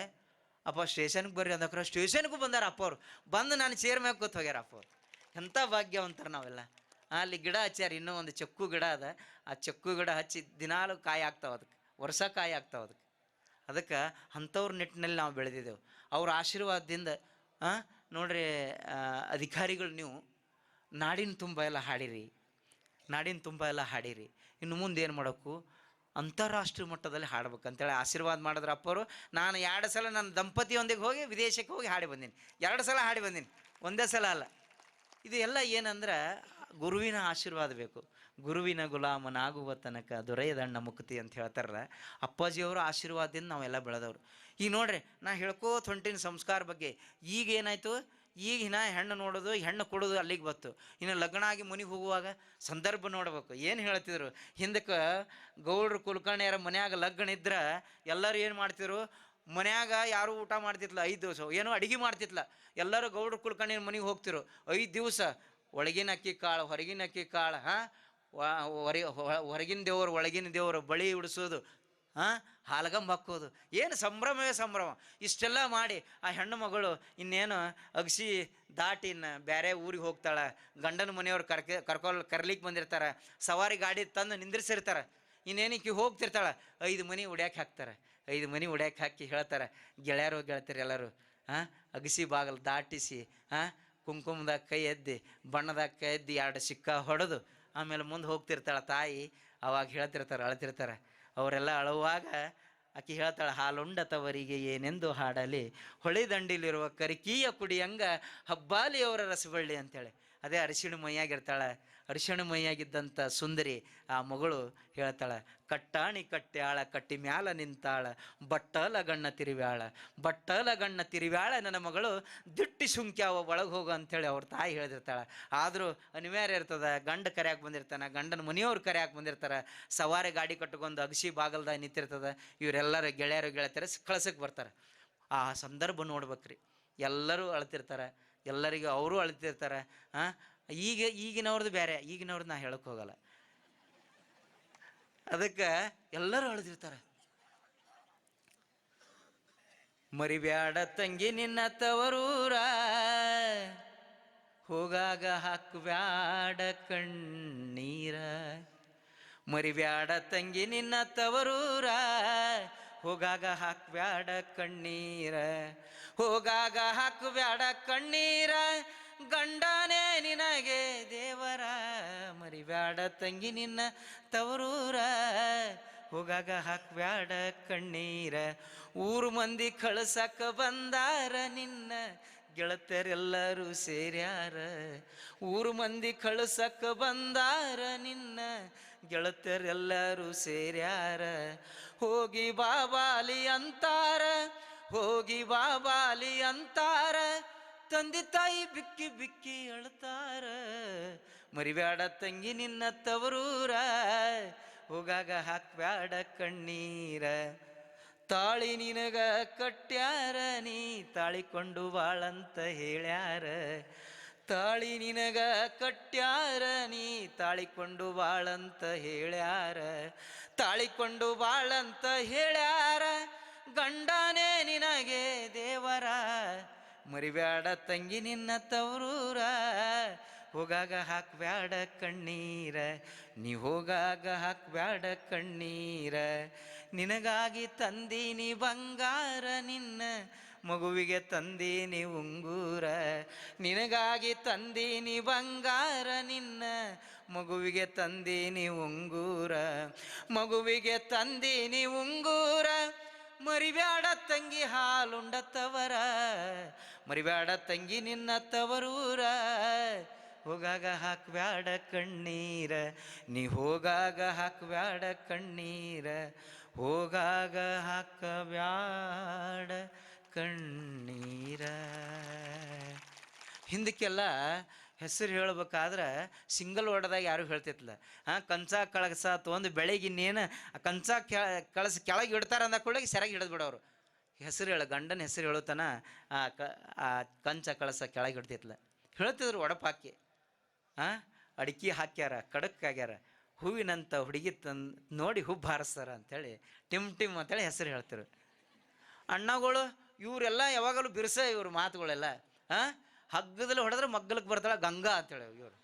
ಅಪ್ಪ ಸ್ಟೇಷನ್ಗೆ ಬರ್ರಿ ಅಂದಕ್ರೆ ಸ್ಟೇಷನ್ಗೂ ಬಂದಾರ ಅಪ್ಪವ್ರು. ಬಂದು ನಾನು ಚೇರ್ ಮ್ಯಾಗ ಕೂತ್ ಹೋಗ್ಯಾರ ಅಪ್ಪವ್ರು. ಎಂಥ ಭಾಗ್ಯವಂತಾರೆ ನಾವೆಲ್ಲ. ಅಲ್ಲಿ ಗಿಡ ಹಚ್ಚಾರ, ಇನ್ನೂ ಒಂದು ಚಕ್ಕು ಗಿಡ ಅದ. ಆ ಚಕ್ಕು ಗಿಡ ಹಚ್ಚಿ ದಿನಾಲು ಕಾಯಿ ಆಗ್ತಾವೆ, ಅದಕ್ಕೆ ವರ್ಷ ಕಾಯಿ ಆಗ್ತಾವೆ ಅದಕ್ಕೆ. ಅದಕ್ಕೆ ಅಂಥವ್ರ ನಿಟ್ಟಿನಲ್ಲಿ ನಾವು ಬೆಳೆದಿದ್ದೆವು. ಅವ್ರ ಆಶೀರ್ವಾದದಿಂದ ನೋಡ್ರಿ ಅಧಿಕಾರಿಗಳು, ನೀವು ನಾಡಿನ ತುಂಬ ಎಲ್ಲ ಹಾಡಿರಿ, ನಾಡಿನ ತುಂಬ ಎಲ್ಲ ಹಾಡಿರಿ. ಇನ್ನು ಮುಂದೆ ಏನು ಮಾಡೋಕ್ಕೂ ಅಂತಾರಾಷ್ಟ್ರೀಯ ಮಟ್ಟದಲ್ಲಿ ಹಾಡ್ಬೇಕಂತೇಳಿ ಆಶೀರ್ವಾದ ಮಾಡಿದ್ರು ಅಪ್ಪವರು. ನಾನು 2 ಸಲ ನನ್ನ ದಂಪತಿಯೊಂದಿಗೆ ಹೋಗಿ ವಿದೇಶಕ್ಕೆ ಹೋಗಿ ಹಾಡಿ ಬಂದೀನಿ. 2 ಸಲ ಹಾಡಿ ಬಂದೀನಿ, ಒಂದೇ ಸಲ ಅಲ್ಲ. ಇದು ಎಲ್ಲ ಏನಂದ್ರೆ ಗುರುವಿನ ಆಶೀರ್ವಾದ ಬೇಕು. ಗುರುವಿನ ಗುಲಾಮನಾಗುವ ತನಕ ದೊರೆಯದಣ್ಣ ಮುಕ್ತಿ ಅಂತ ಹೇಳ್ತಾರಲ್ಲ, ಅಪ್ಪಾಜಿಯವರು ಆಶೀರ್ವಾದದಿಂದ ನಾವೆಲ್ಲ ಬೆಳೆದವರು. ಈಗ ನೋಡ್ರಿ, ನಾ ಹೇಳ್ಕೋತ ಹೊಂಟಿನ ಸಂಸ್ಕಾರ ಬಗ್ಗೆ. ಈಗ ಏನಾಯಿತು, ಈಗ ಇನ್ನು ಹೆಣ್ಣು ನೋಡೋದು, ಹೆಣ್ಣು ಕೊಡೋದು ಅಲ್ಲಿಗೆ ಬತ್ತು. ಇನ್ನು ಲಗ್ನ ಆಗಿ ಮನೆಗೆ ಹೋಗುವಾಗ ಸಂದರ್ಭ ನೋಡ್ಬೇಕು. ಏನು ಹೇಳ್ತಿದ್ರು ಹಿಂದಕ್ಕೆ ಗೌಡ್ರು ಕುಲಕರ್ಣಿಯರ ಮನ್ಯಾಗ ಲಗ್ನ ಇದ್ರೆ ಎಲ್ಲರೂ ಏನು ಮಾಡ್ತಿದ್ರು, ಮನ್ಯಾಗ ಯಾರೂ ಊಟ ಮಾಡ್ತಿತ್ಲ 5 ದಿವಸ, ಏನೋ ಅಡುಗೆ ಮಾಡ್ತಿತ್ಲ. ಎಲ್ಲರೂ ಗೌಡ್ರು ಕುಲಕರ್ಣಿಯರ ಮನೆಗೆ ಹೋಗ್ತಿರು. 5 ದಿವಸ ಒಳಗಿನ ಅಕ್ಕಿ ಕಾಳು, ಹೊರಗಿನ ಅಕ್ಕಿ ಕಾಳು, ಹೊರಗಿನ ದೇವರು ಒಳಗಿನ ದೇವರು ಬಳಿ ಉಡಿಸೋದು, ಹಾಲಗಂಬ ಹಾಕೋದು, ಏನು ಸಂಭ್ರಮವೇ ಸಂಭ್ರಮ. ಇಷ್ಟೆಲ್ಲ ಮಾಡಿ ಆ ಹೆಣ್ಣು ಮಗಳು ಇನ್ನೇನು ಅಗಸಿ ದಾಟಿ ಬೇರೆ ಊರಿಗೆ ಹೋಗ್ತಾಳೆ. ಗಂಡನ ಮನೆಯವ್ರು ಕರ್ಲಿಕ್ಕೆ ಬಂದಿರ್ತಾರೆ. ಸವಾರಿ ಗಾಡಿ ತಂದು ನಿಂದ್ರಿಸಿರ್ತಾರೆ. ಇನ್ನೇನಿಕ್ಕಿ ಹೋಗ್ತಿರ್ತಾಳೆ. 5 ಮನೆ ಉಡ್ಯಾಕೆ ಹಾಕ್ತಾರೆ. 5 ಮನೆ ಉಡ್ಯಾಕೆ ಹಾಕಿ ಹೇಳ್ತಾರೆ, ಗೆಳೆಯರು ಗೆಳತಿಯರು ಎಲ್ಲರೂ ಅಗಸಿ ಬಾಗಲು ದಾಟಿಸಿ ಕುಂಕುಮದಾಗ ಕೈ ಎದ್ದಿ, ಬಣ್ಣದಾಗ ಕೈ ಎದ್ದಿ 2 ಸಿಕ್ಕ ಹೊಡೆದು ಆಮೇಲೆ ಮುಂದೆ ಹೋಗ್ತಿರ್ತಾಳೆ ತಾಯಿ. ಅವಾಗ ಅಳ್ತಿರ್ತಾರೆ. ಅವರೆಲ್ಲ ಅಳುವಾಗ ಆಕೆ ಹೇಳ್ತಾಳೆ, ಹಾಲುಂಡ ತವರಿಗೆ ಏನೆಂದು ಹಾಡಲಿ, ಹೊಳೆದಂಡಿಲಿರುವ ಕರಿಕೀಯ ಕುಡಿಯಂಗ ಹಬ್ಬಾಲಿ ಅವರ ರಸಬಳ್ಳಿ ಅಂತೇಳಿ. ಅದೇ ಅರಿಶಿಣ ಮೈಯಾಗಿರ್ತಾಳೆ. ಅರಿಶಿಣ ಮೈಯಾಗಿದ್ದಂಥ ಸುಂದರಿ ಆ ಮಗಳು ಹೇಳ್ತಾಳೆ, ಕಟ್ಟಾಣಿ ಕಟ್ಟ್ಯಾಳ ಕಟ್ಟಿ ಮ್ಯಾಲ ನಿಂತಾಳ, ಬಟ್ಟಲ ಗಣ್ಣ ತಿರಿವ್ಯಾಳ ನನ್ನ ಮಗಳು, ದಿಟ್ಟಿ ಸುಂಕ್ಯಾವ ಒಳಗೆ ಹೋಗು ಅಂಥೇಳಿ ಅವ್ರ ತಾಯಿ ಹೇಳ್ದಿರ್ತಾಳೆ. ಆದರೂ ಅನಿವಾರ್ಯ ಇರ್ತದೆ, ಗಂಡ ಕರ್ಯಾಕೆ ಬಂದಿರ್ತಾನೆ, ಗಂಡನ ಮನೆಯವ್ರು ಕರ್ಯಾಕೆ ಬಂದಿರ್ತಾರೆ, ಸವಾರಿ ಗಾಡಿ ಕಟ್ಕೊಂಡು ಅಗಸಿ ಬಾಗಲ್ದಾಗ ನಿಂತಿರ್ತದೆ. ಇವರೆಲ್ಲರೂ ಗೆಳೆಯರು ಗೆಳತಿಯರು ಕಳ್ಸಕ್ಕೆ ಬರ್ತಾರೆ. ಆ ಸಂದರ್ಭ ನೋಡ್ಬೇಕ್ರಿ. ಎಲ್ಲರೂ ಅಳ್ತಿರ್ತಾರೆ, ಎಲ್ಲರಿಗೂ ಅವರು ಅಳ್ತಿರ್ತಾರೆ. ಈಗಿನವ್ರದ್ದು ಬೇರೆ, ಈಗಿನವ್ರದ್ದು ನಾ ಹೇಳಕ್ಕೆ ಹೋಗಲ್ಲ. ಅದಕ್ಕೆ ಎಲ್ಲರೂ ಅಳ್ತಿರ್ತಾರೆ. ಮರಿಬ್ಯಾಡ ತಂಗಿ ನಿನ್ನ ತವರೂರ, ಹೋಗಾಗ ಹಾಕಬ್ಯಾಡ ಕಣ್ಣೀರ. ಮರಿಬ್ಯಾಡ ತಂಗಿ ನಿನ್ನ ತವರೂರ, ಹೋಗಾಗ ಹಾಕಬ್ಯಾಡ ಕಣ್ಣೀರ. ಹೋಗಾಗ ಹಾಕಬ್ಯಾಡ ಕಣ್ಣೀರ, ಗಂಡನೇ ನಿನಗೆ ದೇವರ. ಮರಿಬ್ಯಾಡ ತಂಗಿ ನಿನ್ನ ತವರೂರ, ಹೋಗಾಗ ಹಾಕಬ್ಯಾಡ ಕಣ್ಣೀರ. ಊರು ಮಂದಿ ಕಳ್ಸಕ್ಕ ಬಂದಾರ ನಿನ್ನ ಗೆಳತಿಯರೆಲ್ಲರೂ ಸೇರ್ಯಾರ. ಊರು ಮಂದಿ ಕಳ್ಸಕ್ಕ ಬಂದಾರ ನಿನ್ನ ಗೆಳತಿಯರೆಲ್ಲರೂ ಸೇರ್ಯಾರ. ಹೋಗಿ ಬಾಬಾಲಿ ಅಂತಾರ, ಹೋಗಿ ಬಾಬಾಲಿ ಅಂತಾರ, ತಂದೆ ತಾಯಿ ಬಿಕ್ಕಿ ಬಿಕ್ಕಿ ಅಳ್ತಾರ. ಮರಿಬ್ಯಾಡ ತಂಗಿ ನಿನ್ನ ತವರೂರ, ಹೋಗಾಗ ಹಾಕಬ್ಯಾಡ ಕಣ್ಣೀರ. ತಾಳಿ ನಿನಗ ಕಟ್ಟ್ಯಾರ, ನೀ ತಾಳಿಕೊಂಡು ಬಾಳಂತ ಹೇಳ್ಯಾರ. ತಾಳಿ ನಿನಗ ಕಟ್ಟ್ಯಾರ, ನೀ ತಾಳಿಕೊಂಡು ಬಾಳಂತ ಹೇಳ್ಯಾರ. ತಾಳಿಕೊಂಡು ಬಾಳಂತ ಹೇಳ್ಯಾರ, ಗಂಡನೇ ನಿನಗೆ ದೇವರ. ಮರಿಬ್ಯಾಡ ತಂಗಿ ನಿನ್ನ ತವರೂರ, ಹೋಗಾಗ ಹಾಕಬ್ಯಾಡ ಕಣ್ಣೀರ. ನೀ ಹೋಗಾಗ ಹಾಕಬ್ಯಾಡ ಕಣ್ಣೀರ. ನಿನಗಾಗಿ ತಂದೀನಿ ಬಂಗಾರ, ನಿನ್ನ ಮಗುವಿಗೆ ತಂದೀನಿ ಉಂಗೂರ. ನಿನಗಾಗಿ ತಂದೀನಿ ಬಂಗಾರ, ನಿನ್ನ ಮಗುವಿಗೆ ತಂದೀನಿ ಉಂಗೂರ. ಮಗುವಿಗೆ ತಂದೀನಿ ಉಂಗೂರ, ಮರಿಬ್ಯಾಡ ತಂಗಿ ಹಾಲುಂಡ ತವರ. ಮರಿಬ್ಯಾಡ ತಂಗಿ ನಿನ್ನ ತವರೂರ, ಹೋಗಾಗ ಹಾಕಬ್ಯಾಡ ಕಣ್ಣೀರ. ನೀ ಹೋಗಾಗ ಹಾಕಬ್ಯಾಡ ಕಣ್ಣೀರ. ಹೋಗಾಗ ಹಾಕಬ್ಯಾಡ ಕಣ್ಣೀರ. ಹಿಂದಕ್ಕೆಲ್ಲ ಹೆಸರು ಹೇಳ್ಬೇಕಾದ್ರೆ ಸಿಂಗಲ್ ವರ್ಡ್ದಾಗ ಯಾರು ಹೇಳ್ತಿತ್ತಲ್ಲ. ಕಂಚ ಕಳಸ ತೊಗೊಂಡು ಬೆಳಗ್ಗೆ ಇನ್ನೇನು ಕಂಚ ಕಳಸ ಕೆಳಗೆ ಇಡ್ತಾರೆ ಅಂದ ಕೂಡಲೇ ಸೆರಗಿ ಹಿಡಿದು ಬಿಡೋರು. ಹೆಸರು ಗಂಡನ ಹೆಸರು ಹೇಳುತ್ತಾನ ಆ ಕಂಚ ಕಳಸ ಕೆಳಗೆ ಹಿಡ್ತಿತ್ತಲ್ಲ. ಹೇಳ್ತಿದ್ರು ಒಡಪಾಕಿ. ಅಡಿಕೆ ಹಾಕ್ಯಾರ, ಕಡಕ್ಕಾಗ್ಯಾರ, ಹೂವಿನಂಥ ಹುಡುಗಿ ನೋಡಿ ಹುಬ್ಬು ಹಾರಿಸ್ತಾರ ಅಂಥೇಳಿ ಟಿಮ್ ಟಿಮ್ ಅಂತೇಳಿ ಹೆಸರು ಹೇಳ್ತಿರು. ಅಣ್ಣಗಳು ಇವರೆಲ್ಲ ಯಾವಾಗಲೂ ಬಿರ್ಸ ಇವ್ರ ಮಾತುಗಳೆಲ್ಲ. ಹಗ್ಗದಲ್ಲಿ ಹೊಡೆದ್ರೆ ಮಗ್ಗಲಕ್ಕೆ ಬರ್ತಾಳೆ ಗಂಗಾ ಅಂತೇಳಿ ಇವರು.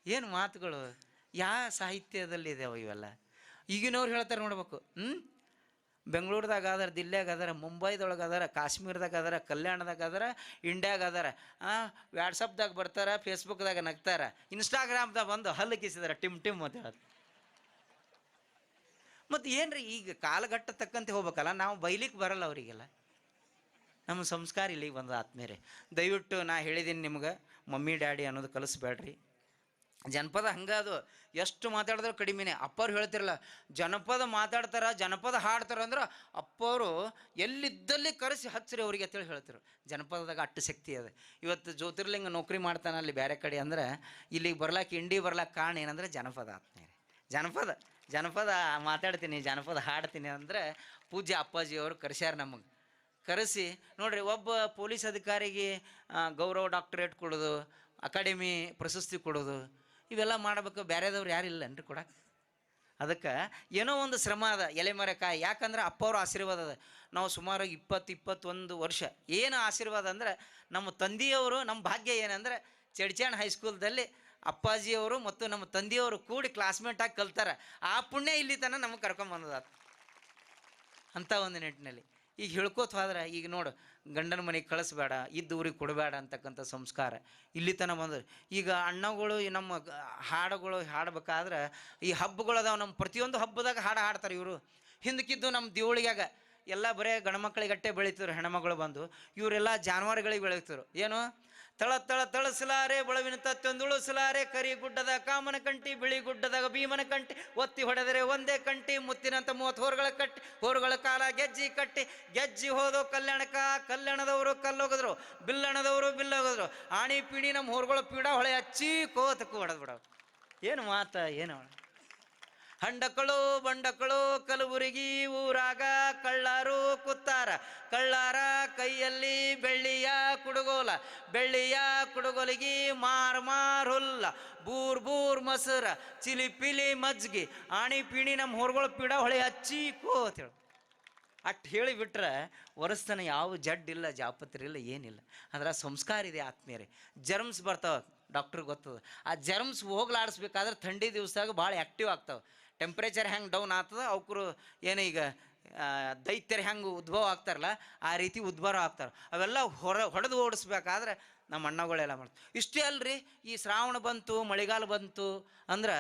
ಏನು ಮಾತುಗಳು, ಯಾವ ಸಾಹಿತ್ಯದಲ್ಲಿ ಇದಾವೆ ಇವೆಲ್ಲ. ಈಗಿನವ್ರು ಹೇಳ್ತಾರೆ ನೋಡ್ಬೇಕು. ಬೆಂಗಳೂರದಾಗ ಅದಾರ, ದಿಲ್ಲಿಯಾಗ ಅದಾರ, ಮುಂಬೈದೊಳಗೆ ಅದಾರ, ಕಾಶ್ಮೀರದಾಗ ಅದಾರ, ಕಲ್ಯಾಣದಾಗ ಅದಾರ, ಇಂಡ್ಯಾಗ ಅದಾರ. ವಾಟ್ಸಪ್ದಾಗ ಬರ್ತಾರೆ, ಫೇಸ್ಬುಕ್ದಾಗ ನಗ್ತಾರೆ, ಇನ್ಸ್ಟಾಗ್ರಾಮ್ದಾಗ ಬಂದು ಹಲ್ಲು ಕಿಸಿದಾರೆ ಟಿಮ್ ಟಿಮ್ ಅಂತ ಹೇಳೋದು. ಮತ್ತು ಏನ್ರಿ ಈಗ ಕಾಲಘಟ್ಟ ತಕ್ಕಂತೆ ಹೋಗ್ಬೇಕಲ್ಲ, ನಾವು ಬೈಲಿಕ್ಕೆ ಬರಲ್ಲ ಅವರಿಗೆಲ್ಲ. ನಮ್ಮ ಸಂಸ್ಕಾರ ಇಲ್ಲಿಗೆ ಬಂದ ಆತ್ಮೇರೆ. ದಯವಿಟ್ಟು ನಾ ಹೇಳಿದ್ದೀನಿ ನಿಮ್ಗೆ, ಮಮ್ಮಿ ಡ್ಯಾಡಿ ಅನ್ನೋದು ಕಲಿಸ್ಬೇಡ್ರಿ. ಜನಪದ ಹಂಗೆ ಅದು, ಎಷ್ಟು ಮಾತಾಡಿದ್ರೆ ಕಡಿಮೆನೇ. ಅಪ್ಪವ್ರು ಹೇಳ್ತಿರಲ್ಲ, ಜನಪದ ಮಾತಾಡ್ತಾರೆ, ಜನಪದ ಹಾಡ್ತಾರೆ ಅಂದ್ರೆ ಅಪ್ಪವರು ಎಲ್ಲಿದ್ದಲ್ಲಿ ಕರೆಸಿ ಹಚ್ಚಿರಿ ಅವ್ರಿಗೆ ಅಂತೇಳಿ ಹೇಳ್ತಿರು. ಜನಪದದಾಗ ಅಟ್ಟು ಶಕ್ತಿ ಅದ. ಇವತ್ತು ಜ್ಯೋತಿರ್ಲಿಂಗ ನೌಕರಿ ಮಾಡ್ತಾನೆ ಅಲ್ಲಿ ಬೇರೆ ಕಡೆ ಅಂದ್ರೆ, ಇಲ್ಲಿಗೆ ಬರ್ಲಾಕ ಇಂಡಿ ಬರ್ಲಾಕ ಕಾರಣ ಏನಂದ್ರೆ ಜನಪದ ಆತ್ಮೇಲೆ. ಜನಪದ ಮಾತಾಡ್ತೀನಿ, ಜನಪದ ಹಾಡ್ತೀನಿ ಅಂದರೆ ಪೂಜ್ಯ ಅಪ್ಪಾಜಿಯವರು ಕರೆಸ್ಯಾರ ನಮಗೆ. ಕರೆಸಿ ನೋಡ್ರಿ, ಒಬ್ಬ ಪೊಲೀಸ್ ಅಧಿಕಾರಿಗೆ ಗೌರವ ಡಾಕ್ಟರೇಟ್ ಕೊಡೋದು, ಅಕಾಡೆಮಿ ಪ್ರಶಸ್ತಿ ಕೊಡೋದು, ಇವೆಲ್ಲ ಮಾಡಬೇಕು. ಬೇರೆದವ್ರು ಯಾರಿಲ್ಲನ್ರಿ ಕೊಡಕ್ಕೆ. ಅದಕ್ಕೆ ಏನೋ ಒಂದು ಶ್ರಮ ಅದ, ಎಲೆ ಮರಕಾಯಿ. ಯಾಕಂದ್ರೆ ಅಪ್ಪವ್ರ ಆಶೀರ್ವಾದ ಅದ. ನಾವು ಸುಮಾರು 20-21 ವರ್ಷ ಏನು ಆಶೀರ್ವಾದ ಅಂದ್ರೆ, ನಮ್ಮ ತಂದೆಯವರು, ನಮ್ಮ ಭಾಗ್ಯ ಏನಂದ್ರೆ ಚಡ್ಚಾಣ್ ಹೈಸ್ಕೂಲ್ದಲ್ಲಿ ಅಪ್ಪಾಜಿಯವರು ಮತ್ತು ನಮ್ಮ ತಂದೆಯವರು ಕೂಡಿ ಕ್ಲಾಸ್ಮೇಟಾಗಿ ಕಲ್ತಾರೆ. ಆ ಪುಣ್ಯ ಇಲ್ಲಿ ತನಕ ನಮಗೆ ಕರ್ಕೊಂಬಂದದ ಅಂಥ ಒಂದು ನಿಟ್ಟಿನಲ್ಲಿ. ಈಗ ಹೇಳ್ಕೋತ ಹೋದ್ರೆ ಈಗ ನೋಡು, ಗಂಡನ ಮನೆಗೆ ಕಳಿಸ್ಬೇಡ, ಇದ್ದ ಊರಿಗೆ ಕೊಡಬೇಡ ಅಂತಕ್ಕಂಥ ಸಂಸ್ಕಾರ ಇಲ್ಲಿ ತನಕ ಬಂದ್ರೆ. ಈಗ ಅಣ್ಣಗಳು ನಮ್ಮ ಹಾಡುಗಳು ಹಾಡ್ಬೇಕಾದ್ರೆ ಈ ಹಬ್ಬಗಳು ಅದಾವೆ, ನಮ್ಮ ಪ್ರತಿಯೊಂದು ಹಬ್ಬದಾಗ ಹಾಡು ಹಾಡ್ತಾರೆ ಇವರು. ಹಿಂದಕ್ಕಿದ್ದು ನಮ್ಮ ದೇವಳಿಗಾಗ ಎಲ್ಲ ಬರೇ ಗಂಡ್ಮಕ್ಳಿಗೆ ಅಟ್ಟೆ ಬೆಳೀತಿದ್ರು, ಹೆಣ್ಮಗಳು ಬಂದು ಇವರೆಲ್ಲ ಜಾನುವಾರುಗಳಿಗೆ ಬೆಳೀತಿದ್ರು. ಏನು ತಳ ತಳ ತಳಸಲಾರೆ ಬಳವಿನ ತತ್ತೊಂದುಳಿಸಲಾರೆ, ಕರಿ ಗುಡ್ಡದ ಕಾಮನ ಕಂಟಿ, ಬಿಳಿ ಗುಡ್ಡದಾಗ ಭೀಮನ ಕಂಟಿ, ಒತ್ತಿ ಹೊಡೆದರೆ ಒಂದೇ ಕಂಟಿ, ಮುತ್ತಿನಂತ 30 ಹೋರುಗಳ ಕಟ್ಟಿ, ಹೋರುಗಳ ಕಾಲ ಗೆಜ್ಜಿ ಕಟ್ಟಿ, ಗೆಜ್ಜಿ ಹೋದೋ ಕಲ್ಯಾಣಕ್ಕ, ಕಲ್ಯಾಣದವರು ಕಲ್ಲೋಗಿದ್ರು, ಬಿಲ್ಲಣದವರು ಬಿಲ್ಲೋಗಿದ್ರು, ಆಣಿ ಪೀಡಿ ನಮ್ಮ ಹೋರುಗಳು ಪೀಡ ಹೊಳೆ ಹಚ್ಚಿ ಕೋತಕ್ಕೂ ಹೊಡೆದ್ ಬಿಡೋರು. ಏನು ಮಾತ, ಏನು ಹಂಡಕಳು ಬಂಡಕಳು ಕಲಬುರಗಿ ಊರಾಗ ಕಳ್ಳಾರು ಕುತ್ತಾರ, ಕಳ್ಳಾರ ಕೈಯಲ್ಲಿ ಬೆಳ್ಳಿಯ ಕುಡುಗೋಲ, ಬೆಳ್ಳಿಯ ಕುಡುಗೋಲಿಗೆ ಮಾರ್ ಹುಲ್ಲ, ಬೂರ್ ಬೂರ್ ಮೊಸರ, ಚಿಲಿ ಪಿಲಿ ಮಜ್ಜಿಗೆ, ಆಣಿ ಪೀಣಿ ನಮ್ಮ ಹೊರಗಳು ಪೀಡ ಹೊಳೆ ಹಚ್ಚಿ ಕೋತೇಳು. ಅಟ್ಟು ಹೇಳಿಬಿಟ್ರೆ ವರ್ಷತನ ಯಾವ ಜಡ್ಡಿಲ್ಲ, ಜಾಪತ್ರೆ ಇಲ್ಲ, ಏನಿಲ್ಲ. ಅಂದ್ರೆ ಸಂಸ್ಕಾರ ಇದೆ ಆತ್ಮೀಯರೇ. ಜರ್ಮ್ಸ್ ಬರ್ತಾವೆ, ಡಾಕ್ಟ್ರಿಗೆ ಗೊತ್ತದ. ಆ ಜರ್ಮ್ಸ್ ಹೋಗ್ಲಾಡಿಸ್ಬೇಕಾದ್ರೆ ಥಂಡಿ ದಿವಸದಾಗ ಭಾಳ ಆ್ಯಕ್ಟಿವ್ ಆಗ್ತಾವೆ. ಟೆಂಪ್ರೇಚರ್ ಹೆಂಗೆ ಡೌನ್ ಆಗ್ತದೆ, ಅವ್ಕರು ಏನು ಈಗ ದೈತ್ಯರು ಹೆಂಗೆ ಉದ್ಭವ ಆಗ್ತಾರಲ್ಲ ಆ ರೀತಿ ಉದ್ಭವ ಆಗ್ತಾರೆ. ಅವೆಲ್ಲ ಹೊಡೆದು ಓಡಿಸ್ಬೇಕಾದ್ರೆ ನಮ್ಮ ಅಣ್ಣಗಳೆಲ್ಲ ಮಾಡ್ತಾರೆ. ಇಷ್ಟೇ ಅಲ್ರಿ, ಈ ಶ್ರಾವಣ ಬಂತು, ಮಳೆಗಾಲ ಬಂತು ಅಂದ್ರೆ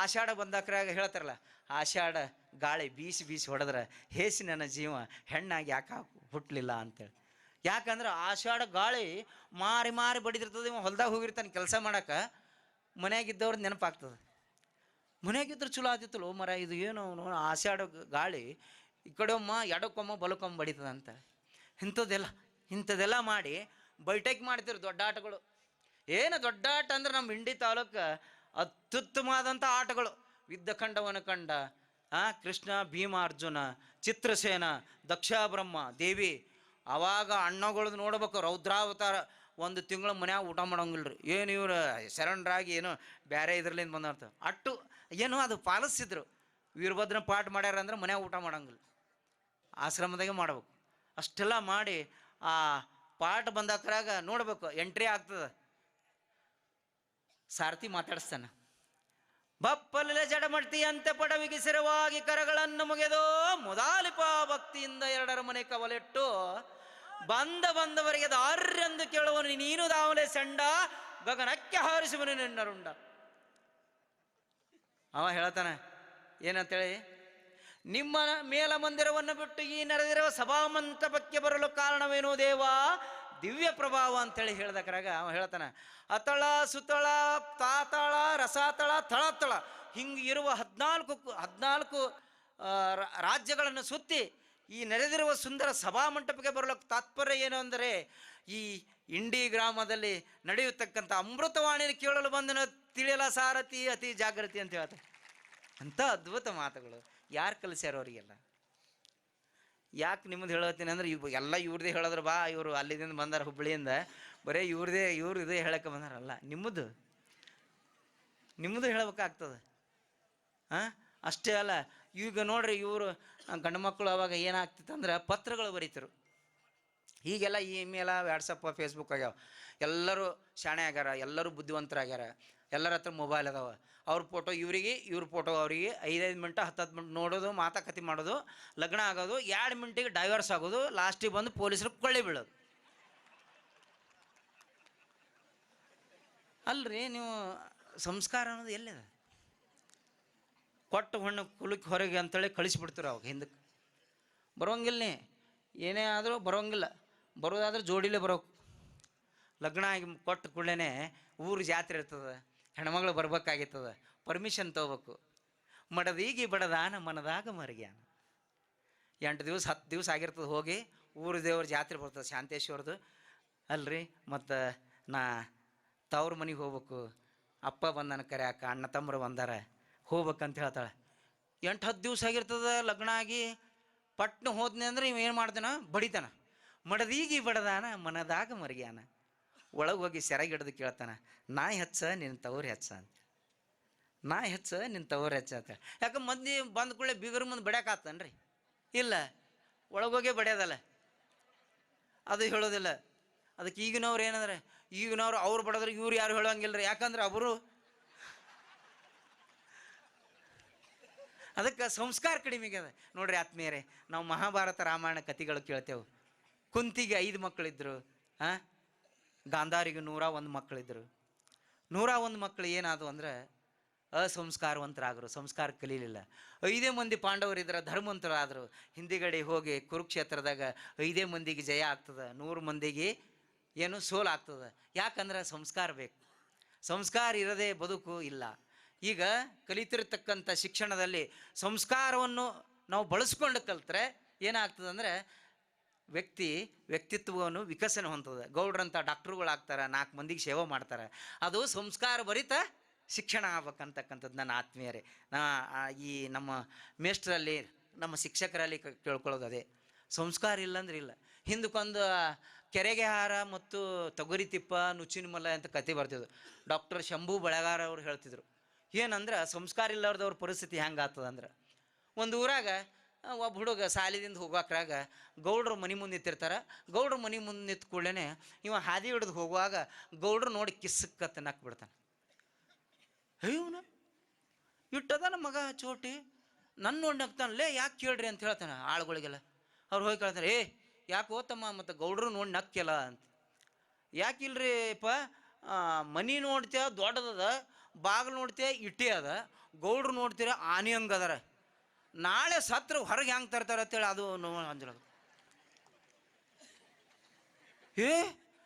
ಆಷಾಢ ಬಂದಾಕ್ರಾಗ ಹೇಳ್ತಾರಲ್ಲ, ಆಷಾಢ ಗಾಳಿ ಬೀಸಿ ಬೀಸಿ ಹೊಡೆದ್ರೆ ಹೇಸಿ ನನ್ನ ಜೀವ ಹೆಣ್ಣಾಗಿ ಯಾಕೆ ಹುಟ್ಟಲಿಲ್ಲ ಅಂತೇಳಿ. ಯಾಕಂದ್ರೆ ಆಷಾಢ ಗಾಳಿ ಮಾರಿ ಮಾರಿ ಬಡಿದಿರ್ತದೆ. ಇವ ಹೊಲ್ದಾಗ ಹೋಗಿರ್ತಾನೆ ಕೆಲಸ ಮಾಡೋಕೆ, ಮನೆಯಾಗಿದ್ದವ್ರದ್ದು ನೆನಪಾಗ್ತದೆ. ಮನೆಯಾಗಿದ್ರೆ ಚಲೋ ಆದಿತ್ತಲ್ಲ ಮರ, ಇದು ಏನು ಆಷಾಢ ಗಾಳಿ ಈ ಕಡೆಯೊಮ್ಮ ಎಡಕ್ಕೊಮ್ಮ ಬಲಕ್ಕೊಮ್ಮ ಬಡಿತದಂತ. ಇಂಥದ್ದೆಲ್ಲ ಮಾಡಿ ಬೈಟೆಕ್ ಮಾಡ್ತಿರು ದೊಡ್ಡ ಆಟಗಳು. ಏನು ದೊಡ್ಡ ಆಟ ಅಂದ್ರೆ ನಮ್ಮ ಇಂಡಿ ತಾಲೂಕು ಅತ್ಯುತ್ತಮವಾದಂಥ ಆಟಗಳು. ಯುದ್ಧಖಂಡವನ ಕಂಡ, ಕೃಷ್ಣ ಭೀಮ ಅರ್ಜುನ, ಚಿತ್ರಸೇನ, ದಕ್ಷಾಬ್ರಹ್ಮ ದೇವಿ. ಆವಾಗ ಅಣ್ಣಗಳದ್ದು ನೋಡ್ಬೇಕು, ರೌದ್ರಾವತಾರ. 1 ತಿಂಗಳು ಮನ್ಯಾಗ ಊಟ ಮಾಡೋಂಗಿಲ್ಲ ರೀ. ಏನು ಇವ್ರು ಶರಣರಾಗಿ ಏನೋ ಬೇರೆ ಇದ್ರಲ್ಲಿಂದ ಬಂದಿರ್ತಾರೆ. ಅಟ್ಟು ಏನೋ ಅದು ಪಾಲಿಸಿದ್ರು. ವೀರಭದ್ರ ಪಾಠ ಮಾಡ್ಯಾರ ಅಂದ್ರೆ ಮನ್ಯಾಗ ಊಟ ಮಾಡೋಂಗಿಲ್ಲ, ಆಶ್ರಮದಾಗೆ ಮಾಡ್ಬೇಕು. ಅಷ್ಟೆಲ್ಲ ಮಾಡಿ ಆ ಪಾಠ ಬಂದಾಕ್ರಾಗ ನೋಡ್ಬೇಕು, ಎಂಟ್ರಿ ಆಗ್ತದೆ. ಸಾರಥಿ ಮಾತಾಡಿಸ್ತಾನೆ, ಬಪ್ಪಲೆ ಜಡಮಡ್ತಿ ಅಂತೆ ಪಡವಿಗೆ ಸಿರವಾಗಿ ಕರಗಳನ್ನು ಮುಗೆದೋ, ಮುದಾಲಿಪ ಭಕ್ತಿಯಿಂದ 2 ಮನೆ ಕವಲಿಟ್ಟು, ಬಂದವರಿಗೆ ದಾರ್ಯಂದು ಕೇಳುವನು ನೀನು ದಾವಲೆ ಸಂಡ, ಗಗನಕ್ಕೆ ಹಾರಿಸುವನು ನಿನ್ನರುಂಡ. ಅವ ಹೇಳ್ತಾನೆ ಏನಂತೇಳಿ, ನಿಮ್ಮ ಮೇಲ ಮಂದಿರವನ್ನು ಬಿಟ್ಟು ಈ ನೆರೆದಿರುವ ಸಭಾಮಂಟಪಕ್ಕೆ ಬರಲು ಕಾರಣವೇನು ದೇವ, ದಿವ್ಯ ಪ್ರಭಾವ ಅಂತೇಳಿ ಹೇಳ್ದಕ್ರಾಗ ಅವ ಹೇಳ್ತಾನೆ, ಅತಳ ಸುತಳ ತಾತಳ ರಸಾತಳ ತಳತಳ ಹಿಂಗೆ ಇರುವ 14 ರಾಜ್ಯಗಳನ್ನು ಸುತ್ತಿ ಈ ನೆರೆದಿರುವ ಸುಂದರ ಸಭಾಮಂಟಪಕ್ಕೆ ಬರಲಿಕ್ಕೆ ತಾತ್ಪರ್ಯ ಏನು ಅಂದರೆ, ಈ ಇಂಡಿ ಗ್ರಾಮದಲ್ಲಿ ನಡೆಯತಕ್ಕಂಥ ಅಮೃತವಾಣಿನ ಕೇಳಲು ಬಂದನು ತಿಳಿಯಲ ಸಾರಥಿ ಅತಿ ಜಾಗೃತಿ ಅಂತ ಹೇಳ್ತಾರೆ. ಅಂಥ ಅದ್ಭುತ ಮಾತುಗಳು ಯಾರು ಕಲಿಸ್ಯಾರ ಅವರಿಗೆಲ್ಲ. ಯಾಕೆ ನಿಮ್ಮದು ಹೇಳತ್ತೀನಿ ಅಂದ್ರೆ, ಎಲ್ಲ ಇವ್ರದೇ ಹೇಳಿದ್ರು. ಬಾ ಇವರು ಅಲ್ಲಿದಿಂದ ಬಂದಾರ ಹುಬ್ಬಳ್ಳಿಯಿಂದ, ಬರೀ ಇವ್ರು ಇದೇ ಹೇಳಕ್ಕೆ ಬಂದಾರಲ್ಲ, ನಿಮ್ಮದು ಹೇಳ್ಬೇಕಾಗ್ತದೆ. ಅಷ್ಟೇ ಅಲ್ಲ, ಈಗ ನೋಡ್ರಿ ಇವರು ಗಂಡು ಮಕ್ಕಳು ಅವಾಗ ಏನಾಗ್ತಿತ್ತು ಅಂದ್ರೆ ಪತ್ರಗಳು ಬರೀತರು. ಈಗೆಲ್ಲ ಇಮೇಲ, ವಾಟ್ಸಪ್, ಫೇಸ್ಬುಕ್ ಆಗ್ಯಾವ. ಎಲ್ಲರೂ ಶಾಣೆ ಆಗ್ಯಾರ, ಎಲ್ಲರೂ ಬುದ್ಧಿವಂತರಾಗ್ಯಾರ, ಎಲ್ಲರ ಹತ್ರ ಮೊಬೈಲ್ ಅದಾವ. ಅವ್ರ ಫೋಟೋ ಇವ್ರ ಫೋಟೋ ಅವರಿಗೆ 5 ಮಿನಿಟ್ 10 ಮಿನಿಟ್ ನೋಡೋದು, ಮಾತಾಕತಿ ಮಾಡೋದು, ಲಗ್ನ ಆಗೋದು, 2 ಮಿನಿಟಿಗೆ ಡೈವರ್ಸ್ ಆಗೋದು, ಲಾಸ್ಟಿಗೆ ಬಂದು ಪೊಲೀಸರು ಕೊಳ್ಳಿ ಬೀಳೋದು. ಅಲ್ರಿ, ನೀವು ಸಂಸ್ಕಾರ ಅನ್ನೋದು ಎಲ್ಲಿದೆ? ಕೊಟ್ಟು ಹಣ್ಣು ಕುಲಕ್ಕೆ ಹೊರಗೆ ಅಂತೇಳಿ ಕಳಿಸಿಬಿಡ್ತೀರ. ಅವಾಗ ಹಿಂದಕ್ಕೆ ಬರೋಂಗಿಲ್ಲ, ಏನೇ ಆದರೂ ಬರೋಂಗಿಲ್ಲ. ಬರೋದಾದ್ರೆ ಜೋಡಿಲೇ ಬರೋಕು. ಲಗ್ನ ಆಗಿ ಕೊಟ್ಟು ಕೂಡಲೇ ಊರು ಜಾತ್ರೆ ಇರ್ತದೆ, ಹೆಣ್ಮಗಳು ಬರ್ಬೇಕಾಗಿರ್ತದೆ, ಪರ್ಮಿಷನ್ ತೊಗೋಬೇಕು. ಮಡದೀಗಿ ಬಡದಾನ ಮನದಾಗ ಮರಗ್ಯಾನ. 8 ದಿವಸ 10 ದಿವಸ ಆಗಿರ್ತದೆ ಹೋಗಿ. ಊರು ದೇವ್ರ ಜಾತ್ರೆ ಬರ್ತದೆ ಶಾಂತೇಶ್ವರದು. ಅಲ್ರಿ, ಮತ್ತು ನಾ ತವ್ರ ಮನೆಗೆ ಹೋಗ್ಬೇಕು, ಅಪ್ಪ ಬಂದನ ಕರ್ಯಾಕ, ಅಣ್ಣ ತಮ್ಮರು ಬಂದಾರ, ಹೋಗ್ಬೇಕಂತ ಹೇಳ್ತಾಳೆ. 8-10 ದಿವಸ ಆಗಿರ್ತದೆ ಲಗ್ನ ಆಗಿ. ಪಟ್ನ ಹೋದ್ನೆ ಅಂದ್ರೆ ಇವ ಏನು ಮಾಡ್ತಾನ, ಬಡಿತಾನ. ಮಡದೀಗಿ ಬಡದಾನ ಮನದಾಗ ಮರಗ್ಯಾನ. ಒಳಗೆ ಹೋಗಿ ಸೆರಗಿಡ್ದು ಕೇಳ್ತಾನೆ, ನಾಯಿ ಹೆಚ್ಚ ನಿನ್ನ ತವ್ರು ಹೆಚ್ಚ ಅಂತ. ನಾಯಿ ಹೆಚ್ಚ ನಿನ್ನ ತವ್ರು ಹೆಚ್ಚ ಅಂತ. ಯಾಕೆ ಮಂದಿ ಬಂದ ಕೂಡಲೇ ಬೀಗರ ಮುಂದೆ ಬಡ್ಯಾಕಾತನ್ರಿ? ಇಲ್ಲ, ಒಳಗೋಗೇ ಬಡಿಯೋದಲ್ಲ, ಅದು ಹೇಳೋದಿಲ್ಲ. ಅದಕ್ಕೆ ಈಗಿನವ್ರು ಏನಂದ್ರೆ, ಈಗಿನವ್ರು ಅವ್ರು ಬಡದ್ರೆ ಇವ್ರು ಯಾರು ಹೇಳೋಂಗಿಲ್ಲ ರೀ. ಯಾಕಂದ್ರೆ ಅವರು ಅದಕ್ಕೆ ಸಂಸ್ಕಾರ ಕಡಿಮೆ ಆಗ್ಯದ ನೋಡ್ರಿ ಆತ್ಮೀಯರೇ. ನಾವು ಮಹಾಭಾರತ ರಾಮಾಯಣ ಕಥೆಗಳು ಕೇಳ್ತೇವೆ. ಕುಂತಿಗೆ 5 ಮಕ್ಕಳಿದ್ರು, ಗಾಂಧಾರಿಗೆ 101 ಮಕ್ಕಳಿದ್ರು. 101 ಮಕ್ಕಳು ಏನಾದವು ಅಂದ್ರೆ ಅಸಂಸ್ಕಾರವಂತರಾದರು, ಸಂಸ್ಕಾರ ಕಲೀಲಿಲ್ಲ. 5 ಮಂದಿ ಪಾಂಡವರಿದ್ರೆ ಧರ್ಮವಂತರಾದರು. ಹಿಂದಿಗಡೆ ಹೋಗಿ ಕುರುಕ್ಷೇತ್ರದಾಗ 5 ಮಂದಿಗೆ ಜಯ ಆಗ್ತದೆ, 100 ಮಂದಿಗೆ ಏನು ಸೋಲು ಆಗ್ತದೆ. ಯಾಕಂದ್ರೆ ಸಂಸ್ಕಾರ ಬೇಕು. ಸಂಸ್ಕಾರ ಇರದೆ ಬದುಕು ಇಲ್ಲ. ಈಗ ಕಲಿತಿರ್ತಕ್ಕಂಥ ಶಿಕ್ಷಣದಲ್ಲಿ ಸಂಸ್ಕಾರವನ್ನು ನಾವು ಬಳಸ್ಕೊಂಡು ಕಲ್ತ್ರೆ ಏನಾಗ್ತದೆ ಅಂದರೆ ವ್ಯಕ್ತಿತ್ವವನ್ನು ವಿಕಸನ ಹೊಂದದೆ. ಗೌಡ್ರಂಥ ಡಾಕ್ಟ್ರುಗಳಾಗ್ತಾರೆ, 4 ಮಂದಿಗೆ ಸೇವೆ ಮಾಡ್ತಾರೆ. ಅದು ಸಂಸ್ಕಾರ ಭರಿತ ಶಿಕ್ಷಣ ಆಗ್ಬೇಕಂತಕ್ಕಂಥದ್ದು ನನ್ನ ಆತ್ಮೀಯರೇ. ಈ ನಮ್ಮ ಮೇಷ್ಟ್ರಲ್ಲಿ, ನಮ್ಮ ಶಿಕ್ಷಕರಲ್ಲಿ ಕೇಳ್ಕೊಳ್ಳೋದು ಅದೇ. ಸಂಸ್ಕಾರ ಇಲ್ಲಂದ್ರೆ ಇಲ್ಲ. ಹಿಂದಕ್ಕೊಂದು ಕೆರೆಗೆ ಹಾರ ಮತ್ತು ತೊಗರಿ ತಿಪ್ಪ ನುಚ್ಚಿನ ಮಲ್ಲ ಅಂತ ಕತೆ ಬರ್ತಿದ್ರು. ಡಾಕ್ಟರ್ ಶಂಭು ಬೆಳಗಾರ ಅವರು ಹೇಳ್ತಿದ್ರು. ಏನಂದ್ರೆ ಸಂಸ್ಕಾರ ಇಲ್ಲಾರ್ದವ್ರ ಪರಿಸ್ಥಿತಿ ಹೆಂಗೆ ಆಗ್ತದಂದ್ರೆ, ಒಂದು ಊರಾಗ ಒಬ್ಬ ಹುಡುಗ ಸಾಲಿದಿಂದ ಹೋಗೋಕ್ರಾಗ ಗೌಡ್ರು ಮನೆ ಮುಂದೆ ನಿಂತಿರ್ತಾರೆ. ಗೌಡ್ರು ಮನೆ ಮುಂದೆ ನಿಂತ ಕೂಡಲೇ ಇವ ಹಾದಿ ಹಿಡಿದು ಹೋಗುವಾಗ ಗೌಡ್ರು ನೋಡಿ ಕಿಸ್ಸಕ್ಕೆ ನಕ್ ಬಿಡ್ತಾನೆ. ಅಯ್ಯವನ ಇಟ್ಟದ ನಮ್ಮ ಮಗ ಚೋಟಿ ನನ್ನ ನೋಡಿ ನಗ್ತಾನಲ್ಲೇ, ಯಾಕೆ ಕೇಳ್ರಿ ಅಂತ ಹೇಳ್ತಾನೆ ಆಳುಗಳಿಗೆಲ್ಲ. ಅವ್ರು ಹೋಗಿ ಕೇಳ್ತಾರೆ, ಯಾಕೆ ಹೋತಮ್ಮ ಮತ್ತು ಗೌಡ್ರು ನೋಡಿ ನಕ್ಕೆಲ್ಲ ಅಂತ. ಯಾಕಿಲ್ರಿ ಪ, ಮನೆ ನೋಡ್ತೀಯ ದೊಡ್ಡದದ, ಬಾಗಿಲು ನೋಡ್ತೀಯ ಇಟ್ಟಿ ಅದ, ಗೌಡ್ರು ನೋಡ್ತೀರ ಆನೆ ಹಂಗದಾರ, ನಾಳೆ ಸತ್ರ ಹೊರಗೆ ಹೆಂಗೆ ತರ್ತಾರೆ ಅಂತೇಳಿ ಅದು ಅಂಜಲ.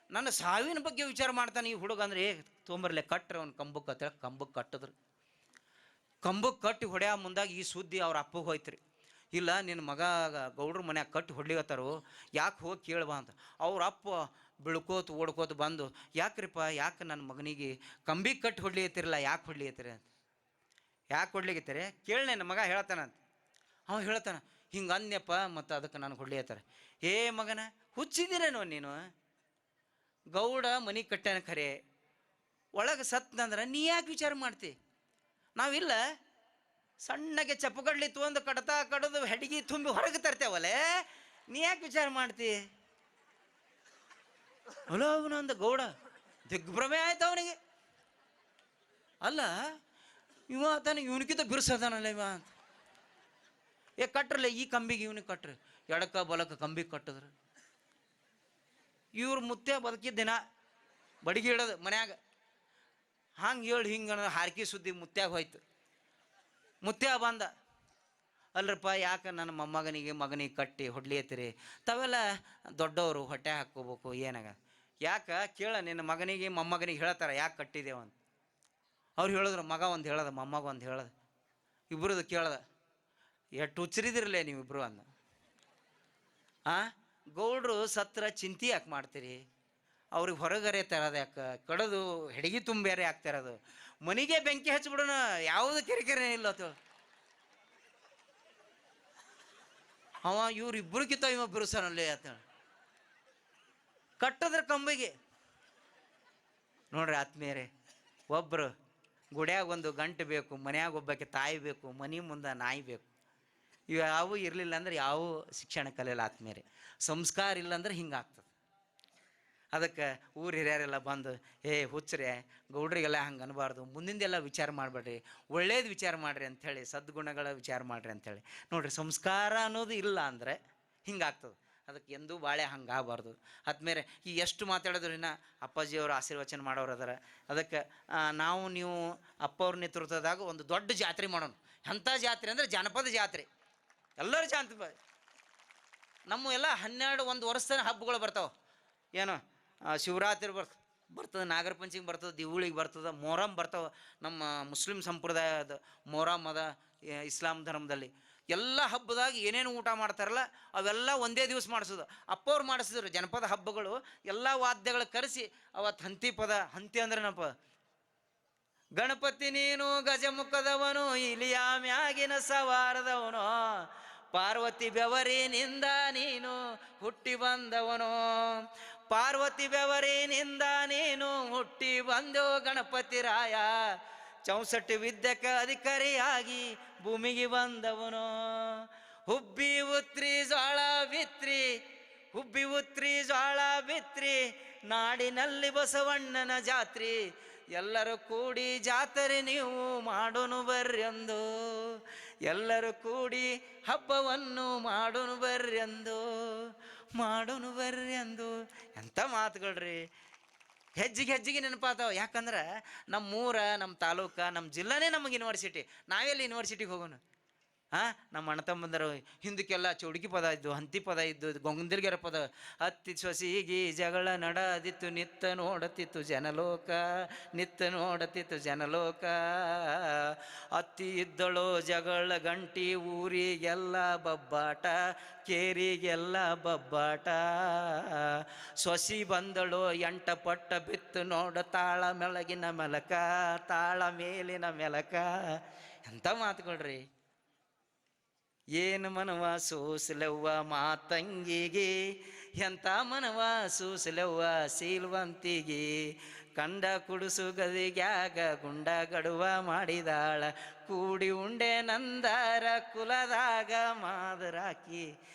ನನ್ನ ಸಾವಿನ ಬಗ್ಗೆ ವಿಚಾರ ಮಾಡ್ತಾನೆ ಈ ಹುಡುಗ. ಅಂದ್ರೆ ತೊಂಬರ್ಲೆ ಕಟ್ಟ್ರೆ ಅವ್ನು ಕಂಬಕ್ಕೆ ಅಂತೇಳಿ ಕಂಬಕ್ಕೆ ಕಟ್ಟಿದ್ರು. ಕಂಬಕ್ಕೆ ಕಟ್ಟಿ ಹೊಡ್ಯಾ ಮುಂದಾಗ ಈ ಸುದ್ದಿ ಅವ್ರ ಅಪ್ಪಗೆ ಹೋಯ್ತು ರೀ. ಇಲ್ಲ ನಿನ್ನ ಮಗ ಗೌಡ್ರ ಮನ್ಯಾಗ ಕಟ್ಟಿ ಹೊಡ್ಲಿಕತ್ತಾರು, ಯಾಕೆ ಹೋಗಿ ಕೇಳ್ಬಾ ಅಂತ. ಅವ್ರ ಅಪ್ಪ ಬಿಳ್ಕೋತು ಓಡ್ಕೋತು ಬಂದು, ಯಾಕ್ರಿಪ್ಪ, ಯಾಕೆ ನನ್ನ ಮಗನಿಗೆ ಕಂಬಿಗೆ ಕಟ್ಟಿ ಹೊಡ್ಲಿಕತ್ತಿರಲ್ಲ, ಯಾಕೆ ಹೊಡ್ಲಿಕತ್ತೀರಿ ಅಂತ. ಯಾಕೆ ಹೊಡ್ಲಿಕತ್ತೀರಿ ಕೇಳಿ ನನ್ನ ಮಗ ಹೇಳ್ತಾನಂತ. ಅವ ಹೇಳ್ತಾನೆ, ಹಿಂಗೆ ಅಂದ್ಯಪ್ಪ ಮತ್ತು ಅದಕ್ಕೆ ನಾನು ಹೊಡ್ಲಿಕತ್ತಾರೆ. ಮಗನ ಹುಚ್ಚಿದ್ದೀರೇನೋ ನೀನು, ಗೌಡ ಮನೆ ಕಟ್ಟಾನ ಖರೆ, ಒಳಗೆ ಸತ್ನಂದ್ರೆ ನೀ ಯಾಕೆ ವಿಚಾರ ಮಾಡ್ತಿ. ನಾವಿಲ್ಲ ಸಣ್ಣಗೆ ಚಪ್ಪಗಡ್ಲಿ ತೊಂದು ಕಡ್ತಾ ಕಡ್ದು ಹೆಡಿಗೆ ತುಂಬಿ ಹೊರಗೆ ತರ್ತೇವಲ್ಲೇ, ನೀ ಯಾಕೆ ವಿಚಾರ ಮಾಡ್ತಿ. ಅಲ್ಲ ಅವನಂದ ಗೌಡ ದಿಗ್ಭ್ರಮೆ ಆಯ್ತು ಅವನಿಗೆ. ಅಲ್ಲ ಇವ ತಾನೆ ಇವನಿಗಿಂತ ಬಿರ್ಸದಾನಲ್ಲ ಇವ ಅಂತ. ಕಟ್ರಲ್ಲ ಈ ಕಂಬಿಗೆ ಇವನಿಗೆ ಕಟ್ರಿ, ಎಡಕ ಬಲಕ ಕಂಬಿಗೆ ಕಟ್ಟಿದ್ರು. ಇವ್ರು ಮುತ್ಯ ಬದುಕಿದ ದಿನ ಬಡಿಗೆ ಇಡೋದು ಮನ್ಯಾಗ. ಹಂಗೆ ಹೇಳಿ ಹಿಂಗೆ ಹಾರ್ಕಿ ಸುದ್ದಿ ಮುತ್ಯಾಗ ಹೋಯ್ತು. ಮುತ್ಯ ಬಂದ, ಅಲ್ರಪ್ಪ ಯಾಕೆ ನನ್ನ ಮಗನಿಗೆ ಕಟ್ಟಿ ಹೊಡ್ಲಿಯತ್ತೀರಿ, ತಾವೆಲ್ಲ ದೊಡ್ಡವರು ಹೊಟ್ಟೆ ಹಾಕ್ಕೋಬೇಕು ಏನಾಗ, ಯಾಕೆ ಕೇಳ ನಿನ್ನ ಮಗನಿಗೆ ಮೊಮ್ಮಗನಿಗೆ ಹೇಳ್ತಾರೆ ಯಾಕೆ ಕಟ್ಟಿದೇವ ಅಂತ. ಅವ್ರು ಹೇಳಿದ್ರು, ಮಗ ಒಂದು ಹೇಳದ ಮೊಮ್ಮಗ ಒಂದು ಹೇಳದ, ಇಬ್ಬರದು ಕೇಳ್ದ, ಎಷ್ಟು ಹುಚ್ಚರಿದಿರಲೇ ನೀವಿಬ್ರು ಅಂದ. ಗೌಡ್ರು ಸತ್ರ ಚಿಂತೆ ಯಾಕೆ ಮಾಡ್ತೀರಿ, ಅವ್ರಿಗೆ ಹೊರಗರೆ ತರೋದು ಯಾಕೆ, ಕಡದು ಹೆಡಿಗೆ ತುಂಬೇರೆ ಆಗ್ತಿರೋದು, ಮನೆಗೆ ಬೆಂಕಿ ಹಚ್ಬಿಡೋಣ, ಯಾವುದು ಕಿರಿಕಿರಿ ಇಲ್ಲ ಅಂತ. ಅವ ಇವ್ರಿಬ್ರಿಗಿಂತ ಇವ ಬಿರುಸನಲ್ಲಿ ಅಂತ ಕಟ್ಟದ್ರ ಕಂಬಿಗೆ. ನೋಡ್ರಿ ಆತ್ಮೀಯರೇ, ಒಬ್ಬರು ಗುಡ್ಯಾಗ ಒಂದು ಗಂಟು ಬೇಕು, ಮನ್ಯಾಗ ಒಬ್ಬಕ್ಕೆ ತಾಯಿ ಬೇಕು, ಮನೆ ಮುಂದೆ ನಾಯಿ ಬೇಕು. ಇವು ಇರಲಿಲ್ಲ ಅಂದ್ರೆ ಯಾವ ಶಿಕ್ಷಣ ಕಲಿಯಲ್ಲ ಆತ್ಮೀಯರೇ. ಸಂಸ್ಕಾರ ಇಲ್ಲಾಂದ್ರೆ ಹಿಂಗಾಗ್ತದೆ. ಅದಕ್ಕೆ ಊರು ಹಿರಿಯರೆಲ್ಲ ಬಂದು, ಹುಚ್ಚರೆ ಗೌಡ್ರಿಗೆಲ್ಲ ಹಂಗೆ ಅನ್ಬಾರ್ದು, ಮುಂದಿಂದೆಲ್ಲ ವಿಚಾರ ಮಾಡಬೇಡ್ರಿ, ಒಳ್ಳೇದು ವಿಚಾರ ಮಾಡಿರಿ ಅಂಥೇಳಿ, ಸದ್ಗುಣಗಳ ವಿಚಾರ ಮಾಡಿರಿ ಅಂಥೇಳಿ. ನೋಡಿರಿ, ಸಂಸ್ಕಾರ ಅನ್ನೋದು ಇಲ್ಲ ಅಂದರೆ ಹಿಂಗಾಗ್ತದೆ. ಅದಕ್ಕೆ ಎಂದೂ ಬಾಳೆ ಹಂಗೆ ಆಗಬಾರ್ದು. ಆದ್ಮೇಲೆ ಈ ಎಷ್ಟು ಮಾತಾಡಿದ್ರು ಇನ್ನು ಅಪ್ಪಾಜಿಯವರು ಆಶೀರ್ವಚನ ಮಾಡೋರು ಅದಾರ. ಅದಕ್ಕೆ ನಾವು ನೀವು ಅಪ್ಪವ್ರ ನೇತೃತ್ವದಾಗ ಒಂದು ದೊಡ್ಡ ಜಾತ್ರೆ ಮಾಡೋಣ. ಅಂಥ ಜಾತ್ರೆ ಅಂದರೆ ಜನಪದ ಜಾತ್ರೆ. ಎಲ್ಲರೂ ಜಾತ್ರೆ. ನಮ್ಮ ಎಲ್ಲ 12 ವರ್ಷದ ಹಬ್ಬಗಳು ಬರ್ತಾವೆ. ಏನು ಶಿವರಾತ್ರಿ ಬರ್ತದೆ, ನಾಗರ ಪಂಚಮಿ ಬರ್ತದೆ, ದಿವಳಿಗೆ ಬರ್ತದೆ, ಮೊಹರಂ ಬರ್ತಾವೆ. ನಮ್ಮ ಮುಸ್ಲಿಂ ಸಂಪ್ರದಾಯದ ಮೊಹರಂ ಅದ. ಇಸ್ಲಾಂ ಧರ್ಮದಲ್ಲಿ ಎಲ್ಲ ಹಬ್ಬದಾಗ ಏನೇನು ಊಟ ಮಾಡ್ತಾರಲ್ಲ ಅವೆಲ್ಲ ಒಂದೇ ದಿವಸ ಮಾಡಿಸೋದು. ಅಪ್ಪವ್ರು ಮಾಡಿಸಿದ್ರು ಜನಪದ ಹಬ್ಬಗಳು. ಎಲ್ಲ ವಾದ್ಯಗಳು ಕರೆಸಿ ಅವತ್ತು ಹಂತಿ ಅಂದ್ರೆ ನಪ್ಪ, ಗಣಪತಿ ನೀನು ಗಜಮುಖದವನು, ಇಲಿಯ ಮ್ಯಾಗಿನ ಸವಾರದವನು, ಪಾರ್ವತಿ ಬೆವರಿನಿಂದ ನೀನು ಹುಟ್ಟಿ ಬಂದವನು, ಪಾರ್ವತಿ ಬೆವರಿನಿಂದ ನೀನು ಹುಟ್ಟಿ ಬಂದೋ ಗಣಪತಿ ರಾಯ, 64 ವಿದ್ಯಕ ಅಧಿಕಾರಿಯಾಗಿ ಭೂಮಿಗೆ ಬಂದವನು. ಹುಬ್ಬಿ ಉತ್ರಿ ಜ್ವಾಳ ಬಿತ್ರಿ ನಾಡಿನಲ್ಲಿ ಬಸವಣ್ಣನ ಜಾತ್ರೆ, ಎಲ್ಲರೂ ಕೂಡಿ ಜಾತ್ರೆ ನೀವು ಮಾಡೋನು ಬರ್ರೆಂದು, ಎಲ್ಲರೂ ಕೂಡಿ ಹಬ್ಬವನ್ನು ಮಾಡೋನು ಬರ್ರೆಂದು, ಮಾಡೋನು ಬರ್ರೆಂದು. ಎಂಥ ಮಾತುಗಳ್ರಿ, ಹೆಜ್ಜಿಗೆ ಹೆಜ್ಜಿಗೆ ನೆನಪಾತಾವ. ಯಾಕಂದ್ರೆ ನಮ್ಮೂರ, ನಮ್ಮ ತಾಲೂಕ, ನಮ್ಮ ಜಿಲ್ಲಾನೇ ನಮಗೆ ಯೂನಿವರ್ಸಿಟಿ. ನಾವೆಲ್ಲಿ ಯೂನಿವರ್ಸಿಟಿಗೆ ಹೋಗೋಣ? ಹಾಂ, ನಮ್ಮ ಅಣ್ಣ ತಮ್ಮಂದರು ಹಿಂದಕ್ಕೆಲ್ಲ ಚೌಡಿಕಿ ಪದ ಇದ್ದು, ಹಂತಿ ಪದ ಇದ್ದು, ಗೊಂದಿಲ್ಗೆರ ಪದ. ಹತ್ತಿ ಸೊಸಿಗಿ ಜಗಳ ನಡದಿತ್ತು, ನಿತ್ತ ನೋಡತಿತ್ತು ಜನಲೋಕ, ನಿತ್ತ ನೋಡತಿತ್ತು ಜನಲೋಕ. ಅತ್ತಿ ಇದ್ದಳೋ ಜಗಳ ಗಂಟಿ, ಊರಿಗೆಲ್ಲ ಬಬ್ಬಾಟ, ಕೇರಿಗೆಲ್ಲ ಬಬ್ಬಾಟ. ಸೊಸಿ ಬಂದಳೋ ಎಂಟ ಪಟ್ಟ ಬಿತ್ತು ನೋಡ, ತಾಳ ಮೆಳಗಿನ ಮೆಲಕ, ತಾಳ ಮೇಲಿನ ಮೆಲಕ. ಎಂಥ ಮಾತುಕೊಳ್ರಿ. ಏನು ಮನವ ಸೂಸಲವ್ವ ಮಾತಂಗಿಗೆ, ಎಂಥ ಮನವ ಸೂಸಲವ್ವ ಸೀಲ್ವಂತಿಗೆ. ಕಂಡ ಕುಡುಸು ಗದಿಗ್ಯಾಗ ಗುಂಡ ಗಡುವ ಮಾಡಿದಾಳ, ಕೂಡಿ ಉಂಡೆ ನಂದಾರ ಕುಲದಾಗ ಮಾದರಾಕಿ.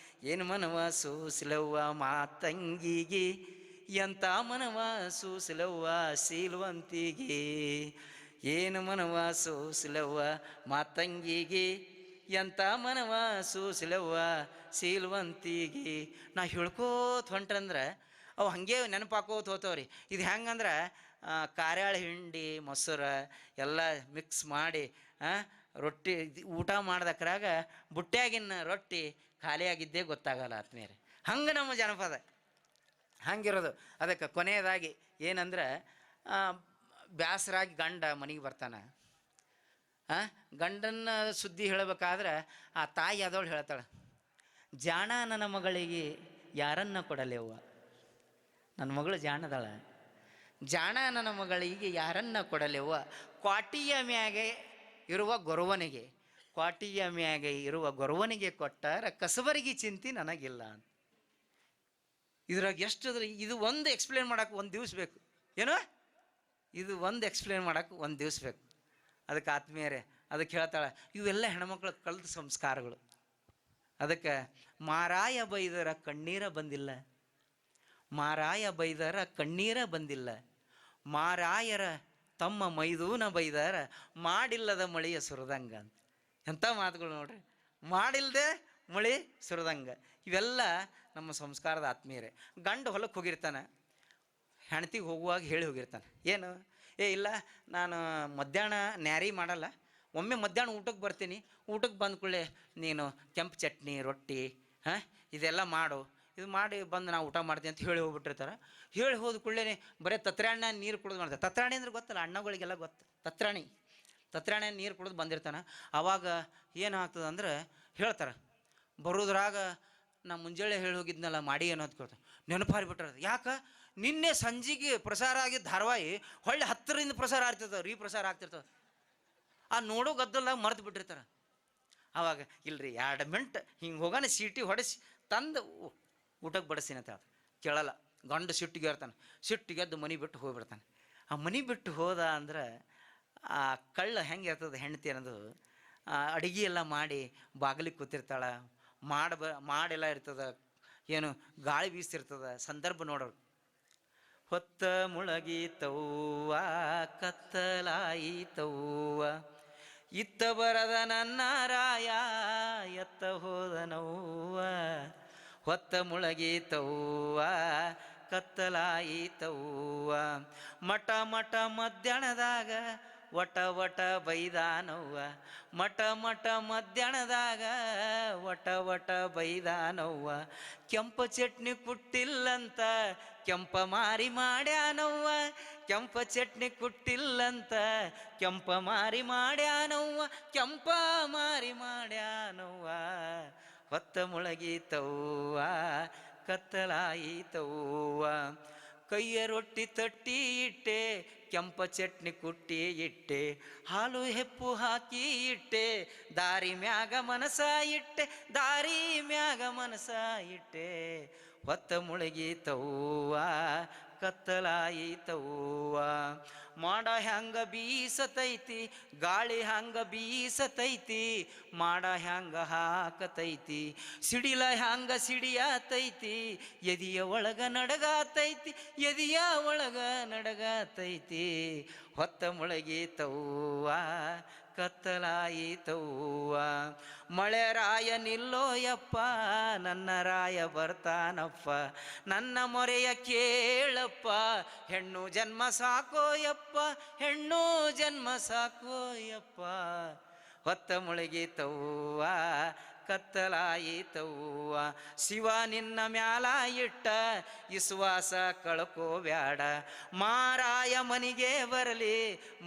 ಏನು ಮನವ ಸೂಸಲವ್ವ ಮಾತಂಗಿಗೆ, ಎಂಥ ಮನವ ಸೂಸಲವ್ವ ಸೀಲ್ವಂತಿಗೆ. ಏನು ಮನವ ಸೂಸಲವ್ವ ಮಾತಂಗಿಗೆ, ಎಂಥ ಮನವ ಸೂಸಲವ್ವ ಸೀಲ್ವಂತಿಗೆ. ನಾ ಹೇಳ್ಕೋತ ಹೊಂಟ್ರಂದ್ರೆ ಅವು ಹಾಗೆ ನೆನಪಾಕೋತ ಹೋತವ್ರಿ. ಇದು ಹೆಂಗಂದ್ರೆ ಕಾರ್ಯಾಳ ಹಿಂಡಿ ಮೊಸರು ಎಲ್ಲ ಮಿಕ್ಸ್ ಮಾಡಿ ರೊಟ್ಟಿ ಊಟ ಮಾಡ್ದಕ್ರಾಗ ಬುಟ್ಟ್ಯಾಗಿನ ರೊಟ್ಟಿ ಖಾಲಿಯಾಗಿದ್ದೇ ಗೊತ್ತಾಗಲ್ಲ ಆತ್ಮೀಯರೇ. ಹಂಗೆ ನಮ್ಮ ಜನಪದ ಹಂಗಿರೋದು. ಅದಕ್ಕೆ ಕೊನೆಯದಾಗಿ ಏನಂದ್ರೆ, ಬ್ಯಾಸರಾಗಿ ಗಂಡ ಮನೆಗೆ ಬರ್ತಾನೆ. ಗಂಡನ ಸುದ್ದಿ ಹೇಳಬೇಕಾದ್ರೆ ಆ ತಾಯಿ ಆದವಳು ಹೇಳ್ತಾಳೆ, ಜಾಣ ನನ್ನ ಮಗಳಿಗೆ ಯಾರನ್ನ ಕೊಡಲೇವ್ವ. ನನ್ನ ಮಗಳು ಜಾಣದಾಳ, ಜಾಣ ನನ್ನ ಮಗಳಿಗೆ ಯಾರನ್ನ ಕೊಡಲೇವ್ವ. ಕ್ವಾಟಿಯ ಮ್ಯಾಗೆ ಇರುವ ಗೊರವನಿಗೆ, ಕ್ವಾಟಿಯ ಮ್ಯಾಗೆ ಇರುವ ಗೊರವನಿಗೆ ಕೊಟ್ಟಾರ, ಕಸಬರಿಗೆ ಚಿಂತೆ ನನಗಿಲ್ಲ ಅಂತ. ಇದ್ರಾಗ ಎಷ್ಟದ್ರ ಇದು ಒಂದು ಎಕ್ಸ್ಪ್ಲೇನ್ ಮಾಡೋಕೆ ಒಂದು ದಿವಸ ಬೇಕು. ಏನೋ ಇದು ಒಂದು ಎಕ್ಸ್ಪ್ಲೇನ್ ಮಾಡೋಕೆ ಒಂದು ದಿವಸ ಬೇಕು. ಅದಕ್ಕೆ ಆತ್ಮೀಯರೇ, ಅದಕ್ಕೆ ಹೇಳ್ತಾಳೆ, ಇವೆಲ್ಲ ಹೆಣ್ಮಕ್ಳು ಕಲಿತ ಸಂಸ್ಕಾರಗಳು. ಅದಕ್ಕೆ ಮಾರಾಯ ಬೈದರ ಕಣ್ಣೀರ ಬಂದಿಲ್ಲ, ಮಾರಾಯ ಬೈದರ ಕಣ್ಣೀರ ಬಂದಿಲ್ಲ, ಮಾರಾಯರ ತಮ್ಮ ಮೈದೂನ ಬೈದರ ಮಾಡಿಲ್ಲದ ಮಳೆಯ ಸುರದಂಗ ಅಂತ. ಎಂಥ ಮಾತುಗಳು ನೋಡ್ರಿ, ಮಾಡಿಲ್ಲದೆ ಮಳೆ ಸುರದಂಗ. ಇವೆಲ್ಲ ನಮ್ಮ ಸಂಸ್ಕಾರದ ಆತ್ಮೀಯರೇ. ಗಂಡ ಹೊಲಕ್ಕೆ ಹೋಗಿರ್ತಾನೆ, ಹೆಣ್ತಿಗೆ ಹೋಗುವಾಗ ಹೇಳಿ ಹೋಗಿರ್ತಾನೆ, ಏನು ಇಲ್ಲ ನಾನು ಮಧ್ಯಾಹ್ನ ನ್ಯಾರಿ ಮಾಡಲ್ಲ, ಒಮ್ಮೆ ಮಧ್ಯಾಹ್ನ ಊಟಕ್ಕೆ ಬರ್ತೀನಿ, ಊಟಕ್ಕೆ ಬಂದ ಕೂಡಲೇ ನೀನು ಕೆಂಪು ಚಟ್ನಿ ರೊಟ್ಟಿ ಇದೆಲ್ಲ ಮಾಡು, ಇದು ಮಾಡಿ ಬಂದು ನಾವು ಊಟ ಮಾಡ್ತೀನಿ ಅಂತ ಹೇಳಿ ಹೋಗ್ಬಿಟ್ಟಿರ್ತಾರೆ. ಹೇಳಿ ಹೋದ ಕೂಡಲೇ ಬರೀ ತತ್ರಾಣ್ಣ ನೀರು ಕುಡಿದು ಮಾಡ್ತಾರೆ. ತತ್ರಾಣಿ ಅಂದ್ರೆ ಗೊತ್ತಲ್ಲ, ಅಣ್ಣಗಳಿಗೆಲ್ಲ ಗೊತ್ತು. ತತ್ರಾಣಿ ನೀರು ಕುಡಿದು ಬಂದಿರ್ತಾನೆ. ಆವಾಗ ಏನಾಗ್ತದೆ ಅಂದ್ರೆ ಹೇಳ್ತಾರೆ, ಬರೋದ್ರಾಗ ನಾ ಮುಂಜಾನೆ ಹೇಳಿ ಹೋಗಿದ್ನಲ್ಲ ಮಾಡಿ ಏನೋ ಅಂತ ಕೇಳ್ತಾರೆ. ನೆನಪಾರಿಬಿಟ್ಟಿರೋದು. ಯಾಕೆ ನಿನ್ನೆ ಸಂಜೆಗೆ ಪ್ರಸಾರ ಆಗಿದ್ದ ಧಾರಾವಾಹಿ ಹೊಳ್ಳಿ 10ರಿಂದ ಪ್ರಸಾರ ಆಗ್ತಿರ್ತವೆ, ರೀಪ್ರಸಾರ ಆಗ್ತಿರ್ತವೆ. ಆ ನೋಡೋ ಗದ್ದಲ್ದಾಗ ಮರೆತು ಬಿಟ್ಟಿರ್ತಾರೆ. ಆವಾಗ ಇಲ್ರಿ 2 ಮಿನಿಟ್ ಹಿಂಗೆ ಹೋಗೋಣ, ಸೀಟಿ ಹೊಡೆಸಿ ತಂದು ಊಟಕ್ಕೆ ಬಡಿಸ್ತೀನಿ ಅಂತ ಹೇಳ್ತಾರೆ. ಕೇಳಲ್ಲ. ಗಂಡು ಸಿಟ್ಟಿಗೆ ಇರ್ತಾನೆ, ಸಿಟ್ಟಿಗೆದ್ದು ಮನೆ ಬಿಟ್ಟು ಹೋಗ್ಬಿಡ್ತಾನೆ. ಆ ಮನೆ ಬಿಟ್ಟು ಹೋದ ಅಂದ್ರೆ ಆ ಕಳ್ಳ ಹೆಂಗೆ ಇರ್ತದೆ ಹೆಂಡತಿ ಅನ್ನೋದು, ಅಡುಗೆ ಎಲ್ಲ ಮಾಡಿ ಬಾಗಿಲಿಗೆ ಕೂತಿರ್ತಾಳೆ, ಮಾಡೆಲ್ಲ ಇರ್ತದೆ, ಏನು ಗಾಳಿ ಬೀಸ್ತಿರ್ತದೆ. ಸಂದರ್ಭ ನೋಡೋರು. ಹೊತ್ತ ಮುಳಗೀತವ್ವ ಕತ್ತಲಾಯಿತವ್ವ, ಇತ್ತ ಬರದ ನನ್ನ ರಾಯ ಎತ್ತ ಹೋದನವ್ವ. ಹೊತ್ತ ಮುಳಗೀತವ್ವ ಕತ್ತಲಾಯಿತವ್ವ, ಮಠ ಮಠ ಮಧ್ಯಾಹ್ನದಾಗ ಒಟ ಒಟ ಬೈದಾನವ್ವ. ಮಠ ಮಠ ಮಧ್ಯಾಹ್ನದಾಗ ಒಟ ಒಟ ಬೈದಾನವ್ವ. ಕೆಂಪ ಚಟ್ನಿ ಕುಟ್ಟಿಲ್ಲಂತ ಕೆಂಪ ಮಾರಿ ಮಾಡ್ಯಾನವ್ವ. ಕೆಂಪ ಚಟ್ನಿ ಕುಟ್ಟಿಲ್ಲಂತ ಕೆಂಪ ಮಾರಿ ಮಾಡ್ಯಾನವ್ವ. ಕೆಂಪ ಮಾರಿ ಮಾಡ್ಯಾನವ್ವ. ಹೊತ್ತ ಮುಳಗೀತವ್ವ ಕತ್ತಲಾಯಿತವ್ವ. ಕೈಯ ರೊಟ್ಟಿ ತಟ್ಟಿ ಇಟ್ಟೆ, ಕೆಂಪ ಚಟ್ನಿ ಕುಟ್ಟಿ ಇಟ್ಟೆ, ಹಾಲು ಹೆಪ್ಪು ಹಾಕಿ ಇಟ್ಟೆ, ದಾರಿ ಮ್ಯಾಗ ಮನಸ ಇಟ್ಟೆ, ದಾರಿ ಮ್ಯಾಗ ಮನಸ ಇಟ್ಟೆ. ಹೊತ್ತ ಮುಳಗೀತವ್ವ ಕತ್ತಲಾಯಿತವ್ವ. ಮಾಡ ಹ್ಯಾಂಗ ಬೀಸತೈತಿ, ಗಾಳಿ ಹ್ಯಾಂಗ ಬೀಸತೈತಿ, ಮಾಡ ಹ್ಯಾಂಗ ಹಾಕತೈತಿ, ಸಿಡಿಲ ಹ್ಯಾಂಗ ಸಿಡಿಯಾತೈತಿ, ಎದಿಯ ಒಳಗ ನಡಗಾತೈತಿ, ಎದಿಯ ಒಳಗ ನಡಗಾತೈತಿ. ಹೊತ್ತ ಮುಳಗೀತವ್ವ ಕತ್ತಲಾಯಿತವ್ವ. ಮಳೆ ರಾಯ ನಿಲ್ಲೋಯಪ್ಪ ನನ್ನ ರಾಯ ಬರ್ತಾನಪ್ಪ, ನನ್ನ ಮೊರೆಯ ಕೇಳಪ್ಪ ಹೆಣ್ಣು ಜನ್ಮ ಸಾಕೋಯಪ್ಪ, ಹೆಣ್ಣು ಜನ್ಮ ಸಾಕೋಯಪ್ಪ. ಹೊತ್ತ ಮುಳುಗಿತವ್ವ ಕತ್ತಲಾಯಿತವ್ವ. ಶಿವ ನಿನ್ನ ಮ್ಯಾಲ ಇಟ್ಟ ವಿಶ್ವಾಸ ಕಳ್ಕೋಬ್ಯಾಡ, ಮಾರಾಯ ಮನಿಗೆ ಬರಲಿ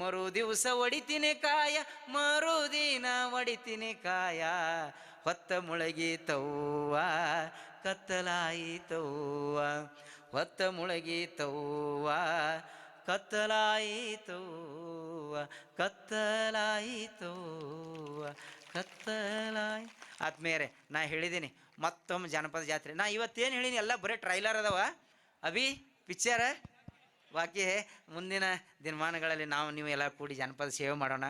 ಮರು ದಿವಸ ಒಡಿತೀನಿ ಕಾಯ, ಮರುದಿನ ಒಡಿತೀನಿ ಕಾಯ. ಹೊತ್ತ ಮುಳುಗಿತವ್ವ ಕತ್ತಲಾಯಿತವ್ವ, ಹೊತ್ತ ಮುಳುಗಿತವ್ವ ಕತ್ತಲಾಯಿತವ್ವ, ಕತ್ತಲಾಯಿತವ್ವ, ಕತ್ತಲಾಯಿ. ಆದ್ಮೇಲೆ ನಾ ಹೇಳಿದ್ದೀನಿ ಮತ್ತೊಮ್ಮೆ ಜನಪದ ಜಾತ್ರೆ. ನಾ ಇವತ್ತೇನು ಹೇಳಿನಿ ಎಲ್ಲ ಬರೀ ಟ್ರೈಲರ್ ಅದಾವ ಅಭಿ ಪಿಕ್ಚರ. ಬಾಕಿ ಮುಂದಿನ ದಿನಮಾನಗಳಲ್ಲಿ ನೀವು ಎಲ್ಲ ಕೂಡಿ ಜನಪದ ಸೇವೆ ಮಾಡೋಣ.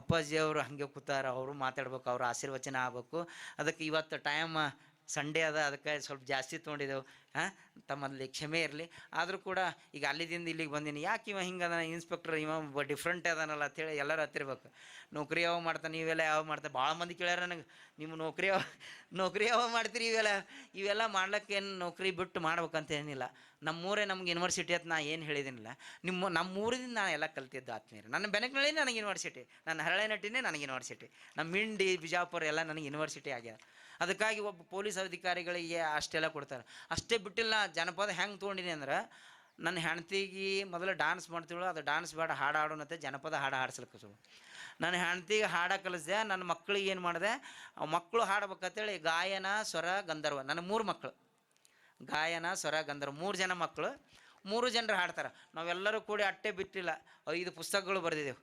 ಅಪ್ಪಾಜಿಯವರು ಹಾಗೆ ಕೂತಾರ, ಅವರು ಮಾತಾಡ್ಬೇಕು, ಅವ್ರ ಆಶೀರ್ವಚನ ಆಗ್ಬೇಕು. ಅದಕ್ಕೆ ಇವತ್ತು ಟೈಮ್ ಸಂಡೇ ಅದ, ಅದಕ್ಕೆ ಸ್ವಲ್ಪ ಜಾಸ್ತಿ ತೊಗೊಂಡಿದ್ದೆವು. ತಮ್ಮಲ್ಲಿ ಕ್ಷಮೆ ಇರಲಿ. ಆದರೂ ಕೂಡ ಈಗ ಅಲ್ಲಿದಿಂದ ಇಲ್ಲಿಗೆ ಬಂದೀನಿ. ಯಾಕೆ ಇವ ಹಿಂಗೆ ಅದ ಇನ್ಸ್ಪೆಕ್ಟರ್, ಇವ ಡಿಫ್ರೆಂಟ್ ಅದಾನಲ್ಲ ಅಂತೇಳಿ ಎಲ್ಲರೂ ಹತ್ತಿರ್ಬೇಕು. ನೌಕರಿ ಯಾವ ಮಾಡ್ತಾನೆ, ನೀವೆಲ್ಲ ಯಾವ ಮಾಡ್ತಾರೆ? ಭಾಳ ಮಂದಿ ಕೇಳ್ಯಾರ ನನಗೆ, ನಿಮ್ಮ ನೌಕರಿ ಯಾವ ಮಾಡ್ತೀರಿ? ಇವೆಲ್ಲ ಮಾಡ್ಲಿಕ್ಕೆ ಏನು ನೌಕರಿ ಬಿಟ್ಟು ಮಾಡ್ಬೇಕಂತ ಏನಿಲ್ಲ. ನಮ್ಮೂರೇ ನಮ್ಗೆ ಯೂನಿವರ್ಸಿಟಿ ಅಂತ ನಾ ಏನು ಹೇಳಿದ್ದೀನಿಲ್ಲ. ನಮ್ಮೂರಿಂದ ನಾನು ಎಲ್ಲ ಕಲ್ತಿದ್ದು ಆತ್ಮೀಯರು. ನನ್ನ ಬೆನಕನಳ್ಳಿ ನನಗೆ ಯೂನಿವರ್ಸಿಟಿ, ನನ್ನ ಹರಳೆನಟ್ಟಿನೇ ನನಗೆ ಯೂನಿವರ್ಸಿಟಿ, ನಮ್ಮ ಇಂಡಿ ಬಿಜಾಪುರ ಎಲ್ಲ ನನಗೆ ಯೂನಿವರ್ಸಿಟಿ ಆಗ್ಯಾದ. ಅದಕ್ಕಾಗಿ ಒಬ್ಬ ಪೊಲೀಸ್ ಅಧಿಕಾರಿಗಳಿಗೆ ಅಷ್ಟೆಲ್ಲ ಕೊಡ್ತಾರೆ. ಅಷ್ಟೇ ಬಿಟ್ಟಿಲ್ಲ, ಜನಪದ ಹೆಂಗೆ ತೊಗೊಂಡಿನಿ ಅಂದ್ರೆ, ನನ್ನ ಹೆಂಡ್ತಿಗೆ ಮೊದಲು ಡಾನ್ಸ್ ಮಾಡ್ತೀಳು, ಅದು ಡಾನ್ಸ್ ಬೇಡ ಹಾಡು ಹಾಡೋಣತ್ತೆ, ಜನಪದ ಹಾಡು ಹಾಡ್ಸ್ಲಿಕ್ಕೆ ಶುರು. ನನ್ನ ಹೆಂಡ್ತಿಗೆ ಹಾಡ ಕಲಿಸ್ದೆ. ನನ್ನ ಮಕ್ಕಳಿಗೆ ಏನು ಮಾಡಿದೆ, ಮಕ್ಕಳು ಹಾಡ್ಬೇಕಂತೇಳಿ ಗಾಯನ ಸ್ವರ ಗಂಧರ್ವ, ನನ್ನ 3 ಮಕ್ಕಳು ಗಾಯನ ಸ್ವರ ಗಂಧರ್ವ, 3 ಜನ ಮಕ್ಕಳು, 3 ಜನರು ಹಾಡ್ತಾರೆ. ನಾವೆಲ್ಲರೂ ಕೂಡಿ ಅಟ್ಟೆ ಬಿಟ್ಟಿಲ್ಲ, 5 ಪುಸ್ತಕಗಳು ಬರೆದಿದ್ದೆವು.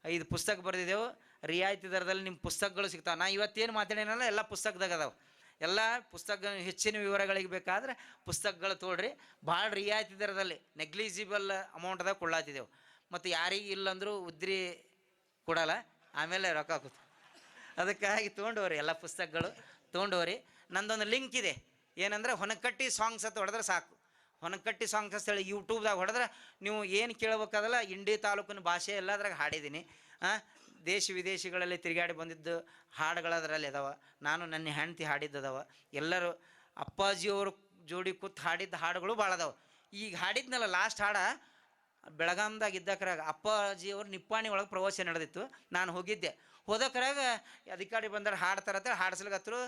5 ಪುಸ್ತಕ ಬರೆದಿದ್ದೆವು. ರಿಯಾಯಿತಿ ದರದಲ್ಲಿ ನಿಮ್ಮ ಪುಸ್ತಕಗಳು ಸಿಗ್ತಾವೆ. ನಾ ಇವತ್ತೇನು ಮಾತಾಡೇನಲ್ಲ ಎಲ್ಲ ಪುಸ್ತಕದಾಗ ಅದಾವೆ. ಎಲ್ಲ ಪುಸ್ತಕ ಹೆಚ್ಚಿನ ವಿವರಗಳಿಗೆ ಬೇಕಾದ್ರೆ ಪುಸ್ತಕಗಳು ತೊಗೊಳ್ರಿ. ಭಾಳ ರಿಯಾಯಿತಿ ದರದಲ್ಲಿ ನೆಗ್ಲಿಜಿಬಲ್ ಅಮೌಂಟ್ದಾಗ ಕೊಡ್ಲಾತಿದ್ದೆವು. ಮತ್ತು ಯಾರಿಗೆ ಇಲ್ಲಂದ್ರೂ ಉದ್ರಿ ಕೊಡಲ್ಲ, ಆಮೇಲೆ ರೊಕ್ಕ ಕೂತು. ಅದಕ್ಕಾಗಿ ತೊಗೊಂಡವ್ರಿ ಎಲ್ಲ ಪುಸ್ತಕಗಳು ತೊಗೊಂಡವ್ರಿ. ನಂದೊಂದು ಲಿಂಕ್ ಇದೆ, ಏನಂದ್ರೆ ಹೊನಕಟ್ಟಿ ಸಾಂಗ್ಸ್ ಅಂತ ಹೊಡೆದ್ರೆ ಸಾಕು. ಹೊನಕಟ್ಟಿ ಸಾಂಗ್ಸ್ ಅಂತ ಹೇಳಿ ಯೂಟ್ಯೂಬ್ದಾಗ ಹೊಡೆದ್ರೆ ನೀವು ಏನು ಕೇಳ್ಬೇಕಾದಲ್ಲ, ಇಂಡಿ ತಾಲೂಕಿನ ಭಾಷೆ ಎಲ್ಲದ್ರಾಗ ಹಾಡಿದ್ದೀನಿ. ದೇಶ ವಿದೇಶಗಳಲ್ಲಿ ತಿರುಗಾಡಿ ಬಂದಿದ್ದು ಹಾಡುಗಳದ್ರಲ್ಲಿ ಅದಾವ. ನಾನು ನನ್ನ ಹೆಂಡ್ತಿ ಹಾಡಿದ್ದದಾವ. ಎಲ್ಲರೂ ಅಪ್ಪಾಜಿಯವರು ಜೋಡಿ ಕೂತ್ ಹಾಡಿದ್ದ ಹಾಡುಗಳು ಭಾಳ ಅದಾವೆ. ಈಗ ಹಾಡಿದ್ನಲ್ಲ ಲಾಸ್ಟ್ ಹಾಡ, ಬೆಳಗಾಂದಾಗ ಇದ್ದಕ್ರಾಗ ಅಪ್ಪಾಜಿಯವ್ರು ನಿಪ್ಪಾಣಿ ಒಳಗೆ ಪ್ರವಾಸ ನಡೆದಿತ್ತು. ನಾನು ಹೋಗಿದ್ದೆ. ಹೋದಕ್ರಾಗ ಅಧಿಕಾರಿ ಬಂದರೆ ಹಾಡ್ತಾರಂತೇಳಿ ಹಾಡ್ಸ್ಲಿಕ್ಕತ್ರು.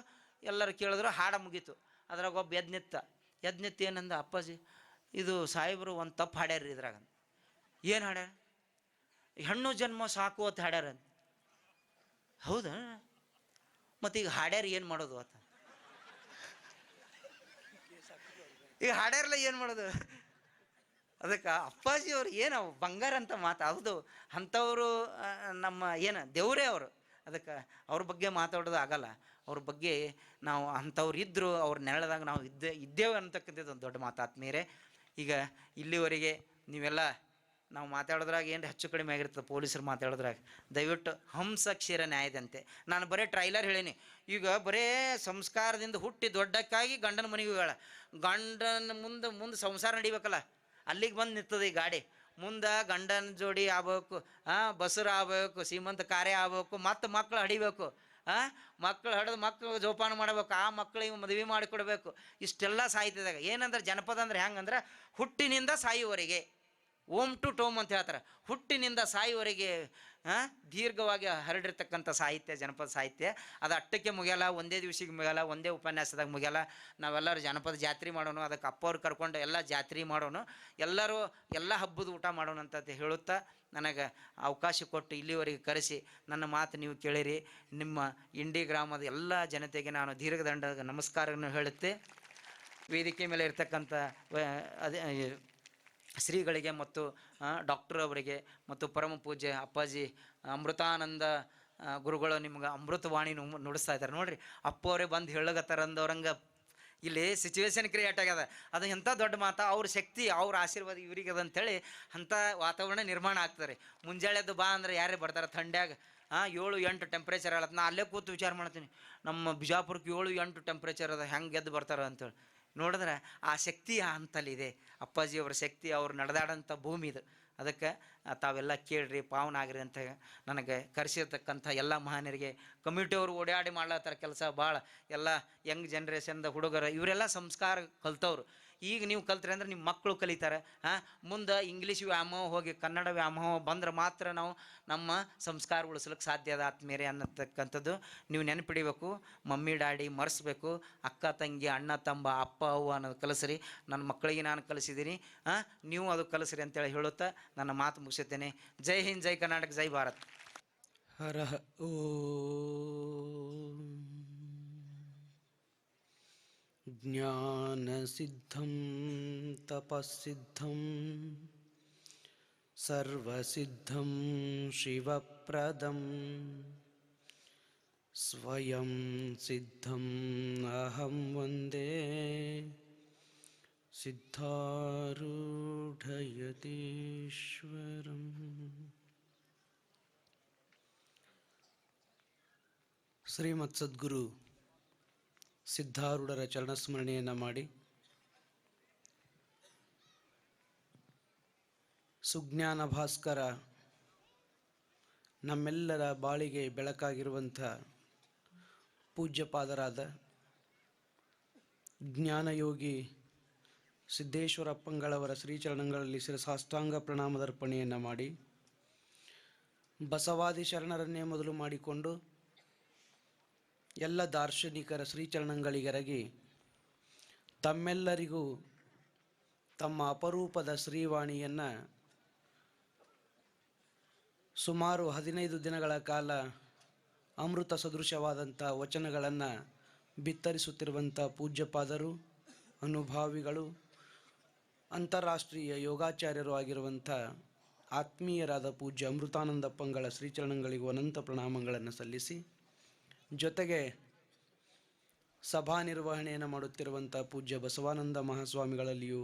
ಎಲ್ಲರೂ ಕೇಳಿದ್ರು, ಹಾಡು ಮುಗೀತು. ಅದ್ರಾಗ ಒಬ್ಬ ಎದ್ನಿತ್ತು ಏನಂದ, ಅಪ್ಪಾಜಿ ಇದು ಸಾಹೇಬರು ಒಂದು ತಪ್ಪು ಹಾಡ್ಯಾರ್ರಿ ಇದ್ರಾಗ. ಏನು ಹಾಡ್ಯಾರ? ಹೆಣ್ಣು ಜನ್ಮ ಸಾಕು ಅಂತ ಹಾಡ್ಯಾರ. ಹೌದಾ? ಮತ್ತು ಈಗ ಹಾಡ್ಯಾರ ಏನು ಮಾಡೋದು ಅಂತ? ಈಗ ಹಾಡ್ಯಾರಲ್ಲ ಏನು ಮಾಡೋದು? ಅದಕ್ಕೆ ಅಪ್ಪಾಜಿಯವ್ರು ಏನು ಬಂಗಾರ ಅಂತ ಮಾತು. ಹೌದು, ಅಂಥವರು ನಮ್ಮ ಏನು ದೇವರೇ ಅವರು. ಅದಕ್ಕೆ ಅವ್ರ ಬಗ್ಗೆ ಮಾತಾಡೋದು ಆಗಲ್ಲ. ಅವ್ರ ಬಗ್ಗೆ ನಾವು ಅಂಥವ್ರು ಇದ್ದರು, ಅವ್ರ ನೆರಳದಾಗ ನಾವು ಇದ್ದೇವೆ ಅಂತಕ್ಕಂಥದ್ದು ಒಂದು ದೊಡ್ಡ ಮಾತು ಆತ್ಮೀಯರೇ. ಈಗ ಇಲ್ಲಿವರೆಗೆ ನೀವೆಲ್ಲ ನಾವು ಮಾತಾಡೋದ್ರಾಗ ಏನು ಹೆಚ್ಚು ಕಡಿಮೆ ಆಗಿರ್ತದೆ, ಪೊಲೀಸರು ಮಾತಾಡೋದ್ರಾಗ ದಯವಿಟ್ಟು ಹಂಸಕ್ಷೀರ ನ್ಯಾಯದಂತೆ. ನಾನು ಬರೀ ಟ್ರೈಲರ್ ಹೇಳೀನಿ. ಈಗ ಬರೇ ಸಂಸ್ಕಾರದಿಂದ ಹುಟ್ಟಿ ದೊಡ್ಡಕ್ಕಾಗಿ ಗಂಡನ ಮನೆಗೆ ಹೇಳ, ಗಂಡನ ಮುಂದೆ ಸಂಸಾರ ನಡಿಬೇಕಲ್ಲ, ಅಲ್ಲಿಗೆ ಬಂದು ನಿಂತದೆ ಈ ಗಾಡಿ. ಮುಂದೆ ಗಂಡನ ಜೋಡಿ ಆಗ್ಬೇಕು, ಬಸರು ಆಗ್ಬೇಕು, ಸೀಮಂತ ಕಾರ್ಯ ಆಗ್ಬೇಕು, ಮತ್ತು ಮಕ್ಕಳು ಹಡಿಬೇಕು. ಮಕ್ಕಳು ಹಡಿದು ಮಕ್ಕಳು ಜೋಪಾನ ಮಾಡಬೇಕು, ಆ ಮಕ್ಕಳಿಗೆ ಮದುವೆ ಮಾಡಿಕೊಡ್ಬೇಕು. ಇಷ್ಟೆಲ್ಲ ಸಾಹಿತ್ಯದಾಗ ಏನಂದ್ರೆ ಜನಪದ ಅಂದ್ರೆ ಹೆಂಗಂದ್ರೆ ಹುಟ್ಟಿನಿಂದ ಸಾಯುವವರೆಗೆ, ಓಮ್ ಟು ಟೋಮ್ ಅಂತ ಹೇಳ್ತಾರೆ. ಹುಟ್ಟಿನಿಂದ ಸಾಯುವವರೆಗೆ ದೀರ್ಘವಾಗಿ ಹರಡಿರ್ತಕ್ಕಂಥ ಸಾಹಿತ್ಯ ಜನಪದ ಸಾಹಿತ್ಯ. ಅದು ಅಟ್ಟಕ್ಕೆ ಮುಗಿಯಲ್ಲ, ಒಂದೇ ದಿವಸಿಗೆ ಮುಗಿಯಲ್ಲ, ಒಂದೇ ಉಪನ್ಯಾಸದಾಗ ಮುಗಿಯಲ್ಲ. ನಾವೆಲ್ಲರೂ ಜನಪದ ಜಾತ್ರೆ ಮಾಡೋಣ, ಅದಕ್ಕೆ ಅಪ್ಪವ್ರು ಕರ್ಕೊಂಡು ಎಲ್ಲ ಜಾತ್ರೆ ಮಾಡೋಣ, ಎಲ್ಲರೂ ಎಲ್ಲ ಹಬ್ಬದ ಊಟ ಮಾಡೋಣ ಅಂತ ಹೇಳುತ್ತಾ ನನಗೆ ಅವಕಾಶ ಕೊಟ್ಟು ಇಲ್ಲಿವರೆಗೆ ಕರೆಸಿ ನನ್ನ ಮಾತು ನೀವು ಕೇಳಿರಿ. ನಿಮ್ಮ ಇಂಡಿ ಗ್ರಾಮದ ಎಲ್ಲ ಜನತೆಗೆ ನಾನು ದೀರ್ಘದಂಡ ನಮಸ್ಕಾರವನ್ನು ಹೇಳುತ್ತೆ. ವೇದಿಕೆ ಮೇಲೆ ಇರ್ತಕ್ಕಂಥ ಅದೇ ಶ್ರೀಗಳಿಗೆ ಮತ್ತು ಡಾಕ್ಟರ್ ಅವರಿಗೆ ಮತ್ತು ಪರಮ ಪೂಜ್ಯ ಅಪ್ಪಾಜಿ ಅಮೃತಾನಂದ ಗುರುಗಳು ನಿಮ್ಗೆ ಅಮೃತವಾಣಿ ನುಡಿಸ್ತಾ ಇದ್ದಾರೆ ನೋಡ್ರಿ. ಅಪ್ಪವರೇ ಬಂದು ಹೇಳಗತ್ತಾರಂದವ್ರಂಗೆ ಇಲ್ಲಿ ಸಿಚುವೇಶನ್ ಕ್ರಿಯೇಟ್ ಆಗ್ಯದ. ಅದು ಎಂಥ ದೊಡ್ಡ ಮಾತು. ಅವ್ರ ಶಕ್ತಿ, ಅವ್ರ ಆಶೀರ್ವಾದ ಇವ್ರಿಗೆ ಅದಂತೇಳಿ ಅಂಥ ವಾತಾವರಣ ನಿರ್ಮಾಣ ಆಗ್ತಾರೆ. ಮುಂಜಾಳೆದ್ದು ಬಾ ಅಂದರೆ ಯಾರೇ ಬರ್ತಾರೆ ಥಂಡ್ಯಾಗ 7-8 ಟೆಂಪ್ರೇಚರ್ ಆಗತ್ತೆ. ನಾ ಅಲ್ಲೇ ಕೂತು ವಿಚಾರ ಮಾಡ್ತೀನಿ, ನಮ್ಮ ಬಿಜಾಪುರಕ್ಕೆ 7-8 ಟೆಂಪ್ರೇಚರ್ ಅದ, ಹೆಂಗೆ ಗೆದ್ದು ಬರ್ತಾರೆ ಅಂತೇಳಿ. ನೋಡಿದ್ರೆ ಆ ಶಕ್ತಿ ಅಂತಲ್ಲಿದೆ. ಅಪ್ಪಾಜಿಯವರ ಶಕ್ತಿ, ಅವ್ರು ನಡೆದಾಡೋಂಥ ಭೂಮಿ ಇದು. ಅದಕ್ಕೆ ತಾವೆಲ್ಲ ಕೇಳ್ರಿ, ಪಾವನಾಗ್ರಿ ಅಂತ ನನಗೆ ಕರೆಸಿರ್ತಕ್ಕಂಥ ಎಲ್ಲ ಮಹಾನರಿಗೆ, ಕಮಿಟಿಯವರು ಓಡಾಡಿ ಮಾಡ್ಲತ್ತಾರ ಕೆಲಸ ಭಾಳ. ಎಲ್ಲ ಯಂಗ್ ಜನ್ರೇಷನ್ದ ಹುಡುಗರು ಇವರೆಲ್ಲ ಸಂಸ್ಕಾರ ಕಲ್ತವ್ರು. ಈಗ ನೀವು ಕಲ್ತ್ರಿ ಅಂದ್ರೆ ನಿಮ್ಮ ಮಕ್ಕಳು ಕಲಿತಾರೆ. ಮುಂದೆ ಇಂಗ್ಲೀಷ್ ವ್ಯಾಮೋಹ ಹೋಗಿ ಕನ್ನಡ ವ್ಯಾಮೋಹ ಬಂದ್ರೆ ಮಾತ್ರ ನಾವು ನಮ್ಮ ಸಂಸ್ಕಾರ ಉಳಿಸ್ಲಿಕ್ಕೆ ಸಾಧ್ಯ ಅದ ಆತ್ಮೀಯರೇ ಅನ್ನತಕ್ಕಂಥದ್ದು ನೀವು ನೆನಪಿಡಿಬೇಕು. ಮಮ್ಮಿ ಡ್ಯಾಡಿ ಮರೆಸ್ಬೇಕು, ಅಕ್ಕ ತಂಗಿ ಅಣ್ಣ ತಮ್ಮ ಅಪ್ಪ ಅವ್ವ ಅನ್ನೋದು ಕಲಿಸ್ರಿ. ನನ್ನ ಮಕ್ಕಳಿಗೆ ನಾನು ಕಲಿಸಿದ್ದೀನಿ, ನೀವು ಅದು ಕಲಿಸ್ರಿ ಅಂತೇಳಿ ಹೇಳುತ್ತಾ ನನ್ನ ಮಾತು ಮುಗಿಸುತ್ತೇನೆ. ಜೈ ಹಿಂದ್, ಜೈ ಕರ್ನಾಟಕ, ಜೈ ಭಾರತ್. ಹರ ಓಂ. ಜ್ಞಾನಸಿದ್ಧಂ ತಪಸ್ಸಿದ್ಧಂ ಸರ್ವಸಿದ್ಧಂ ಶಿವಪ್ರದಂ ಸ್ವಯಂ ಸಿದ್ಧಂ ಅಹಂ ವಂದೇ ಸಿದ್ಧಾರೂಢಯತೀಶ್ವರಂ. ಶ್ರೀಮತ್ ಸದ್ಗುರು ಸಿದ್ಧಾರೂಢರ ಚರಣಸ್ಮರಣೆಯನ್ನು ಮಾಡಿ ಸುಜ್ಞಾನ ಭಾಸ್ಕರ ನಮ್ಮೆಲ್ಲರ ಬಾಳಿಗೆ ಬೆಳಕಾಗಿರುವಂಥ ಪೂಜ್ಯಪಾದರಾದ ಜ್ಞಾನಯೋಗಿ ಸಿದ್ದೇಶ್ವರಪ್ಪಂಗಳವರ ಶ್ರೀಚರಣಗಳಲ್ಲಿ ಶಿರಸಾಷ್ಟಾಂಗ ಪ್ರಣಾಮದರ್ಪಣೆಯನ್ನು ಮಾಡಿ ಬಸವಾದಿ ಶರಣರನ್ನೇ ಮೊದಲು ಮಾಡಿಕೊಂಡು ಎಲ್ಲ ದಾರ್ಶನಿಕರ ಶ್ರೀಚರಣಗಳಿಗೆರಗಿ ತಮ್ಮೆಲ್ಲರಿಗೂ ತಮ್ಮ ಅಪರೂಪದ ಶ್ರೀವಾಣಿಯನ್ನು ಸುಮಾರು 15 ದಿನಗಳ ಕಾಲ ಅಮೃತ ಸದೃಶವಾದಂಥ ವಚನಗಳನ್ನು ಬಿತ್ತರಿಸುತ್ತಿರುವಂಥ ಪೂಜ್ಯಪಾದರು, ಅನುಭಾವಿಗಳು, ಅಂತಾರಾಷ್ಟ್ರೀಯ ಯೋಗಾಚಾರ್ಯರು ಆಗಿರುವಂಥ ಆತ್ಮೀಯರಾದ ಪೂಜ್ಯ ಅಮೃತಾನಂದಪ್ಪಂಗಳ ಶ್ರೀಚರಣಗಳಿಗೂ ಅನಂತ ಪ್ರಣಾಮಗಳನ್ನು ಸಲ್ಲಿಸಿ, ಜೊತೆಗೆ ಸಭಾ ನಿರ್ವಹಣೆಯನ್ನು ಮಾಡುತ್ತಿರುವಂಥ ಪೂಜ್ಯ ಬಸವಾನಂದ ಮಹಾಸ್ವಾಮಿಗಳಲ್ಲಿಯೂ,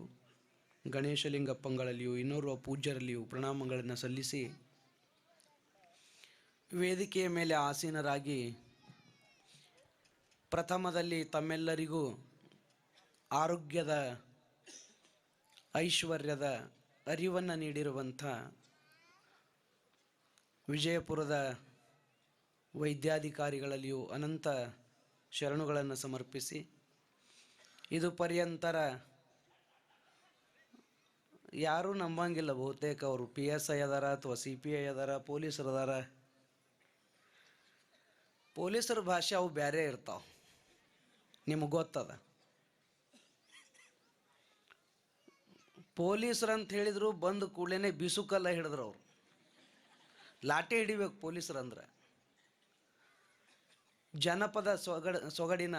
ಗಣೇಶಲಿಂಗಪ್ಪಂಗಳಲ್ಲಿಯೂ, ಇನ್ನೋರ್ವ ಪೂಜ್ಯರಲ್ಲಿಯೂ ಪ್ರಣಾಮಗಳನ್ನು ಸಲ್ಲಿಸಿ, ವೇದಿಕೆಯ ಮೇಲೆ ಆಸೀನರಾಗಿ ಪ್ರಥಮದಲ್ಲಿ ತಮ್ಮೆಲ್ಲರಿಗೂ ಆರೋಗ್ಯದ ಐಶ್ವರ್ಯದ ಅರಿವನ್ನು ನೀಡಿರುವಂಥ ವಿಜಯಪುರದ ವೈದ್ಯಾಧಿಕಾರಿಗಳಲ್ಲಿಯೂ ಅನಂತ ಶರಣುಗಳನ್ನು ಸಮರ್ಪಿಸಿ, ಇದು ಪರ್ಯಂತರ ಯಾರೂ ನಂಬಂಗಿಲ್ಲ, ಬಹುತೇಕ ಅವರು PSI ಅದಾರ ಅಥವಾ CPI ಅದಾರ, ಪೊಲೀಸರು ಅದಾರ. ಪೊಲೀಸರ ಭಾಷೆ ಅವು ಬೇರೆ ಇರ್ತಾವೆ, ನಿಮಗೆ ಗೊತ್ತದ. ಪೊಲೀಸರಂತ ಹೇಳಿದ್ರು ಬಂದು ಕೂಡಲೇ ಬಿಸುಕಲ್ಲ ಹಿಡಿದ್ರು ಅವರು. ಲಾಠಿ ಹಿಡಿಬೇಕು ಪೊಲೀಸರಂದ್ರೆ. ಜನಪದ ಸೊಗಡಿನ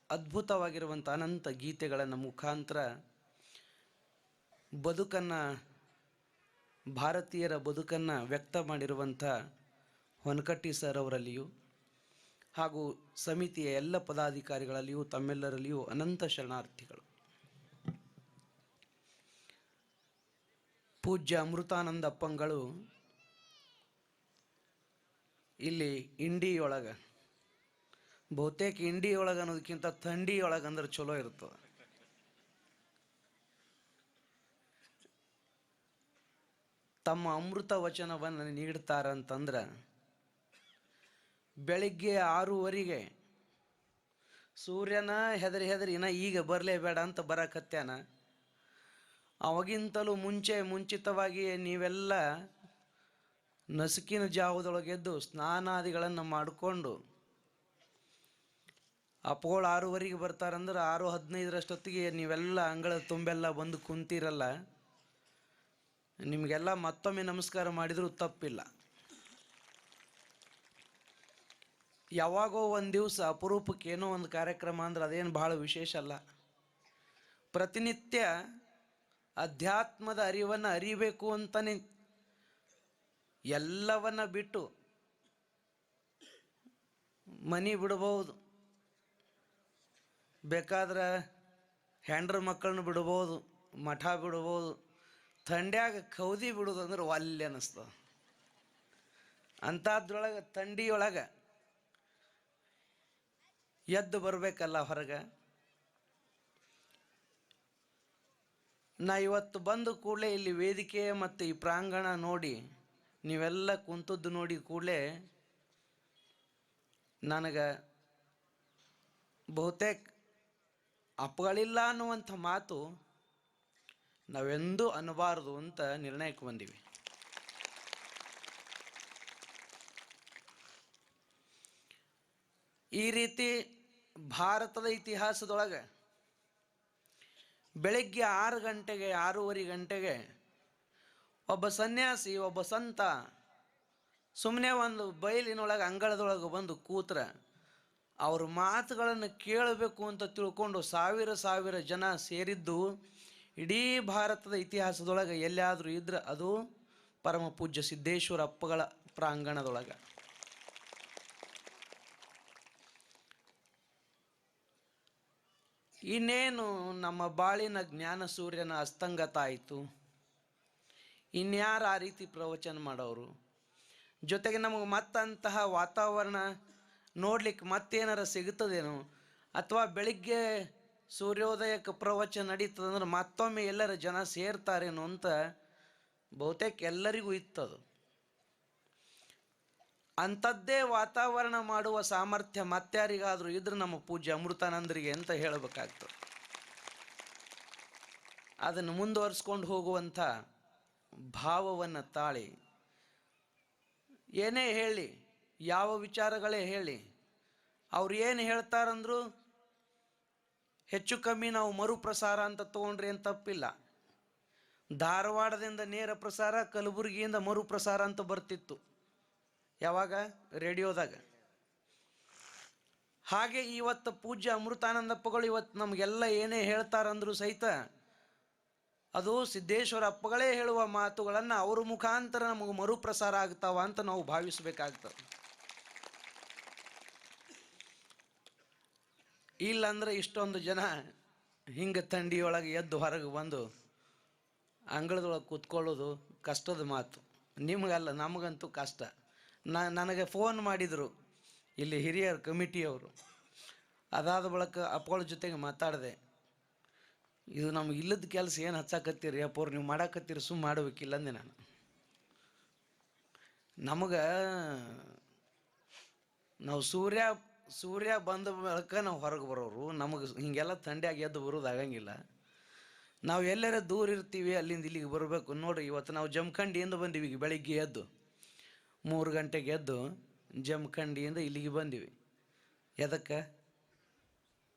ಅದ್ಭುತವಾಗಿರುವಂಥ ಅನಂತ ಗೀತೆಗಳನ್ನು ಮುಖಾಂತರ ಬದುಕನ್ನು, ಭಾರತೀಯರ ಬದುಕನ್ನು ವ್ಯಕ್ತ ಮಾಡಿರುವಂಥ ಹೊನಕಟ್ಟಿ ಸರ್ ಅವರಲ್ಲಿಯೂ ಹಾಗೂ ಸಮಿತಿಯ ಎಲ್ಲ ಪದಾಧಿಕಾರಿಗಳಲ್ಲಿಯೂ ತಮ್ಮೆಲ್ಲರಲ್ಲಿಯೂ ಅನಂತ ಶರಣಾರ್ಥಿಗಳು. ಪೂಜ್ಯ ಅಮೃತಾನಂದಪ್ಪಂಗಳು ಇಲ್ಲಿ ಇಂಡಿಯೊಳಗೆ, ಬಹುತೇಕ ಇಂಡಿಯೊಳಗೆ ಅನ್ನೋದಕ್ಕಿಂತ ಥಂಡಿಯೊಳಗೆ ಅಂದ್ರೆ ಚಲೋ ಇರ್ತದೆ. ತಮ್ಮ ಅಮೃತ ವಚನವನ್ನು ನೀಡ್ತಾರಂತಂದ್ರೆ ಬೆಳಿಗ್ಗೆ 6:15 ಸೂರ್ಯನ ಹೆದರಿ ಇನ್ನ ಈಗ ಬರಲೇಬೇಡ ಅಂತ ಬರಕತ್ಯಾನ. ಅವಾಗಿಂತಲೂ ಮುಂಚಿತವಾಗಿ ನೀವೆಲ್ಲ ನಸುಕಿನ ಜಾವದೊಳಗೆದ್ದು ಸ್ನಾನಾದಿಗಳನ್ನು ಮಾಡಿಕೊಂಡು ಅಪ್ಪಗಳು 6:15 ಬರ್ತಾರಂದ್ರೆ 6:15 ನೀವೆಲ್ಲ ಅಂಗಳ ತುಂಬೆಲ್ಲ ಬಂದು ಕುಂತಿರಲ್ಲ. ನಿಮಗೆಲ್ಲ ಮತ್ತೊಮ್ಮೆ ನಮಸ್ಕಾರ ಮಾಡಿದರೂ ತಪ್ಪಿಲ್ಲ. ಯಾವಾಗೋ ಒಂದು ದಿವಸ ಅಪರೂಪಕ್ಕೆ ಏನೋ ಒಂದು ಕಾರ್ಯಕ್ರಮ ಅಂದ್ರೆ ಅದೇನು ಭಾಳ ವಿಶೇಷ ಅಲ್ಲ. ಪ್ರತಿನಿತ್ಯ ಅಧ್ಯಾತ್ಮದ ಅರಿವನ್ನು ಅರಿಬೇಕು ಅಂತಲೇ ಎಲ್ಲವನ್ನ ಬಿಟ್ಟು ಮನೆ ಬಿಡ್ಬೋದು, ಬೇಕಾದ್ರೆ ಹೆಂಡ್ರ ಮಕ್ಕಳನ್ನ ಬಿಡ್ಬೋದು, ಮಠ ಬಿಡ್ಬೋದು, ಥಂಡ್ಯಾಗ ಕೌದಿ ಬಿಡೋದು ಅಂದ್ರೆ ಒಲ್ಲೆ ಅನ್ನಿಸ್ತದೆ. ಅಂಥದ್ರೊಳಗೆ ಥಂಡಿಯೊಳಗೆ ಎದ್ದು ಬರಬೇಕಲ್ಲ ಹೊರಗೆ. ನಾ ಇವತ್ತು ಬಂದ ಕೂಡಲೇ ಇಲ್ಲಿ ವೇದಿಕೆ ಮತ್ತು ಈ ಪ್ರಾಂಗಣ ನೋಡಿ ನೀವೆಲ್ಲ ಕುಂತದ್ದು ನೋಡಿ ಕೂಡಲೇ ನನಗೆ ಬಹುತೇಕ ಅಪ್ಪಗಳಿಲ್ಲ ಅನ್ನುವಂಥ ಮಾತು ನಾವೆಂದೂ ಅನ್ನಬಾರದು ಅಂತ ನಿರ್ಣಯಕ್ಕೆ ಬಂದೀವಿ. ಈ ರೀತಿ ಭಾರತದ ಇತಿಹಾಸದೊಳಗೆ ಬೆಳಗ್ಗೆ 6 ಗಂಟೆಗೆ 6:30 ಗಂಟೆಗೆ ಒಬ್ಬ ಸನ್ಯಾಸಿ ಒಬ್ಬ ಸಂತ ಸುಮ್ಮನೆ ಒಂದು ಬಯಲಿನೊಳಗೆ ಅಂಗಳದೊಳಗೆ ಬಂದು ಕೂತ್ರೆ ಅವ್ರ ಮಾತುಗಳನ್ನು ಕೇಳಬೇಕು ಅಂತ ತಿಳ್ಕೊಂಡು ಸಾವಿರ ಜನ ಸೇರಿದ್ದು ಇಡೀ ಭಾರತದ ಇತಿಹಾಸದೊಳಗೆ ಎಲ್ಲಿಯಾದರೂ ಇದ್ರೆ ಅದು ಪರಮ ಪೂಜ್ಯ ಸಿದ್ದೇಶ್ವರ ಅಪ್ಪಗಳ ಪ್ರಾಂಗಣದೊಳಗೆ. ಇನ್ನೇನು ನಮ್ಮ ಬಾಳಿನ ಜ್ಞಾನ ಸೂರ್ಯನ ಅಸ್ತಂಗತ ಆಯಿತು. ಇನ್ಯಾರು ಆ ರೀತಿ ಪ್ರವಚನ ಮಾಡೋರು? ಜೊತೆಗೆ ನಮಗೆ ಮತ್ತಂತಹ ವಾತಾವರಣ ನೋಡ್ಲಿಕ್ಕೆ ಮತ್ತೇನಾರ ಸಿಗುತ್ತದೇನೋ, ಅಥವಾ ಬೆಳಿಗ್ಗೆ ಸೂರ್ಯೋದಯಕ್ಕೆ ಪ್ರವಚನ ನಡೀತದಂದ್ರೆ ಮತ್ತೊಮ್ಮೆ ಎಲ್ಲರ ಜನ ಸೇರ್ತಾರೇನೋ ಅಂತ ಬಹುತೇಕ ಎಲ್ಲರಿಗೂ ಇತ್ತದು. ಅಂಥದ್ದೇ ವಾತಾವರಣ ಮಾಡುವ ಸಾಮರ್ಥ್ಯ ಮತ್ತಾರಿಗಾದರೂ ಇದ್ರೆ ನಮ್ಮ ಪೂಜ್ಯ ಅಮೃತಾನಂದರಿಗೆ ಅಂತ ಹೇಳಬೇಕಾಗ್ತದೆ. ಅದನ್ನು ಮುಂದುವರಿಸ್ಕೊಂಡು ಹೋಗುವಂಥ ಭಾವವನ್ನು ತಾಳಿ ಏನೇ ಹೇಳಿ, ಯಾವ ವಿಚಾರಗಳೇ ಹೇಳಿ, ಅವ್ರು ಏನು ಹೇಳ್ತಾರಂದ್ರು ಹೆಚ್ಚು ಕಮ್ಮಿ ನಾವು ಮರುಪ್ರಸಾರ ಅಂತ ತೊಗೊಂಡ್ರಿ ಏನು ತಪ್ಪಿಲ್ಲ. ಧಾರವಾಡದಿಂದ ನೇರ ಪ್ರಸಾರ, ಕಲಬುರಗಿಯಿಂದ ಮರುಪ್ರಸಾರ ಅಂತ ಬರ್ತಿತ್ತು. ಯಾವಾಗ? ರೇಡಿಯೋದಾಗ. ಹಾಗೆ ಇವತ್ತು ಪೂಜ್ಯ ಅಮೃತಾನಂದಪ್ಪಗಳು ಇವತ್ತು ನಮಗೆಲ್ಲ ಏನೇ ಹೇಳ್ತಾರಂದ್ರೂ ಸಹಿತ ಅದು ಸಿದ್ದೇಶ್ವರ ಅಪ್ಪಗಳೇ ಹೇಳುವ ಮಾತುಗಳನ್ನು ಅವ್ರ ಮುಖಾಂತರ ನಮಗೆ ಮರುಪ್ರಸಾರ ಆಗ್ತಾವ ಅಂತ ನಾವು ಭಾವಿಸಬೇಕಾಗ್ತದೆ. ಇಲ್ಲಂದ್ರೆ ಇಷ್ಟೊಂದು ಜನ ಹಿಂಗೆ ಥಂಡಿಯೊಳಗೆ ಎದ್ದು ಹೊರಗೆ ಬಂದು ಅಂಗಳದೊಳಗೆ ಕೂತ್ಕೊಳ್ಳೋದು ಕಷ್ಟದ ಮಾತು. ನಿಮಗಲ್ಲ, ನಮಗಂತೂ ಕಷ್ಟ. ನನಗೆ ಫೋನ್ ಮಾಡಿದರು ಇಲ್ಲಿ ಹಿರಿಯರ ಕಮಿಟಿಯವರು. ಅದಾದ ಬಳಿಕ ಅಪ್ಪಗಳ ಜೊತೆಗೆ ಮಾತಾಡಿದೆ. ಇದು ನಮ್ಗೆ ಇಲ್ಲದ ಕೆಲಸ ಏನು ಹಚ್ಚಾಕತ್ತೀರಿ ಅಪ್ಪವ್ರು, ನೀವು ಮಾಡಾಕತ್ತೀರಿ, ಸುಮ್ಮ ಮಾಡಬೇಕಿಲ್ಲ ಅಂದೆ ನಾನು. ನಮಗೆ ನಾವು ಸೂರ್ಯ ಬಂದ ಬಳಿಕ ನಾವು ಹೊರಗೆ ಬರೋರು. ನಮಗೆ ಹೀಗೆಲ್ಲ ಥಂಡಿಯಾಗಿ ಎದ್ದು ಬರೋದು ಆಗಂಗಿಲ್ಲ. ನಾವು ಎಲ್ಲರ ದೂರ ಇರ್ತೀವಿ, ಅಲ್ಲಿಂದ ಇಲ್ಲಿಗೆ ಬರಬೇಕು. ನೋಡಿರಿ, ಇವತ್ತು ನಾವು ಜಮಖಂಡಿಯಿಂದ ಬಂದೀವಿ. ಈಗ ಬೆಳಿಗ್ಗೆ ಎದ್ದು 3 ಗಂಟೆಗೆ ಎದ್ದು ಜಮಖಂಡಿಯಿಂದ ಇಲ್ಲಿಗೆ ಬಂದೀವಿ. ಎದಕ್ಕೆ?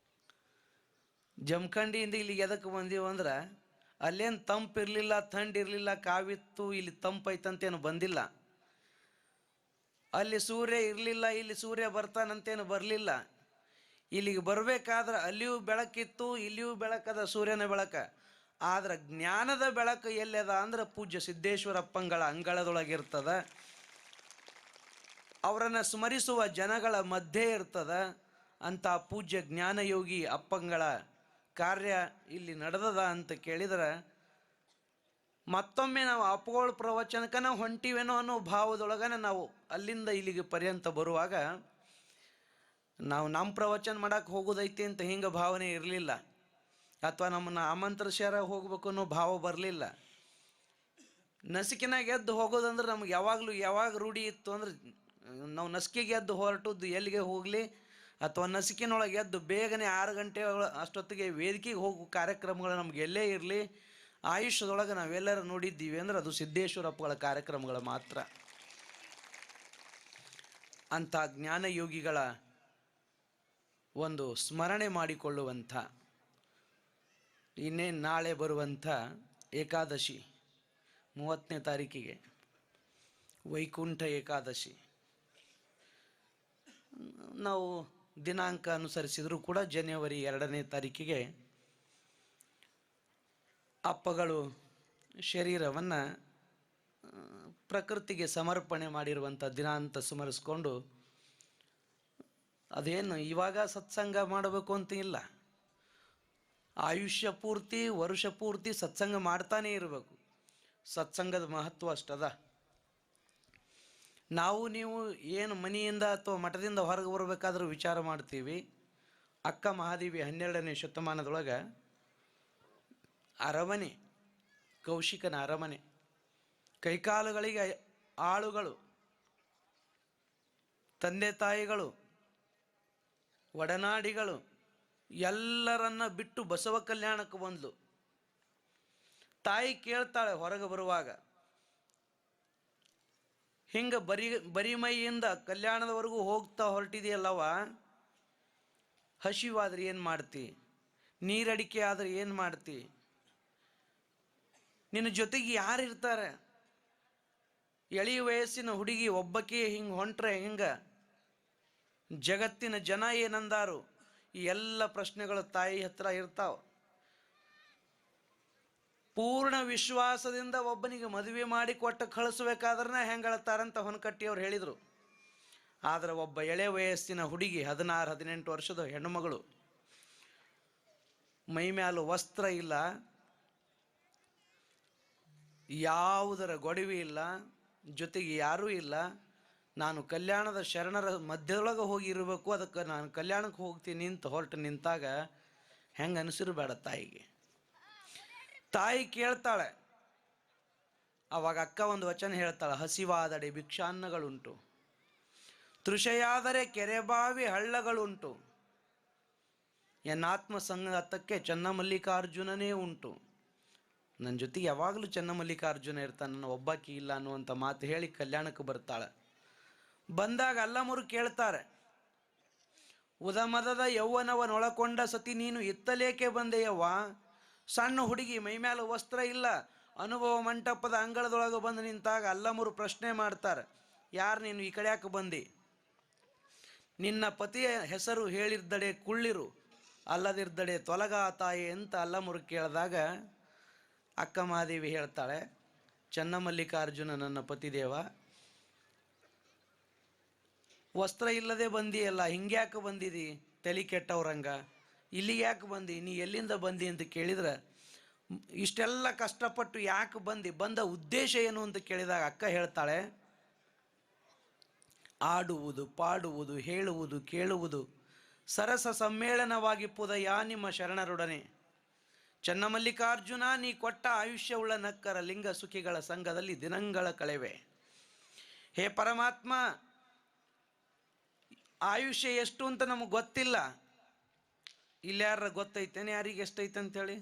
ಜಮಖಂಡಿಯಿಂದ ಇಲ್ಲಿಗೆ ಎದಕ್ಕೆ ಬಂದೀವಿ ಅಂದ್ರೆ ಅಲ್ಲೇನು ತಂಪು ಇರಲಿಲ್ಲ, ಥಂಡಿ ಇರಲಿಲ್ಲ, ಕಾವಿತ್ತು. ಇಲ್ಲಿ ತಂಪೈತಂತೇನು ಬಂದಿಲ್ಲ. ಅಲ್ಲಿ ಸೂರ್ಯ ಇರಲಿಲ್ಲ, ಇಲ್ಲಿ ಸೂರ್ಯ ಬರ್ತಾನಂತೇನು ಬರಲಿಲ್ಲ. ಇಲ್ಲಿಗೆ ಬರಬೇಕಾದ್ರೆ ಅಲ್ಲಿಯೂ ಬೆಳಕಿತ್ತು, ಇಲ್ಲಿಯೂ ಬೆಳಕದ, ಸೂರ್ಯನ ಬೆಳಕ. ಆದ್ರೆ ಜ್ಞಾನದ ಬೆಳಕು ಎಲ್ಲದ ಅಂದ್ರೆ ಪೂಜ್ಯ ಸಿದ್ದೇಶ್ವರಪ್ಪಂಗಳ ಅಂಗಳದೊಳಗಿರ್ತದ. ಅವರನ್ನು ಸ್ಮರಿಸುವ ಜನಗಳ ಮಧ್ಯೆ ಇರ್ತದ. ಅಂಥ ಪೂಜ್ಯ ಜ್ಞಾನಯೋಗಿ ಅಪ್ಪಂಗಳ ಕಾರ್ಯ ಇಲ್ಲಿ ನಡೆದದ ಅಂತ ಕೇಳಿದ್ರೆ ಮತ್ತೊಮ್ಮೆ ನಾವು ಅಪ್ಪಗಳ ಪ್ರವಚನಕ್ಕೆ ನಾವು ಹೊಂಟಿವೇನೋ ಅನ್ನೋ ಭಾವದೊಳಗನೆ ನಾವು ಅಲ್ಲಿಂದ ಇಲ್ಲಿಗೆ ಪರ್ಯಂತ ಬರುವಾಗ ನಾವು ನಮ್ಮ ಪ್ರವಚನ ಮಾಡೋಕ್ಕೆ ಹೋಗೋದೈತಿ ಅಂತ ಹಿಂಗೆ ಭಾವನೆ ಇರಲಿಲ್ಲ. ಅಥವಾ ನಮ್ಮನ್ನು ಆಮಂತ್ರಿಸ್ಯಾರ ಹೋಗ್ಬೇಕು ಅನ್ನೋ ಭಾವ ಬರಲಿಲ್ಲ. ನಸಿಕಿನಾಗ ಎದ್ದು ಹೋಗೋದಂದ್ರೆ ನಮ್ಗೆ ಯಾವಾಗ ರೂಢಿ ಇತ್ತು ಅಂದ್ರೆ ನಾವು ನಸಿಕೆಗೆ ಎದ್ದು ಹೊರಟದ್ದು ಎಲ್ಲಿಗೆ ಹೋಗಲಿ, ಅಥವಾ ನಸಿಕಿನೊಳಗೆ ಎದ್ದು ಬೇಗನೆ 6 ಗಂಟೆ ಅಷ್ಟೊತ್ತಿಗೆ ವೇದಿಕೆಗೆ ಹೋಗೋ ಕಾರ್ಯಕ್ರಮಗಳು ನಮ್ಗೆ ಎಲ್ಲೇ ಇರಲಿ, ಆಯುಷ್ಯದೊಳಗೆ ನಾವೆಲ್ಲರೂ ನೋಡಿದ್ದೀವಿ ಅಂದ್ರೆ ಅದು ಸಿದ್ದೇಶ್ವರಪ್ಪಗಳ ಕಾರ್ಯಕ್ರಮಗಳು ಮಾತ್ರ. ಅಂಥ ಜ್ಞಾನಯೋಗಿಗಳ ಒಂದು ಸ್ಮರಣೆ ಮಾಡಿಕೊಳ್ಳುವಂಥ ಇನ್ನೇನು ನಾಳೆ ಬರುವಂಥ ಏಕಾದಶಿ 30ನೇ ತಾರೀಕಿಗೆ ವೈಕುಂಠ ಏಕಾದಶಿ. ನಾವು ದಿನಾಂಕ ಅನುಸರಿಸಿದರೂ ಕೂಡ ಜನವರಿ 2ನೇ ತಾರೀಕಿಗೆ ಅಪ್ಪಗಳು ಶರೀರವನ್ನು ಪ್ರಕೃತಿಗೆ ಸಮರ್ಪಣೆ ಮಾಡಿರುವಂಥ ದಿನ ಅಂತ ಸ್ಮರಿಸ್ಕೊಂಡು, ಅದೇನು ಇವಾಗ ಸತ್ಸಂಗ ಮಾಡಬೇಕು ಅಂತ ಇಲ್ಲ, ಆಯುಷ್ಯ ಪೂರ್ತಿ ವರ್ಷ ಪೂರ್ತಿ ಸತ್ಸಂಗ ಮಾಡ್ತಾನೇ ಇರಬೇಕು. ಸತ್ಸಂಗದ ಮಹತ್ವ ಅಷ್ಟದ. ನಾವು ನೀವು ಏನು ಮನೆಯಿಂದ ಅಥವಾ ಮಠದಿಂದ ಹೊರಗೆ ಬರಬೇಕಾದ್ರೂ ವಿಚಾರ ಮಾಡ್ತೀವಿ. ಅಕ್ಕ ಮಹಾದೇವಿ 12ನೇ ಶತಮಾನದೊಳಗೆ ಅರಮನೆ ಕೌಶಿಕನ ಅರಮನೆ. ಕೈಕಾಲುಗಳಿಗೆ ಆಳುಗಳು, ತಂದೆ ತಾಯಿಗಳು, ಒಡನಾಡಿಗಳು ಎಲ್ಲರನ್ನ ಬಿಟ್ಟು ಬಸವ ಕಲ್ಯಾಣಕ್ಕೆ ಬಂದ್ಲು. ತಾಯಿ ಕೇಳ್ತಾಳೆ ಹೊರಗೆ ಬರುವಾಗ, ಹಿಂಗೆ ಬರಿಮೈಯಿಂದ ಕಲ್ಯಾಣದವರೆಗೂ ಹೋಗ್ತಾ ಹೊರಟಿದೆಯಲ್ಲವ, ಹಸಿವಾದ್ರೆ ಏನು ಮಾಡ್ತಿ, ನೀರಡಿಕೆ ಆದರೆ ಏನು ಮಾಡ್ತಿ, ನಿನ್ನ ಜೊತೆಗೆ ಯಾರು ಇರ್ತಾರೆ, ಎಳೆಯ ವಯಸ್ಸಿನ ಹುಡುಗಿ ಒಬ್ಬಕ್ಕೆ ಹಿಂಗೆ ಹೊಂಟ್ರೆ ಹಿಂಗೆ, ಜಗತ್ತಿನ ಜನ ಏನಂದಾರು, ಈ ಎಲ್ಲ ಪ್ರಶ್ನೆಗಳು ತಾಯಿ ಹತ್ರ ಇರ್ತಾವ. ಪೂರ್ಣ ವಿಶ್ವಾಸದಿಂದ ಒಬ್ಬನಿಗೆ ಮದುವೆ ಮಾಡಿ ಕೊಟ್ಟು ಕಳಿಸ್ಬೇಕಾದ್ರೆ ಹೆಂಗೆ ಹೇಳ್ತಾರಂತ ಹೊನಕಟ್ಟಿಯವ್ರು ಹೇಳಿದರು. ಆದರೆ ಒಬ್ಬ ಎಳೆ ವಯಸ್ಸಿನ ಹುಡುಗಿ 16-18 ವರ್ಷದ ಹೆಣ್ಣುಮಗಳು, ಮೈ ಮ್ಯಾಲು ವಸ್ತ್ರ ಇಲ್ಲ, ಯಾವುದರ ಗೊಡವೆ ಇಲ್ಲ, ಜೊತೆಗೆ ಯಾರೂ ಇಲ್ಲ, ನಾನು ಕಲ್ಯಾಣದ ಶರಣರ ಮಧ್ಯದೊಳಗೆ ಹೋಗಿರಬೇಕು, ಅದಕ್ಕೆ ನಾನು ಕಲ್ಯಾಣಕ್ಕೆ ಹೋಗ್ತೀನಿ ಅಂತ ಹೊರಟು ನಿಂತಾಗ ಹೆಂಗೆ ಅನಿಸಿರಬೇಡ ತಾಯಿಗೆ. ತಾಯಿ ಕೇಳ್ತಾಳೆ. ಅವಾಗ ಅಕ್ಕ ಒಂದು ವಚನ ಹೇಳ್ತಾಳೆ, ಹಸಿವಾದಡೆ ಭಿಕ್ಷಾನ್ನಗಳುಂಟು, ತೃಷೆಯಾದರೆ ಕೆರೆಬಾವಿ ಹಳ್ಳಗಳುಂಟು, ಎನ್ನಾತ್ಮ ಸಂಗತಕ್ಕೆ ಚನ್ನಮಲ್ಲಿಕಾರ್ಜುನನೇ ಉಂಟು. ನನ್ನ ಜೊತೆಗೆ ಯಾವಾಗಲೂ ಚನ್ನಮಲ್ಲಿಕಾರ್ಜುನ ಇರ್ತಾನೆ, ನನ್ನ ಒಬ್ಬಾಕಿ ಇಲ್ಲ ಅನ್ನುವಂಥ ಮಾತು ಹೇಳಿ ಕಲ್ಯಾಣಕ್ಕೆ ಬರ್ತಾಳೆ. ಬಂದಾಗ ಅಲ್ಲಮರು ಕೇಳ್ತಾರೆ, ಉದಮದದ ಯೌವನವನೊಳಕೊಂಡ ಸತಿ ನೀನು ಇತ್ತಲೇಕೆ ಬಂದೆಯವ್ವ? ಸಣ್ಣ ಹುಡುಗಿ, ಮೈಮ್ಯಾಲ ವಸ್ತ್ರ ಇಲ್ಲ, ಅನುಭವ ಮಂಟಪದ ಅಂಗಳದೊಳಗೆ ಬಂದು ನಿಂತಾಗ ಅಲ್ಲಮರು ಪ್ರಶ್ನೆ ಮಾಡ್ತಾರೆ, ಯಾರು ನೀನು ಈ ಕಡೆ ಯಾಕೆ ಬಂದಿ? ನಿನ್ನ ಪತಿಯ ಹೆಸರು ಹೇಳಿದ್ದಡೆ ಕುಳ್ಳಿರು, ಅಲ್ಲದಿರ್ದಡೆ ತೊಲಗ ತಾಯಿ ಅಂತ ಅಲ್ಲಮರು ಕೇಳಿದಾಗ ಅಕ್ಕ ಮಹಾದೇವಿ ಹೇಳ್ತಾಳೆ, ಚನ್ನಮಲ್ಲಿಕಾರ್ಜುನ ನನ್ನ ಪತಿದೇವ, ವಸ್ತ್ರ ಇಲ್ಲದೆ ಬಂದಿಯಲ್ಲ, ಹಿಂಗ್ಯಾಕೆ ಬಂದಿದಿ ತಲೆ ಕೆಟ್ಟವ್ರಂಗ, ಇಲ್ಲಿಗೆ ಯಾಕೆ ಬಂದಿ, ನೀ ಎಲ್ಲಿಂದ ಬಂದಿ ಅಂತ ಕೇಳಿದ್ರೆ, ಇಷ್ಟೆಲ್ಲ ಕಷ್ಟಪಟ್ಟು ಯಾಕೆ ಬಂದ ಉದ್ದೇಶ ಏನು ಅಂತ ಕೇಳಿದಾಗ ಅಕ್ಕ ಹೇಳ್ತಾಳೆ, ಆಡುವುದು, ಪಾಡುವುದು, ಹೇಳುವುದು, ಕೇಳುವುದು, ಸರಸ ಸಮ್ಮೇಳನವಾಗಿ ಪುದಯ ನಿಮ್ಮ ಶರಣರೊಡನೆ. ಚನ್ನಮಲ್ಲಿಕಾರ್ಜುನ, ನೀ ಕೊಟ್ಟ ಆಯುಷ್ಯವುಳ್ಳ ನಕ್ಕರ ಲಿಂಗ ಸುಖಿಗಳ ಸಂಘದಲ್ಲಿ ದಿನಗಳ ಕಳೆವೆ. ಹೇ ಪರಮಾತ್ಮ, ಆಯುಷ್ಯ ಎಷ್ಟು ಅಂತ ನಮಗೆ ಗೊತ್ತಿಲ್ಲ, ಇಲ್ಲಿ ಯಾರ ಗೊತ್ತೈತೇನೆ ಯಾರಿಗೆ ಎಷ್ಟೈತೆ ಅಂಥೇಳಿ?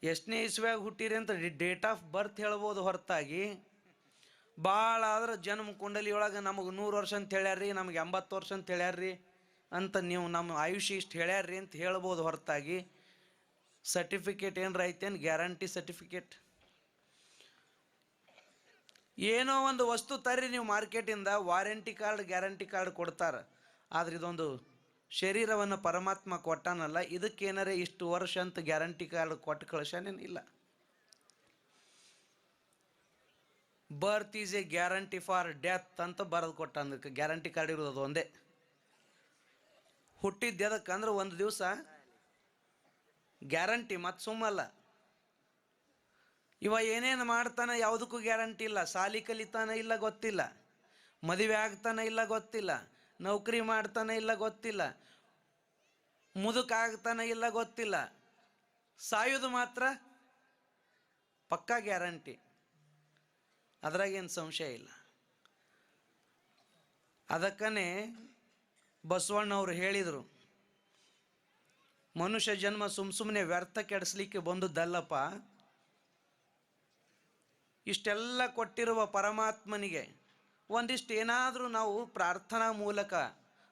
ಎಷ್ಟನೇ ಇಸ್ವ್ಯಾಗ ಹುಟ್ಟಿರಿ ಅಂತ ಡೇಟ್ ಆಫ್ ಬರ್ತ್ ಹೇಳ್ಬೋದು ಹೊರತಾಗಿ, ಭಾಳ ಆದ್ರೆ ಜನ್ಮ ಕುಂಡಲಿಯೊಳಗೆ ನಮಗೆ 100 ವರ್ಷ ಅಂತ ಹೇಳ್ಯಾರ್ರಿ, ನಮಗೆ 80 ವರ್ಷ ಅಂತ ಹೇಳ್ಯಾರ್ರಿ ಅಂತ ನೀವು ನಮ್ಮ ಆಯುಷ್ಯ ಇಷ್ಟು ಹೇಳ್ಯಾರ್ರಿ ಅಂತ ಹೇಳ್ಬೋದು ಹೊರತಾಗಿ, ಸರ್ಟಿಫಿಕೇಟ್ ಏನರ ಐತೇನು? Guarantee certificate. ಏನೋ ಒಂದು ವಸ್ತು ತರ್ರಿ ನೀವು ಮಾರ್ಕೆಟಿಂದ, ವಾರಂಟಿ ಕಾರ್ಡ್, ಗ್ಯಾರಂಟಿ ಕಾರ್ಡ್ ಕೊಡ್ತಾರೆ. ಆದರೆ ಇದೊಂದು ಶರೀರವನ್ನು ಪರಮಾತ್ಮ ಕೊಟ್ಟಾನಲ್ಲ, ಇದಕ್ಕೇನಾರೇ ಇಷ್ಟು ವರ್ಷ ಅಂತ ಗ್ಯಾರಂಟಿ ಕಾರ್ಡ್ ಕೊಟ್ಟು ಕಳಿಸ್ಯಾನೇನಿಲ್ಲ. Birth is a guarantee for death ಅಂತ ಬರೆದು ಕೊಟ್ಟ, ಅದಕ್ಕೆ ಗ್ಯಾರಂಟಿ ಕಾರ್ಡ್ ಇರೋದು ಅದು ಒಂದೇ. ಹುಟ್ಟಿದ್ದು ಎದಕ್ಕಂದ್ರೆ ಒಂದು ದಿವಸ ಗ್ಯಾರಂಟಿ, ಮತ್ತು ಸುಮ್ಮಲ್ಲ. ಇವ ಏನೇನು ಮಾಡ್ತಾನೆ ಯಾವುದಕ್ಕೂ ಗ್ಯಾರಂಟಿ ಇಲ್ಲ. ಸಾಲಿ ಕಲಿತಾನೆ ಇಲ್ಲ ಗೊತ್ತಿಲ್ಲ, ಮದುವೆ ಆಗ್ತಾನೆ ಇಲ್ಲ ಗೊತ್ತಿಲ್ಲ, ನೌಕರಿ ಮಾಡ್ತಾನೆ ಇಲ್ಲ ಗೊತ್ತಿಲ್ಲ, ಮುದುಕಾಗ್ತಾನೆ ಇಲ್ಲ ಗೊತ್ತಿಲ್ಲ, ಸಾಯೋದು ಮಾತ್ರ ಪಕ್ಕಾ ಗ್ಯಾರಂಟಿ, ಅದ್ರಾಗೇನು ಸಂಶಯ ಇಲ್ಲ. ಅದಕ್ಕನೇ ಬಸವಣ್ಣವ್ರು ಹೇಳಿದರು, ಮನುಷ್ಯ ಜನ್ಮ ಸುಮ್ಮನೆ ವ್ಯರ್ಥ ಕೆಡಿಸ್ಲಿಕ್ಕೆ ಬಂದುದಲ್ಲಪ್ಪ, ಇಷ್ಟೆಲ್ಲ ಕೊಟ್ಟಿರುವ ಪರಮಾತ್ಮನಿಗೆ ಒಂದಿಷ್ಟು ಏನಾದರೂ ನಾವು ಪ್ರಾರ್ಥನಾ ಮೂಲಕ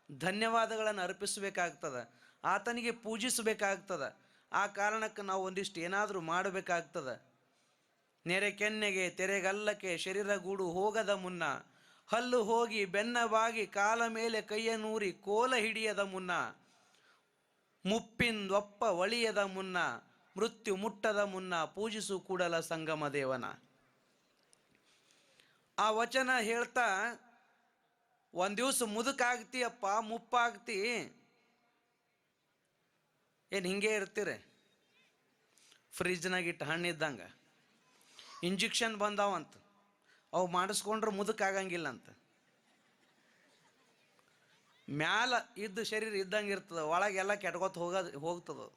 ಧನ್ಯವಾದಗಳನ್ನು ಅರ್ಪಿಸಬೇಕಾಗ್ತದೆ, ಆತನಿಗೆ ಪೂಜಿಸಬೇಕಾಗ್ತದೆ. ಆ ಕಾರಣಕ್ಕೆ ನಾವು ಒಂದಿಷ್ಟು ಏನಾದರೂ ಮಾಡಬೇಕಾಗ್ತದೆ. ನೆರೆ ಕೆನ್ನೆಗೆ ತೆರೆಗಲ್ಲಕ್ಕೆ ಶರೀರಗೂಡು ಹೋಗದ ಮುನ್ನ, ಹಲ್ಲು ಹೋಗಿ ಬೆನ್ನ ಬಾಗಿ ಕಾಲ ಮೇಲೆ ಕೈಯ ನೂರಿ ಕೋಲ ಹಿಡಿಯದ ಮುನ್ನ, ಮುಪ್ಪಿಂದೊಪ್ಪ ಒಳಿಯದ ಮುನ್ನ, ಮೃತ್ಯು ಮುಟ್ಟದ ಮುನ್ನ ಪೂಜಿಸು ಕೂಡಲ ಸಂಗಮ ದೇವನ. ಆ ವಚನ ಹೇಳ್ತಾ, ಒಂದು ದಿವಸ ಮುದುಕಾಗ್ತೀಯಪ್ಪ, ಮುಪ್ಪಾಗ್ತಿ, ಏನು ಹಿಂಗೆ ಇರ್ತೀರಿ ಫ್ರಿಜ್ನಾಗಿಟ್ಟು ಹಣ್ಣಿದ್ದಂಗೆ, ಇಂಜೆಕ್ಷನ್ ಬಂದಾವಂತ, ಅವು ಮಾಡಿಸ್ಕೊಂಡ್ರೆ ಮುದುಕಾಗಂಗಿಲ್ಲ ಅಂತ. ಮ್ಯಾಲ ಇದ್ದ ಶರೀರ ಇದ್ದಂಗೆ ಇರ್ತದೆ, ಒಳಗೆಲ್ಲ ಕೆಟ್ಕೊತ ಹೋಗ್ತದೆ.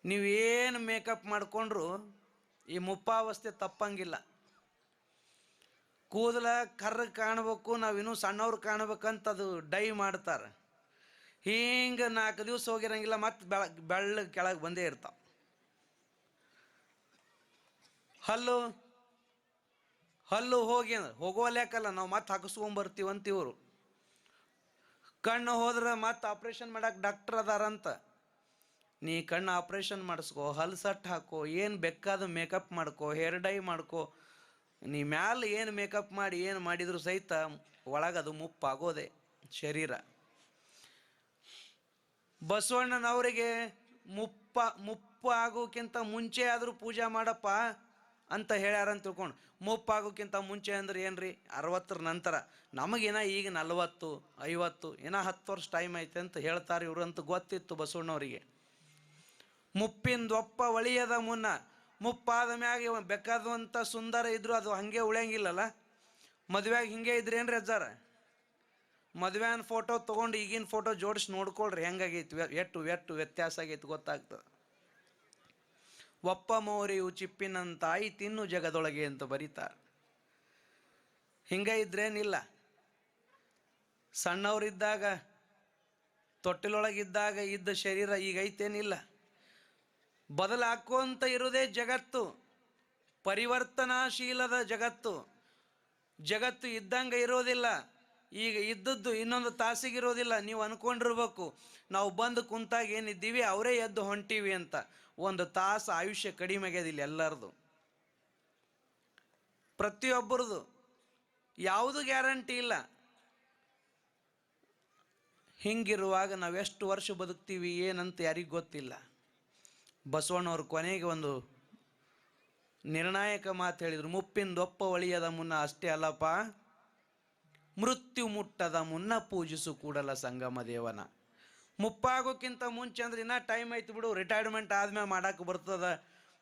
ನೀವೇನು ಮೇಕಪ್ ಮಾಡಿಕೊಂಡ್ರು ಈ ಮುಪ್ಪಾವಸ್ಥೆ ತಪ್ಪಂಗಿಲ್ಲ. ಕೂದಲ ಕರ್ರಗೆ ಕಾಣಬೇಕು, ನಾವಿನ್ನೂ ಸಣ್ಣವ್ರು ಕಾಣ್ಬೇಕಂತ ಅದು ಡೈ ಮಾಡ್ತಾರೆ. ಹಿಂಗೆ 4 ದಿವಸ ಹೋಗಿರಂಗಿಲ್ಲ, ಮತ್ತೆ ಬೆಳ್ಳಗೆ ಕೆಳಗೆ ಬಂದೇ ಇರ್ತಾವೆ. ಹಲ್ಲು ಹೋಗಿ ಹೋಗೋಲ್ಯಾಕಲ್ಲ, ನಾವು ಮತ್ತೆ ಹಾಕಿಸ್ಕೊಂಬರ್ತೀವಂತ ಇವರು. ಕಣ್ಣು ಹೋದ್ರೆ ಮತ್ತೆ ಆಪ್ರೇಷನ್ ಮಾಡಕ್ಕೆ ಡಾಕ್ಟರ್ ಅದಾರಂತ. ನೀ ಕಣ್ಣು ಆಪ್ರೇಷನ್ ಮಾಡಿಸ್ಕೋ, ಹಲ್ಲು ಸಟ್ ಹಾಕೋ, ಏನು ಬೇಕಾದ ಮೇಕಪ್ ಮಾಡ್ಕೋ, ಹೇರ್ ಡೈ ಮಾಡ್ಕೋ, ನೀ ಮ್ಯಾಲೆ ಏನು ಮೇಕಪ್ ಮಾಡಿ ಏನು ಮಾಡಿದ್ರು ಸಹಿತ ಒಳಗದು ಮುಪ್ಪಾಗೋದೆ ಶರೀರ. ಬಸವಣ್ಣನವರಿಗೆ ಮುಪ್ಪು ಆಗೋಕ್ಕಿಂತ ಮುಂಚೆ ಆದರೂ ಪೂಜೆ ಮಾಡಪ್ಪ ಅಂತ ಹೇಳ್ಯಾರಂತ ತಿಳ್ಕೊಂಡು. ಮುಪ್ಪಾಗೋಕ್ಕಿಂತ ಮುಂಚೆ ಅಂದ್ರೆ ಏನ್ರಿ, 60 ನಂತರ. ನಮಗೇನ ಈಗ 40 50 ಏನೋ 10 ವರ್ಷ ಟೈಮ್ ಐತೆ ಅಂತ ಹೇಳ್ತಾರೆ ಇವರು ಅಂತ ಗೊತ್ತಿತ್ತು ಬಸವಣ್ಣವರಿಗೆ. ಮುಪ್ಪಿಂದೊಪ್ಪ ಒಳಿಯದ ಮುನ್ನ, ಮುಪ್ಪಾದ ಮ್ಯಾಗ ಬೇಕಾದಂಥ ಸುಂದರ ಇದ್ರು ಅದು ಹಾಗೆ ಉಳಿಯಂಗಿಲ್ಲಲ್ಲ. ಮದುವೆಯಾಗ ಹಿಂಗೆ ಇದ್ರೇನ್ರಿ ಅಜ್ಜಾರ? ಮದುವೆನ ಫೋಟೋ ತೊಗೊಂಡು ಈಗಿನ ಫೋಟೋ ಜೋಡಿಸಿ ನೋಡ್ಕೊಳ್ರಿ ಹೆಂಗಾಗೈತಿ, ಎಷ್ಟು ವ್ಯತ್ಯಾಸ ಆಗೈತಿ ಗೊತ್ತಾಗ್ತದೆ. ಒಪ್ಪ ಮೋರಿಯು ಚಿಪ್ಪಿನಂತಾಯಿ ತಿನ್ನು ಜಗದೊಳಗೆ ಅಂತ ಬರೀತಾರೆ. ಹಿಂಗೆ ಇದ್ರೇನಿಲ್ಲ. ಸಣ್ಣವರಿದ್ದಾಗ ತೊಟ್ಟಿಲೊಳಗಿದ್ದಾಗ ಇದ್ದ ಶರೀರ ಈಗ ಐತೇನಿಲ್ಲ. ಬದಲಾಕೋಂತ ಇರೋದೇ ಜಗತ್ತು, ಪರಿವರ್ತನಾಶೀಲದ ಜಗತ್ತು ಇದ್ದಂಗೆ ಇರೋದಿಲ್ಲ. ಈಗ ಇದ್ದದ್ದು ಇನ್ನೊಂದು ತಾಸಿಗಿರೋದಿಲ್ಲ. ನೀವು ಅಂದ್ಕೊಂಡಿರ್ಬೇಕು ನಾವು ಬಂದು ಕುಂತಾಗ ಏನಿದ್ದೀವಿ ಅವರೇ ಎದ್ದು ಹೊಂಟೀವಿ ಅಂತ. 1 ತಾಸು ಆಯುಷ್ಯ ಕಡಿಮೆ ಆಗ್ಯದಿಲ್ಲ ಎಲ್ಲರದು, ಪ್ರತಿಯೊಬ್ಬರದು. ಯಾವುದು ಗ್ಯಾರಂಟಿ ಇಲ್ಲ. ಹಿಂಗಿರುವಾಗ ನಾವೆಷ್ಟು ವರ್ಷ ಬದುಕ್ತೀವಿ ಏನಂತ ಯಾರಿಗೂ ಗೊತ್ತಿಲ್ಲ. ಬಸವಣ್ಣವ್ರ ಕೊನೆಗೆ ಒಂದು ನಿರ್ಣಾಯಕ ಮಾತು ಹೇಳಿದರು. ಮುಪ್ಪಿಂದೊಪ್ಪ ಒಳಿಯದ ಮುನ್ನ ಅಷ್ಟೇ ಅಲ್ಲಪ್ಪ, ಮೃತ್ಯು ಮುಟ್ಟದ ಮುನ್ನ ಪೂಜಿಸು ಕೂಡಲ ಸಂಗಮ ದೇವನ. ಮುಪ್ಪಾಗೋಕ್ಕಿಂತ ಮುಂಚೆ ಅಂದ್ರೆ ಇನ್ನೂ ಟೈಮ್ ಐತಿ ಬಿಡು, ರಿಟೈರ್ಮೆಂಟ್ ಆದ್ಮ್ಯಾಗ ಮಾಡಕ್ಕೆ ಬರ್ತದ,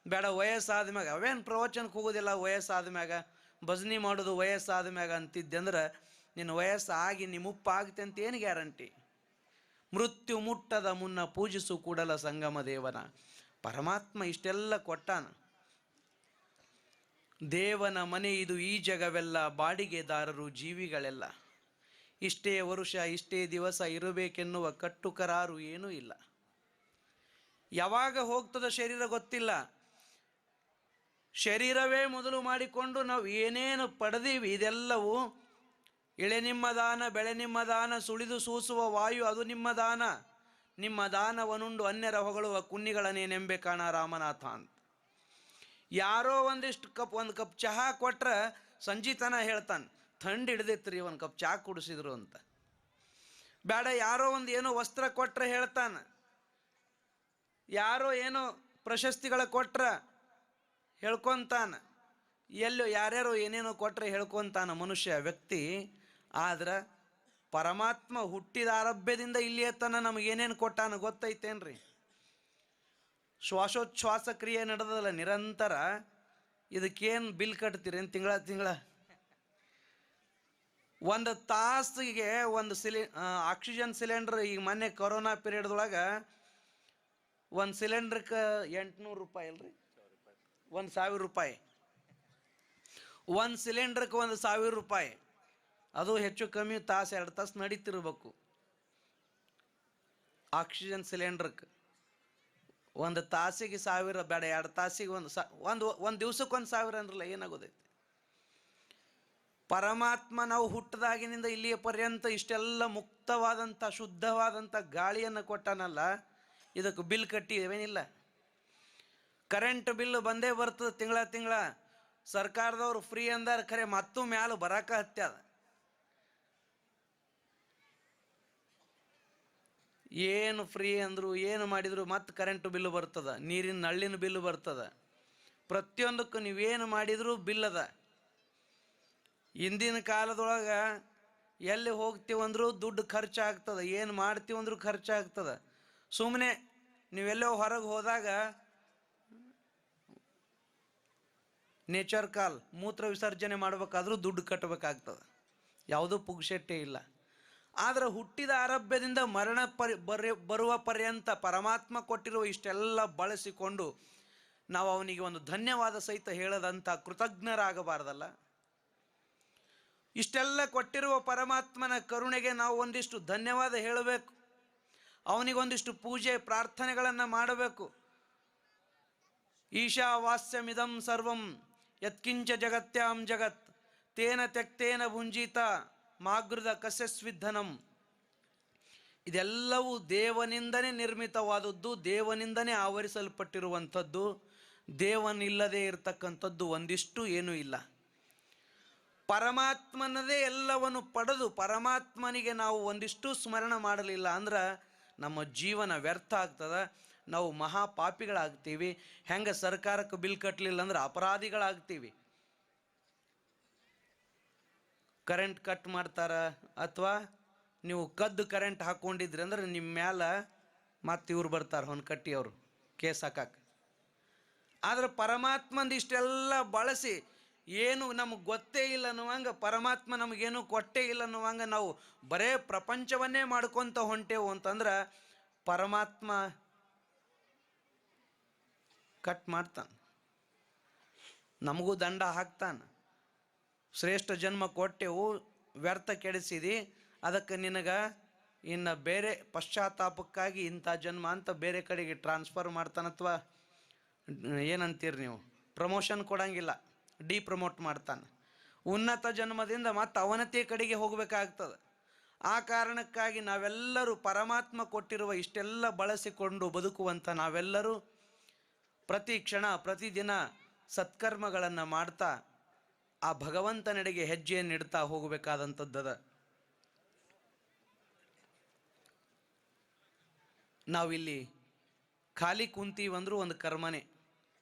ಬೇಡ ವಯಸ್ಸಾದ್ಮ್ಯಾಗ ಅವೇನು ಪ್ರವಚನಕ್ಕೆ ಹೋಗೋದಿಲ್ಲ, ವಯಸ್ಸಾದ್ಮ್ಯಾಗ ಭಜನೆ ಮಾಡೋದು ವಯಸ್ಸಾದ್ಮ್ಯಾಗ ಅಂತಿದ್ದೆ ಅಂದ್ರೆ ನಿನ್ನ ವಯಸ್ಸಾಗಿ ನೀ ಮುಪ್ಪಾಗುತ್ತೆ ಅಂತ ಏನು ಗ್ಯಾರಂಟಿ? ಮೃತ್ಯು ಮುಟ್ಟದ ಮುನ್ನ ಪೂಜಿಸು ಕೂಡಲ ಸಂಗಮ ದೇವನ. ಪರಮಾತ್ಮ ಇಷ್ಟೆಲ್ಲ ಕೊಟ್ಟಾನ. ದೇವನ ಮನೆ ಇದು ಈ ಜಗವೆಲ್ಲ, ಬಾಡಿಗೆದಾರರು ಜೀವಿಗಳೆಲ್ಲ. ಇಷ್ಟೇ ವರುಷ ಇಷ್ಟೇ ದಿವಸ ಇರಬೇಕೆನ್ನುವ ಕಟ್ಟುಕರಾರು ಏನೂ ಇಲ್ಲ. ಯಾವಾಗ ಹೋಗ್ತದ ಶರೀರ ಗೊತ್ತಿಲ್ಲ. ಶರೀರವೇ ಮೊದಲು ಮಾಡಿಕೊಂಡು ನಾವು ಏನೇನು ಪಡೆದೀವಿ ಇದೆಲ್ಲವೂ ಇಳೆ ನಿಮ್ಮ ದಾನ, ಬೆಳೆ ನಿಮ್ಮ ದಾನ, ಸುಳಿದು ಸೂಸುವ ವಾಯು ಅದು ನಿಮ್ಮ ದಾನ. ನಿಮ್ಮ ದಾನವನುಂಡು ಅನ್ಯರ ಹೊಗಳುವ ಕುನ್ನಿಗಳನ್ನೇನೆಂಬೆ ಕಾಣ ರಾಮನಾಥ ಅಂತ. ಯಾರೋ ಒಂದು ಕಪ್ ಚಹಾ ಕೊಟ್ರೆ ಸಂಜೀತನ ಹೇಳ್ತಾನೆ, ಥಂಡ್ ಹಿಡ್ದಿತ್ರಿ 1 ಕಪ್ ಚಹಾ ಕುಡಿಸಿದ್ರು ಅಂತ. ಬೇಡ, ಯಾರೋ ಏನೋ ವಸ್ತ್ರ ಕೊಟ್ರೆ ಹೇಳ್ತಾನೆ, ಯಾರೋ ಏನೋ ಪ್ರಶಸ್ತಿಗಳ ಕೊಟ್ರೆ ಹೇಳ್ಕೊತಾನ, ಎಲ್ಲೋ ಯಾರ್ಯಾರೋ ಏನೇನೋ ಕೊಟ್ರೆ ಹೇಳ್ಕೊತಾನ ಮನುಷ್ಯ ವ್ಯಕ್ತಿ. ಆದ್ರೆ ಪರಮಾತ್ಮ ಹುಟ್ಟಿದ ಆರಭ್ಯದಿಂದ ಇಲ್ಲಿಯ ತನ ನಮಗೇನೇನು ಕೊಟ್ಟಾನ ಗೊತ್ತೈತೇನ್ರಿ? ಶ್ವಾಸೋಚ್ಛ್ವಾಸ ಕ್ರಿಯೆ ನಡೆದಲ್ಲ ನಿರಂತರ. ಇದಕ್ಕೇನು ಬಿಲ್ ಕಟ್ತೀರಿ ಏನು ತಿಂಗಳ 1 ತಾಸಿಗೆ ಆಕ್ಸಿಜನ್ ಸಿಲಿಂಡ್ರ್. ಈಗ ಮೊನ್ನೆ ಕೊರೋನಾ ಪೀರಿಯಡ್ದೊಳಗೆ 1 ಸಿಲಿಂಡ್ರಕ್ಕೆ 800 ರೂಪಾಯಿ ಅಲ್ರಿ, 1000 ರೂಪಾಯಿ. 1 ಸಿಲಿಂಡ್ರಕ್ಕೆ 1000 ರೂಪಾಯಿ. ಅದು ಹೆಚ್ಚು ಕಮ್ಮಿ ತಾಸು 2 ತಾಸು ನಡೀತಿರ್ಬೇಕು. ಆಕ್ಸಿಜನ್ ಸಿಲಿಂಡ್ರಕ್ಕೆ 1 ತಾಸಿಗೆ 1000, ಬೇಡ 2 ತಾಸಿಗೆ ಒಂದು ದಿವ್ಸಕ್ಕೆ 1000 ಅಂದ್ರಲ್ಲ, ಏನಾಗೋದೈತಿ? ಪರಮಾತ್ಮ ನಾವು ಹುಟ್ಟದಾಗಿನಿಂದ ಇಲ್ಲಿಯ ಪರ್ಯಂತ ಇಷ್ಟೆಲ್ಲ ಮುಕ್ತವಾದಂಥ ಶುದ್ಧವಾದಂಥ ಗಾಳಿಯನ್ನು ಕೊಟ್ಟಾನಲ್ಲ, ಇದಕ್ಕೆ ಬಿಲ್ ಕಟ್ಟಿವೇನಿಲ್ಲ. ಕರೆಂಟ್ ಬಿಲ್ ಬಂದೇ ಬರ್ತದೆ ತಿಂಗಳ. ಸರ್ಕಾರದವ್ರು ಫ್ರೀ ಅಂದಾರ, ಖರೆ ಮತ್ತೂ ಮ್ಯಾಲ ಬರಾಕ ಹತ್ಯಾದ. ಏನು ಫ್ರೀ ಅಂದರು ಏನು ಮಾಡಿದ್ರು ಮತ್ತೆ ಕರೆಂಟು ಬಿಲ್ಲು ಬರ್ತದ, ನೀರಿನ ನಳ್ಳಿನ ಬಿಲ್ಲು ಬರ್ತದ. ಪ್ರತಿಯೊಂದಕ್ಕೂ ನೀವೇನು ಮಾಡಿದರೂ ಬಿಲ್ ಅದ. ಇಂದಿನ ಕಾಲದೊಳಗೆ ಎಲ್ಲಿ ಹೋಗ್ತೀವಂದ್ರೂ ದುಡ್ಡು ಖರ್ಚಾಗ್ತದೆ, ಏನು ಮಾಡ್ತೀವಂದ್ರೂ ಖರ್ಚಾಗ್ತದೆ. ಸುಮ್ಮನೆ ನೀವೆಲ್ಲೋ ಹೊರಗೆ ಹೋದಾಗ ನೇಚರ್ ಕಾಲ್ ಮೂತ್ರ ವಿಸರ್ಜನೆ ಮಾಡ್ಬೇಕಾದ್ರೂ ದುಡ್ಡು ಕಟ್ಟಬೇಕಾಗ್ತದೆ. ಯಾವುದೂ ಪುಗ್ಸೆಟ್ಟೇ ಇಲ್ಲ. ಆದರೆ ಹುಟ್ಟಿದ ಆರಭ್ಯದಿಂದ ಮರಣ ಬರುವ ಪರ್ಯಂತ ಪರಮಾತ್ಮ ಕೊಟ್ಟಿರುವ ಇಷ್ಟೆಲ್ಲ ಬಳಸಿಕೊಂಡು ನಾವು ಅವನಿಗೆ ಒಂದು ಧನ್ಯವಾದ ಸಹಿತ ಹೇಳದಂಥ ಕೃತಜ್ಞರಾಗಬಾರ್ದಲ್ಲ. ಇಷ್ಟೆಲ್ಲ ಕೊಟ್ಟಿರುವ ಪರಮಾತ್ಮನ ಕರುಣೆಗೆ ನಾವು ಒಂದಿಷ್ಟು ಧನ್ಯವಾದ ಹೇಳಬೇಕು, ಅವನಿಗೊಂದಿಷ್ಟು ಪೂಜೆ ಪ್ರಾರ್ಥನೆಗಳನ್ನು ಮಾಡಬೇಕು. ಈಶಾವಾಸ್ಯಮಿದಂ ಸರ್ವಂ ಯತ್ಕಿಂಚ ಜಗತ್ಯಾಂ ಜಗತ್ ತೇನ ತ್ಯಕ್ತೇನ ಭುಂಜಿತ ಮಾಗೃದ ಕಸ್ಯಸ್ವಿಧನಂ. ಇದೆಲ್ಲವೂ ದೇವನಿಂದನೇ ನಿರ್ಮಿತವಾದದ್ದು, ದೇವನಿಂದನೇ ಆವರಿಸಲ್ಪಟ್ಟಿರುವಂಥದ್ದು. ದೇವನಿಲ್ಲದೆ ಇರತಕ್ಕಂಥದ್ದು ಒಂದಿಷ್ಟು ಏನೂ ಇಲ್ಲ. ಪರಮಾತ್ಮನದೇ ಎಲ್ಲವನ್ನು ಪಡೆದು ಪರಮಾತ್ಮನಿಗೆ ನಾವು ಒಂದಿಷ್ಟು ಸ್ಮರಣ ಮಾಡಲಿಲ್ಲ ಅಂದ್ರೆ ನಮ್ಮ ಜೀವನ ವ್ಯರ್ಥ ಆಗ್ತದೆ, ನಾವು ಮಹಾಪಾಪಿಗಳಾಗ್ತೀವಿ. ಹೆಂಗೆ ಸರ್ಕಾರಕ್ಕೆ ಬಿಲ್ ಕಟ್ಟಲಿಲ್ಲ ಅಂದ್ರೆ ಅಪರಾಧಿಗಳಾಗ್ತೀವಿ. ಕರೆಂಟ್ ಕಟ್ ಮಾಡ್ತಾರ ಅಥವಾ ನೀವು ಕದ್ದು ಕರೆಂಟ್ ಹಾಕ್ಕೊಂಡಿದ್ರಿ ಅಂದ್ರೆ ನಿಮ್ಮ ಮ್ಯಾಲ ಮತ್ತೆ ಇವ್ರು ಬರ್ತಾರೆ ಹೊನ್ ಕಟ್ಟಿಯವರು ಕೇಸ್ ಹಾಕಕ್ಕೆ. ಆದರೆ ಪರಮಾತ್ಮಂದು ಇಷ್ಟೆಲ್ಲ ಬಳಸಿ ಏನು ನಮಗೆ ಗೊತ್ತೇ ಇಲ್ಲ ಅನ್ನುವಂಗೆ, ಪರಮಾತ್ಮ ನಮಗೇನು ಕೊಟ್ಟೇ ಇಲ್ಲ ಅನ್ನುವಂಗೆ ನಾವು ಬರೇ ಪ್ರಪಂಚವನ್ನೇ ಮಾಡ್ಕೊತ ಹೊಂಟೇವು ಅಂತಂದ್ರೆ ಪರಮಾತ್ಮ ಕಟ್ ಮಾಡ್ತಾನೆ, ನಮಗೂ ದಂಡ ಹಾಕ್ತಾನೆ. ಶ್ರೇಷ್ಠ ಜನ್ಮ ಕೊಟ್ಟೆವು, ವ್ಯರ್ಥ ಕೆಡಿಸಿದಿ, ಅದಕ್ಕೆ ನಿನಗೆ ಇನ್ನು ಬೇರೆ ಪಶ್ಚಾತ್ತಾಪಕ್ಕಾಗಿ ಇಂಥ ಜನ್ಮ ಅಂತ ಬೇರೆ ಕಡೆಗೆ ಟ್ರಾನ್ಸ್ಫರ್ ಮಾಡ್ತಾನೆ, ಅಥವಾ ಏನಂತೀರಿ ನೀವು, ಪ್ರಮೋಷನ್ ಕೊಡಂಗಿಲ್ಲ, ಡಿಪ್ರಮೋಟ್ ಮಾಡ್ತಾನೆ. ಉನ್ನತ ಜನ್ಮದಿಂದ ಮತ್ತು ಅವನತಿ ಕಡೆಗೆ ಹೋಗಬೇಕಾಗ್ತದೆ. ಆ ಕಾರಣಕ್ಕಾಗಿ ನಾವೆಲ್ಲರೂ ಪರಮಾತ್ಮ ಕೊಟ್ಟಿರುವ ಇಷ್ಟೆಲ್ಲ ಬಳಸಿಕೊಂಡು ಬದುಕುವಂಥ ನಾವೆಲ್ಲರೂ ಪ್ರತಿ ಕ್ಷಣ ಪ್ರತಿದಿನ ಸತ್ಕರ್ಮಗಳನ್ನು ಮಾಡ್ತಾ ಆ ಭಗವಂತನೆಡೆಗೆ ಹೆಜ್ಜೆಯನ್ನಿಡ್ತಾ ಹೋಗಬೇಕಾದಂಥದ್ದದ. ನಾವಿಲ್ಲಿ ಖಾಲಿ ಕುಂತೀವಂದ್ರೂ ಒಂದು ಕರ್ಮನೇ.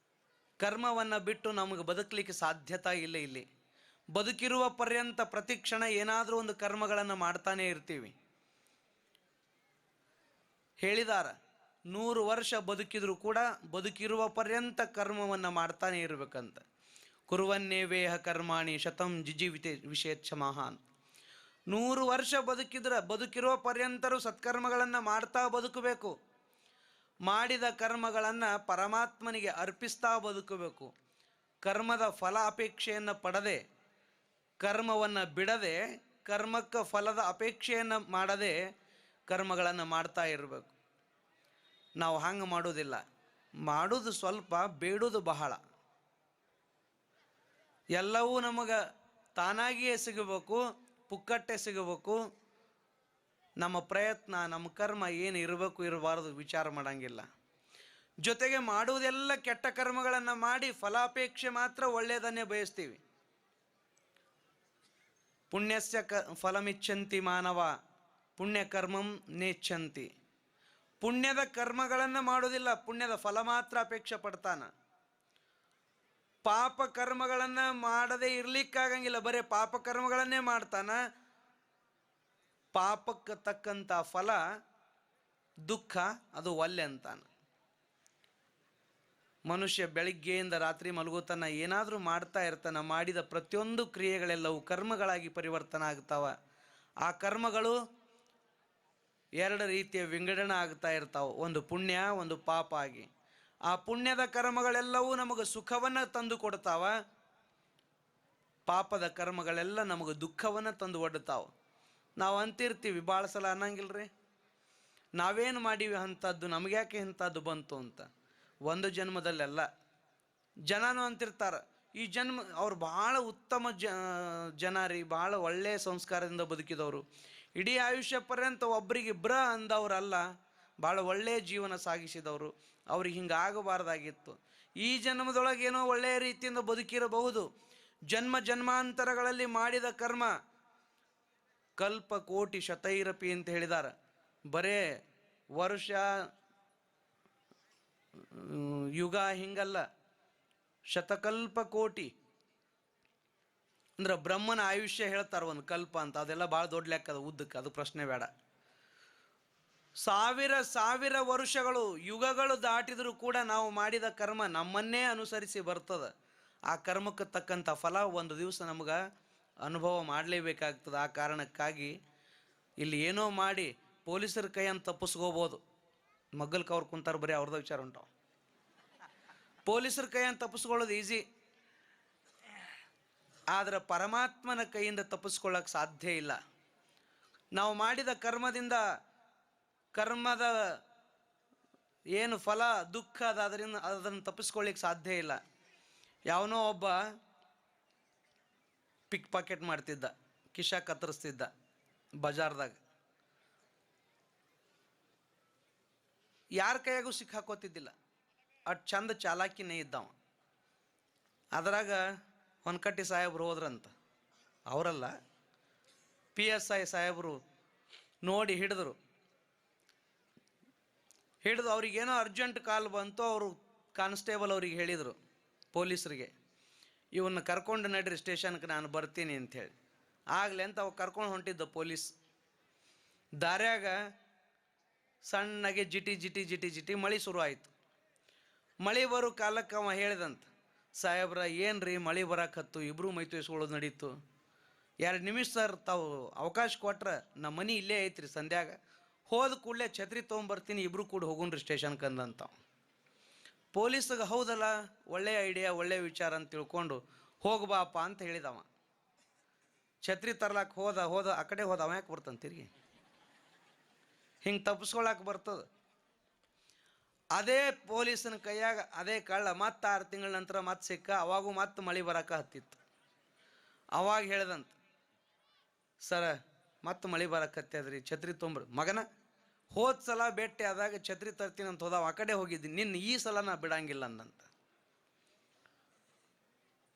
ಕರ್ಮವನ್ನು ಬಿಟ್ಟು ನಮಗೆ ಬದುಕಲಿಕ್ಕೆ ಸಾಧ್ಯತಾ ಇಲ್ಲ. ಇಲ್ಲಿ ಬದುಕಿರುವ ಪರ್ಯಂತ ಪ್ರತಿ ಕ್ಷಣ ಏನಾದರೂ ಒಂದು ಕರ್ಮಗಳನ್ನು ಮಾಡ್ತಾನೇ ಇರ್ತೀವಿ. ಹೇಳಿದಾರ 100 ವರ್ಷ ಬದುಕಿದ್ರು ಕೂಡ ಬದುಕಿರುವ ಪರ್ಯಂತ ಕರ್ಮವನ್ನು ಮಾಡ್ತಾನೆ ಇರಬೇಕಂತ. ಕುರುವನ್ನೇವೇಹ ಕರ್ಮಾಣಿ ಶತಂ ಜಿಜೀವಿತೆ ವಿಷೇಚ್ಛ ಮಹಾನ್. 100 ವರ್ಷ ಬದುಕಿರುವ ಪರ್ಯಂತರೂ ಸತ್ಕರ್ಮಗಳನ್ನು ಮಾಡ್ತಾ ಬದುಕಬೇಕು. ಮಾಡಿದ ಕರ್ಮಗಳನ್ನು ಪರಮಾತ್ಮನಿಗೆ ಅರ್ಪಿಸ್ತಾ ಬದುಕಬೇಕು. ಕರ್ಮದ ಫಲ ಅಪೇಕ್ಷೆಯನ್ನು ಪಡದೆ, ಕರ್ಮವನ್ನು ಬಿಡದೆ, ಕರ್ಮಕ್ಕೆ ಫಲದ ಅಪೇಕ್ಷೆಯನ್ನು ಮಾಡದೆ ಕರ್ಮಗಳನ್ನು ಮಾಡ್ತಾ ಇರಬೇಕು. ನಾವು ಹಂಗೆ ಮಾಡೋದಿಲ್ಲ. ಮಾಡೋದು ಸ್ವಲ್ಪ, ಬೇಡೋದು ಬಹಳ. ಎಲ್ಲವೂ ನಮಗೆ ತಾನಾಗಿಯೇ ಸಿಗಬೇಕು, ಪುಕ್ಕಟ್ಟೆ ಸಿಗಬೇಕು. ನಮ್ಮ ಪ್ರಯತ್ನ, ನಮ್ಮ ಕರ್ಮ ಏನು ಇರಬೇಕು ಇರಬಾರ್ದು ವಿಚಾರ ಮಾಡೋಂಗಿಲ್ಲ. ಜೊತೆಗೆ ಮಾಡುವುದೆಲ್ಲ ಕೆಟ್ಟ ಕರ್ಮಗಳನ್ನು ಮಾಡಿ ಫಲಾಪೇಕ್ಷೆ ಮಾತ್ರ ಒಳ್ಳೆಯದನ್ನೇ ಬಯಸ್ತೀವಿ. ಪುಣ್ಯಸ್ಯ ಫಲಮಿಚ್ಛಂತಿ ಮಾನವ ಪುಣ್ಯಕರ್ಮಂ ನೇಚ್ಛಂತಿ. ಪುಣ್ಯದ ಕರ್ಮಗಳನ್ನು ಮಾಡೋದಿಲ್ಲ, ಪುಣ್ಯದ ಫಲ ಮಾತ್ರ ಅಪೇಕ್ಷೆ ಪಡ್ತಾನ. ಪಾಪ ಕರ್ಮಗಳನ್ನು ಮಾಡದೇ ಇರ್ಲಿಕ್ಕಾಗಂಗಿಲ್ಲ, ಬರೀ ಪಾಪ ಕರ್ಮಗಳನ್ನೇ ಮಾಡ್ತಾನ. ಪಾಪಕ್ಕೆ ತಕ್ಕಂಥ ಫಲ ದುಃಖ, ಅದು ಒಲ್ಲೆ ಅಂತಾನ. ಮನುಷ್ಯ ಬೆಳಿಗ್ಗೆಯಿಂದ ರಾತ್ರಿ ಮಲಗುತ್ತಾನ ಏನಾದರೂ ಮಾಡ್ತಾ ಇರ್ತಾನ. ಮಾಡಿದ ಪ್ರತಿಯೊಂದು ಕ್ರಿಯೆಗಳೆಲ್ಲವೂ ಕರ್ಮಗಳಾಗಿ ಪರಿವರ್ತನೆ ಆಗ್ತಾವ. ಆ ಕರ್ಮಗಳು 2 ರೀತಿಯ ವಿಂಗಡಣೆ ಆಗ್ತಾ ಇರ್ತಾವೆ, ಒಂದು ಪುಣ್ಯ, ಒಂದು ಪಾಪ ಆಗಿ. ಆ ಪುಣ್ಯದ ಕರ್ಮಗಳೆಲ್ಲವೂ ನಮಗೆ ಸುಖವನ್ನು ತಂದು ಕೊಡ್ತಾವ, ಪಾಪದ ಕರ್ಮಗಳೆಲ್ಲ ನಮಗೆ ದುಃಖವನ್ನು ತಂದು ಒಡ್ತಾವೆ. ನಾವು ಅಂತಿರ್ತೀವಿ, ಭಾಳ ಸಲ ಅನ್ನಂಗಿಲ್ರಿ, ನಾವೇನು ಮಾಡೀವಿ ಅಂಥದ್ದು, ನಮಗ್ಯಾಕೆ ಇಂಥದ್ದು ಬಂತು ಅಂತ. ಒಂದು ಜನ್ಮದಲ್ಲೆಲ್ಲ ಜನನೂ ಅಂತಿರ್ತಾರೆ, ಈ ಜನ್ಮ ಅವ್ರು ಭಾಳ ಉತ್ತಮ ಜನ ರೀ, ಭಾಳ ಒಳ್ಳೆಯ ಸಂಸ್ಕಾರದಿಂದ ಬದುಕಿದವರು, ಇಡೀ ಆಯುಷ್ಯ ಪರ್ಯಂತ ಒಬ್ಬರಿಗೆ ಅಂದವರಲ್ಲ, ಭಾಳ ಒಳ್ಳೆಯ ಜೀವನ ಸಾಗಿಸಿದವರು, ಅವ್ರಿಗೆ ಹಿಂಗೆ ಆಗಬಾರ್ದಾಗಿತ್ತು. ಈ ಜನ್ಮದೊಳಗೆ ಏನೋ ಒಳ್ಳೆಯ ರೀತಿಯಿಂದ ಬದುಕಿರಬಹುದು. ಜನ್ಮ ಜನ್ಮಾಂತರಗಳಲ್ಲಿ ಮಾಡಿದ ಕರ್ಮ ಕಲ್ಪ ಕೋಟಿ ಶತೈರಪಿ ಅಂತ ಹೇಳಿದಾರ. ಬರೇ ವರ್ಷ ಯುಗ ಹಿಂಗಲ್ಲ, ಶತಕಲ್ಪ ಕೋಟಿ ಅಂದ್ರೆ ಬ್ರಹ್ಮನ ಆಯುಷ್ಯ ಹೇಳ್ತಾರೆ ಒಂದು ಕಲ್ಪ ಅಂತ. ಅದೆಲ್ಲ ಭಾಳ ದೊಡ್ಡ ಲೆಕ್ಕ, ಅದು ಉದ್ದಕ್ಕೆ, ಅದು ಪ್ರಶ್ನೆ ಬೇಡ. ಸಾವಿರ ವರ್ಷಗಳು ಯುಗಗಳು ದಾಟಿದರೂ ಕೂಡ ನಾವು ಮಾಡಿದ ಕರ್ಮ ನಮ್ಮನ್ನೇ ಅನುಸರಿಸಿ ಬರ್ತದೆ. ಆ ಕರ್ಮಕ್ಕೆ ತಕ್ಕಂಥ ಫಲ ಒಂದು ದಿವಸ ನಮಗೆ ಅನುಭವ ಮಾಡಲೇಬೇಕಾಗ್ತದೆ. ಆ ಕಾರಣಕ್ಕಾಗಿ ಇಲ್ಲಿ ಏನೋ ಮಾಡಿ ಪೊಲೀಸರ ಕೈಯನ್ನು ತಪ್ಪಿಸ್ಕೋಬೋದು. ಮಗ್ಗಲ್ಕ ಅವ್ರು ಕುಂತಾರ, ಬರೀ ಅವ್ರದ್ದು ವಿಚಾರ ಉಂಟಾವ. ಪೊಲೀಸರ ಕೈಯನ್ನು ತಪ್ಪಿಸ್ಕೊಳ್ಳೋದು ಈಸಿ, ಆದರೆ ಪರಮಾತ್ಮನ ಕೈಯಿಂದ ತಪ್ಪಿಸ್ಕೊಳ್ಳೋಕೆ ಸಾಧ್ಯ ಇಲ್ಲ. ನಾವು ಮಾಡಿದ ಕರ್ಮದ ಏನು ಫಲ ದುಃಖ ಅದ, ಅದನ್ನು ತಪ್ಪಿಸ್ಕೊಳ್ಳಿಕ್ಕೆ ಸಾಧ್ಯ ಇಲ್ಲ. ಯಾವನೋ ಒಬ್ಬ ಪಿಕ್ ಪಾಕೆಟ್ ಮಾಡ್ತಿದ್ದ, ಕಿಶ ಕತ್ತರಿಸ್ತಿದ್ದ ಬಜಾರ್ದಾಗ, ಯಾರ ಕೈಯಾಗೂ ಸಿಕ್ಕಾಕೋತಿದ್ದಿಲ್ಲ, ಅಷ್ಟು ಚಂದ ಚಾಲಾಕಿನೇ ಇದ್ದವ. ಅದರಾಗ ಹೊನ್ಕಟ್ಟಿ ಸಾಹೇಬ್ರು ಹೋದ್ರಂತ, ಅವರಲ್ಲ PSI ಸಾಹೇಬರು ನೋಡಿ ಹಿಡಿದು ಅವ್ರಿಗೇನೋ ಅರ್ಜೆಂಟ್ ಕಾಲ್ ಬಂತು. ಅವರು ಕಾನ್ಸ್ಟೇಬಲ್ ಅವ್ರಿಗೆ ಹೇಳಿದರು, ಪೊಲೀಸರಿಗೆ, ಇವನ್ನ ಕರ್ಕೊಂಡು ನಡ್ರಿ ಸ್ಟೇಷನ್ಗೆ, ನಾನು ಬರ್ತೀನಿ ಅಂಥೇಳಿ. ಆಗಲೇ ಅಂತ ಅವು ಕರ್ಕೊಂಡು ಹೊಂಟಿದ್ದ ಪೊಲೀಸ್. ದಾರ್ಯಾಗ ಸಣ್ಣಗೆ ಜಿಟಿ ಜಿಟಿ ಜಿಟಿ ಜಿಟಿ ಮಳೆ ಶುರು ಆಯಿತು. ಮಳೆ ಬರೋ ಕಾಲಕ್ಕೆ ಅವ ಹೇಳಿದಂತ, ಸಾಹೇಬ್ರ ಏನ್ರಿ ಮಳೆ ಬರಾಕತ್ತು, ಇಬ್ಬರು ಮೈ ತೊಯ್ಸ್ಕೊಳ್ಳೋದು ನಡೀತು, 2 ನಿಮಿಷ ಸರ್ ತಾವು ಅವಕಾಶ ಕೊಟ್ರೆ, ನಮ್ಮ ಮನೆ ಇಲ್ಲೇ ಐತ್ರಿ, ಸಂಧ್ಯಾಗ ಹೋದ ಕೂಡಲೇ ಛತ್ರಿ ತೊಗೊಂಬರ್ತೀನಿ, ಇಬ್ಬರು ಕೂಡ ಹೋಗುಣ್ರಿ ಸ್ಟೇಷನ್ಗೆ ಅಂದಂತ. ಪೊಲೀಸ್ಗೆ ಹೌದಲ್ಲ, ಒಳ್ಳೆಯ ಐಡಿಯಾ, ಒಳ್ಳೆಯ ವಿಚಾರ ಅಂತ ತಿಳ್ಕೊಂಡು ಹೋಗ್ಬಾಪ ಅಂತ ಹೇಳಿದವ. ಛತ್ರಿ ತರ್ಲಾಕ್ ಹೋದ ಆ ಕಡೆ ಹೋದ, ಅವ ಯಾಕೆ ಬರ್ತಾನೆ ತಿರುಗಿ? ಹಿಂಗೆ ತಪ್ಪಿಸ್ಕೊಳಕ್ಕೆ ಬರ್ತದೆ. ಅದೇ ಪೊಲೀಸನ ಕೈಯಾಗ ಅದೇ ಕಳ್ಳ ಮತ್ತೆ 6 ತಿಂಗಳ ನಂತರ ಮತ್ತೆ ಸಿಕ್ಕ, ಅವಾಗೂ ಮತ್ತೆ ಮಳೆ ಬರಾಕ ಹತ್ತಿತ್ತು. ಅವಾಗ ಹೇಳ್ದಂತ, ಸರ ಮತ್ತೆ ಮಳೆ ಬರಕತ್ತದ್ರಿ, ಛತ್ರಿ ತೊಂಬ್ರಿ. ಮಗನ ಹೋದ ಸಲ ಭೇಟಿ ಆದಾಗ ಛತ್ರಿ ತರ್ತೀನಿ ಅಂತ ಹೋದಾವ, ಆ ಕಡೆ ಹೋಗಿದ್ದೀನಿ, ನಿನ್ನ ಈ ಸಲ ನಾ ಬಿಡಂಗಿಲ್ಲ ಅಂದಂತ.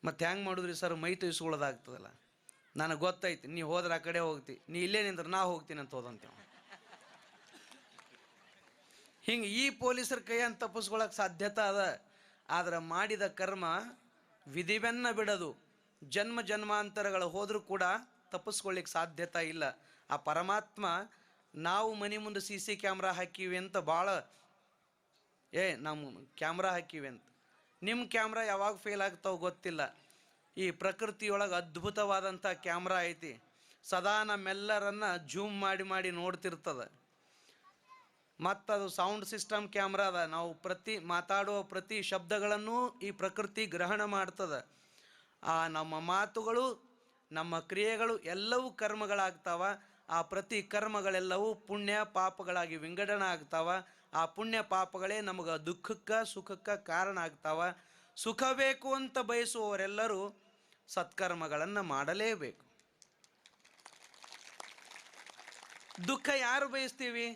ಮತ್ತೆ ಹೆಂಗೆ ಮಾಡಿದ್ರಿ ಸರ್? ಮೈ ತೊಯ್ಸ್ಕೊಳ್ಳೋದಾಗ್ತದಲ್ಲ. ನನಗೆ ಗೊತ್ತೈತಿ, ನೀ ಹೋದ್ರೆ ಆ ಕಡೆ ಹೋಗ್ತಿ, ನೀ ಇಲ್ಲೇ ನಿಂದ್ರೆ ನಾ ಹೋಗ್ತೀನಿ ಅಂತ ಹೋದಂತೇವ. ಹಿಂಗೆ ಈ ಪೊಲೀಸರ ಕೈಯನ್ನು ತಪ್ಪಿಸ್ಕೊಳ್ಳೋಕೆ ಸಾಧ್ಯತೆ ಅದ. ಆದರೆ ಮಾಡಿದ ಕರ್ಮ ವಿಧಿವೆನ್ನ ಬಿಡದು, ಜನ್ಮ ಜನ್ಮಾಂತರಗಳು ಹೋದರೂ ಕೂಡ ತಪ್ಪಿಸ್ಕೊಳ್ಳಿಕ್ಕೆ ಸಾಧ್ಯತೆ ಇಲ್ಲ. ಆ ಪರಮಾತ್ಮ, ನಾವು ಮನೆ ಮುಂದೆ CC ಕ್ಯಾಮ್ರಾ ಹಾಕಿವಿ ಅಂತ ಭಾಳ ನಮ್ಮ ಕ್ಯಾಮ್ರಾ ಹಾಕಿವಿ ಅಂತ, ನಿಮ್ಮ ಕ್ಯಾಮ್ರಾ ಯಾವಾಗ ಫೇಲ್ ಆಗ್ತಾವೆ ಗೊತ್ತಿಲ್ಲ. ಈ ಪ್ರಕೃತಿಯೊಳಗೆ ಅದ್ಭುತವಾದಂಥ ಕ್ಯಾಮ್ರಾ ಐತಿ, ಸದಾ ನಮ್ಮೆಲ್ಲರನ್ನ ಜೂಮ್ ಮಾಡಿ ಮಾಡಿ ನೋಡ್ತಿರ್ತದೆ. ಮತ್ತದು ಸೌಂಡ್ ಸಿಸ್ಟಮ್ ಕ್ಯಾಮ್ರಾ ಅದ, ನಾವು ಮಾತಾಡುವ ಪ್ರತಿ ಶಬ್ದಗಳನ್ನು ಈ ಪ್ರಕೃತಿ ಗ್ರಹಣ ಮಾಡ್ತದೆ. ನಮ್ಮ ಮಾತುಗಳು, ನಮ್ಮ ಕ್ರಿಯೆಗಳು ಎಲ್ಲವೂ ಕರ್ಮಗಳಾಗ್ತಾವ. ಆ ಪ್ರತಿ ಕರ್ಮಗಳೆಲ್ಲವೂ ಪುಣ್ಯ ಪಾಪಗಳಾಗಿ ವಿಂಗಡಣೆ ಆಗ್ತಾವ. ಆ ಪುಣ್ಯ ಪಾಪಗಳೇ ನಮಗೆ ದುಃಖಕ್ಕೆ ಸುಖಕ್ಕೆ ಕಾರಣ ಆಗ್ತಾವ. ಸುಖ ಬೇಕು ಅಂತ ಬಯಸುವವರೆಲ್ಲರೂ ಸತ್ಕರ್ಮಗಳನ್ನು ಮಾಡಲೇಬೇಕು. ದುಃಖ ಯಾರು ಬಯಸ್ತೀವಿ?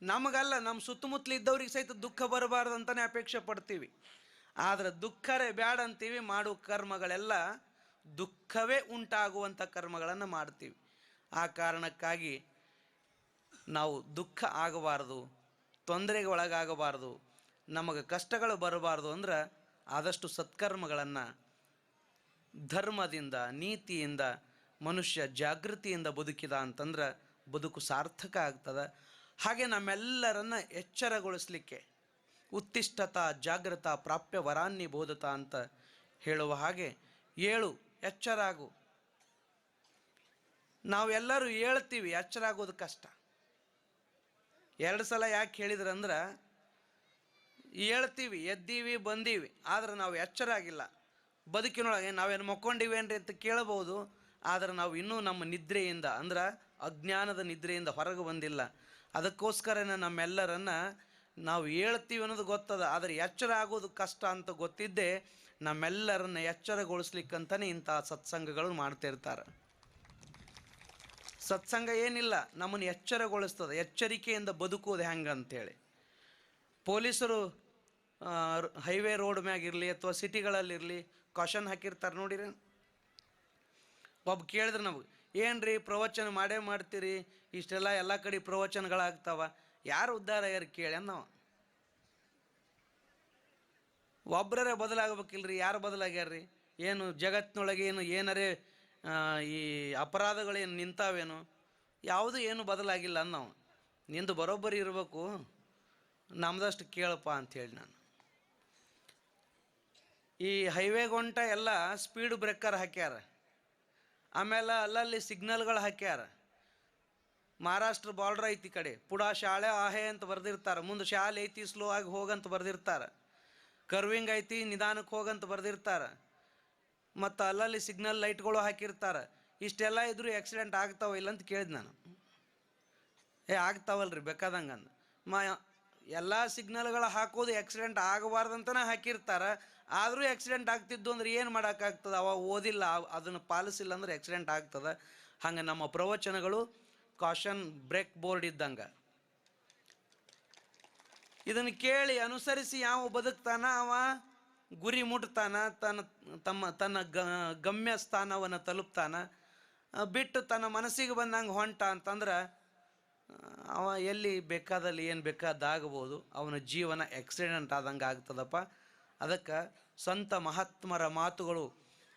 ನಮಗಲ್ಲ, ನಮ್ಮ ಸುತ್ತಮುತ್ತಲಿದ್ದವ್ರಿಗೆ ಸಹಿತ ದುಃಖ ಬರಬಾರ್ದು ಅಂತಲೇ ಅಪೇಕ್ಷೆ ಪಡ್ತೀವಿ. ಆದರೆ ದುಃಖರೇ ಬ್ಯಾಡ ಅಂತೀವಿ. ಮಾಡುವ ಕರ್ಮಗಳೆಲ್ಲ ದುಃಖವೇ ಉಂಟಾಗುವಂಥ ಕರ್ಮಗಳನ್ನು ಮಾಡ್ತೀವಿ. ಆ ಕಾರಣಕ್ಕಾಗಿ ನಾವು ದುಃಖ ಆಗಬಾರ್ದು, ತೊಂದರೆಗೆ ಒಳಗಾಗಬಾರ್ದು, ನಮಗೆ ಕಷ್ಟಗಳು ಬರಬಾರ್ದು ಅಂದ್ರೆ ಆದಷ್ಟು ಸತ್ಕರ್ಮಗಳನ್ನು ಧರ್ಮದಿಂದ, ನೀತಿಯಿಂದ ಮನುಷ್ಯ ಜಾಗೃತಿಯಿಂದ ಬದುಕಿದ ಅಂತಂದ್ರೆ ಬದುಕು ಸಾರ್ಥಕ ಆಗ್ತದೆ. ಹಾಗೆ ನಮ್ಮೆಲ್ಲರನ್ನ ಎಚ್ಚರಗೊಳಿಸಲಿಕ್ಕೆ ಉತ್ತಿಷ್ಠತ ಜಾಗೃತ ಪ್ರಾಪ್ಯ ವರಾನ್ನಿ ಬೋಧತ ಅಂತ ಹೇಳುವ ಹಾಗೆ, ಏಳು, ಎಚ್ಚರಾಗು. ನಾವೆಲ್ಲರೂ ಹೇಳ್ತೀವಿ, ಎಚ್ಚರಾಗೋದು ಕಷ್ಟ. 2 ಸಲ ಯಾಕೆ ಹೇಳಿದ್ರಂದ್ರೆ, ಹೇಳ್ತೀವಿ, ಎದ್ದೀವಿ, ಬಂದೀವಿ, ಆದರೆ ನಾವು ಎಚ್ಚರಾಗಿಲ್ಲ. ಬದುಕಿನೊಳಗೆ ನಾವೇನು ಮಕ್ಕೊಂಡಿವೇನ್ರಿ ಅಂತ ಕೇಳಬಹುದು, ಆದರೆ ನಾವು ಇನ್ನೂ ನಮ್ಮ ನಿದ್ರೆಯಿಂದ ಅಂದ್ರೆ ಅಜ್ಞಾನದ ನಿದ್ರೆಯಿಂದ ಹೊರಗೆ ಬಂದಿಲ್ಲ. ಅದಕ್ಕೋಸ್ಕರನೇ ನಮ್ಮೆಲ್ಲರನ್ನ ನಾವು ಹೇಳ್ತೀವಿ ಅನ್ನೋದು ಗೊತ್ತದ, ಆದರೆ ಎಚ್ಚರ ಆಗೋದು ಕಷ್ಟ ಅಂತ ಗೊತ್ತಿದ್ದೇ ನಮ್ಮೆಲ್ಲರನ್ನ ಎಚ್ಚರಗೊಳಿಸ್ಲಿಕ್ಕಂತಲೇ ಇಂಥ ಸತ್ಸಂಗಗಳು ಮಾಡ್ತಿರ್ತಾರೆ. ಸತ್ಸಂಗ ಏನಿಲ್ಲ, ನಮ್ಮನ್ನು ಎಚ್ಚರಗೊಳಿಸ್ತದೆ. ಎಚ್ಚರಿಕೆಯಿಂದ ಬದುಕುವುದು ಹೆಂಗೆ ಅಂತೇಳಿ ಪೊಲೀಸರು ಹೈವೇ ರೋಡ್ ಮ್ಯಾಗಿರಲಿ ಅಥವಾ ಸಿಟಿಗಳಲ್ಲಿರಲಿ ಕಾಷನ್ ಹಾಕಿರ್ತಾರೆ ನೋಡಿರಿ. ಒಬ್ಬ ಕೇಳಿದ್ರೆ ನಮಗೆ, ಏನ್ರಿ ಪ್ರವಚನ ಮಾಡೇ ಮಾಡ್ತೀರಿ, ಇಷ್ಟೆಲ್ಲ ಎಲ್ಲ ಕಡೆ ಪ್ರವಚನಗಳಾಗ್ತಾವ, ಯಾರು ಉದ್ಧಾರ ಯಾರು ಕೇಳಿ ನಾವು. ಒಬ್ಬರೇ ಬದಲಾಗಬೇಕಿಲ್ರಿ, ಯಾರು ಬದಲಾಗ್ಯಾರ್ರಿ? ಏನು ಜಗತ್ತಿನೊಳಗೆ ಏನರೇ ಈ ಅಪರಾಧಗಳೇನು ನಿಂತಾವೇನು? ಯಾವುದು ಏನು ಬದಲಾಗಿಲ್ಲ ನಾವು. ನಿಂದು ಬರೋಬ್ಬರಿ ಇರಬೇಕು, ನಮ್ದಷ್ಟು ಕೇಳಪ್ಪ ಅಂಥೇಳಿ ನಾನು. ಈ ಹೈವೇಗೊಂಟ ಎಲ್ಲ ಸ್ಪೀಡ್ ಬ್ರೇಕರ್ ಹಾಕ್ಯಾರ, ಆಮೇಲೆ ಅಲ್ಲಲ್ಲಿ ಸಿಗ್ನಲ್ಗಳು ಹಾಕ್ಯಾರ. ಮಹಾರಾಷ್ಟ್ರ ಬಾರ್ಡ್ರ್ ಐತಿ ಈ ಕಡೆ, ಪುಡಾ ಶಾಲೆ ಆಹೆ ಅಂತ ಬರೆದಿರ್ತಾರೆ, ಮುಂದೆ ಶಾಲೆ ಐತಿ ಸ್ಲೋ ಆಗಿ ಹೋಗಂತ ಬರೆದಿರ್ತಾರೆ, ಕರ್ವಿಂಗ್ ಐತಿ ನಿಧಾನಕ್ಕೆ ಹೋಗಂತ ಬರೆದಿರ್ತಾರೆ, ಮತ್ತು ಅಲ್ಲಲ್ಲಿ ಸಿಗ್ನಲ್ ಲೈಟ್ಗಳು ಹಾಕಿರ್ತಾರೆ. ಇಷ್ಟೆಲ್ಲ ಇದ್ರೂ ಆಕ್ಸಿಡೆಂಟ್ ಆಗ್ತಾವ ಇಲ್ಲ ಅಂತ ಕೇಳಿದೆ ನಾನು. ಆಗ್ತಾವಲ್ರಿ ಬೇಕಾದಂಗೆ ಅಂದ. ಎಲ್ಲ ಸಿಗ್ನಲ್ಗಳು ಹಾಕೋದು ಆಕ್ಸಿಡೆಂಟ್ ಆಗಬಾರ್ದಂತನೇ ಹಾಕಿರ್ತಾರೆ, ಆದರೂ ಆಕ್ಸಿಡೆಂಟ್ ಆಗ್ತಿದ್ದು ಅಂದ್ರೆ ಏನು ಮಾಡೋಕ್ಕಾಗ್ತದೆ? ಅವ ಓದಿಲ್ಲ, ಅದನ್ನು ಪಾಲಿಸಿಲ್ಲ ಅಂದ್ರೆ ಆಕ್ಸಿಡೆಂಟ್ ಆಗ್ತದೆ. ಹಂಗೆ ನಮ್ಮ ಪ್ರವಚನಗಳು ಕಾಷನ್ ಬ್ರೇಕ್ ಬೋರ್ಡ್ ಇದ್ದಂಗೆ. ಇದನ್ನು ಕೇಳಿ ಅನುಸರಿಸಿ ಯಾವ ಬದುಕ್ತಾನ ಅವ ಗುರಿ ಮುಟ್ತಾನ, ತನ್ನ ಗಮ್ಯ ಸ್ಥಾನವನ್ನು ತಲುಪ್ತಾನ. ಬಿಟ್ಟು ತನ್ನ ಮನಸ್ಸಿಗೆ ಬಂದಂಗೆ ಹೊಂಟ ಅಂತಂದ್ರೆ ಅವ ಎಲ್ಲಿ ಬೇಕಾದಲ್ಲಿ ಏನು ಬೇಕಾದಾಗಬೋದು, ಅವನ ಜೀವನ ಆಕ್ಸಿಡೆಂಟ್ ಆದಂಗೆ ಆಗ್ತದಪ್ಪ. ಅದಕ್ಕೆ ಸಂತ ಮಹಾತ್ಮರ ಮಾತುಗಳು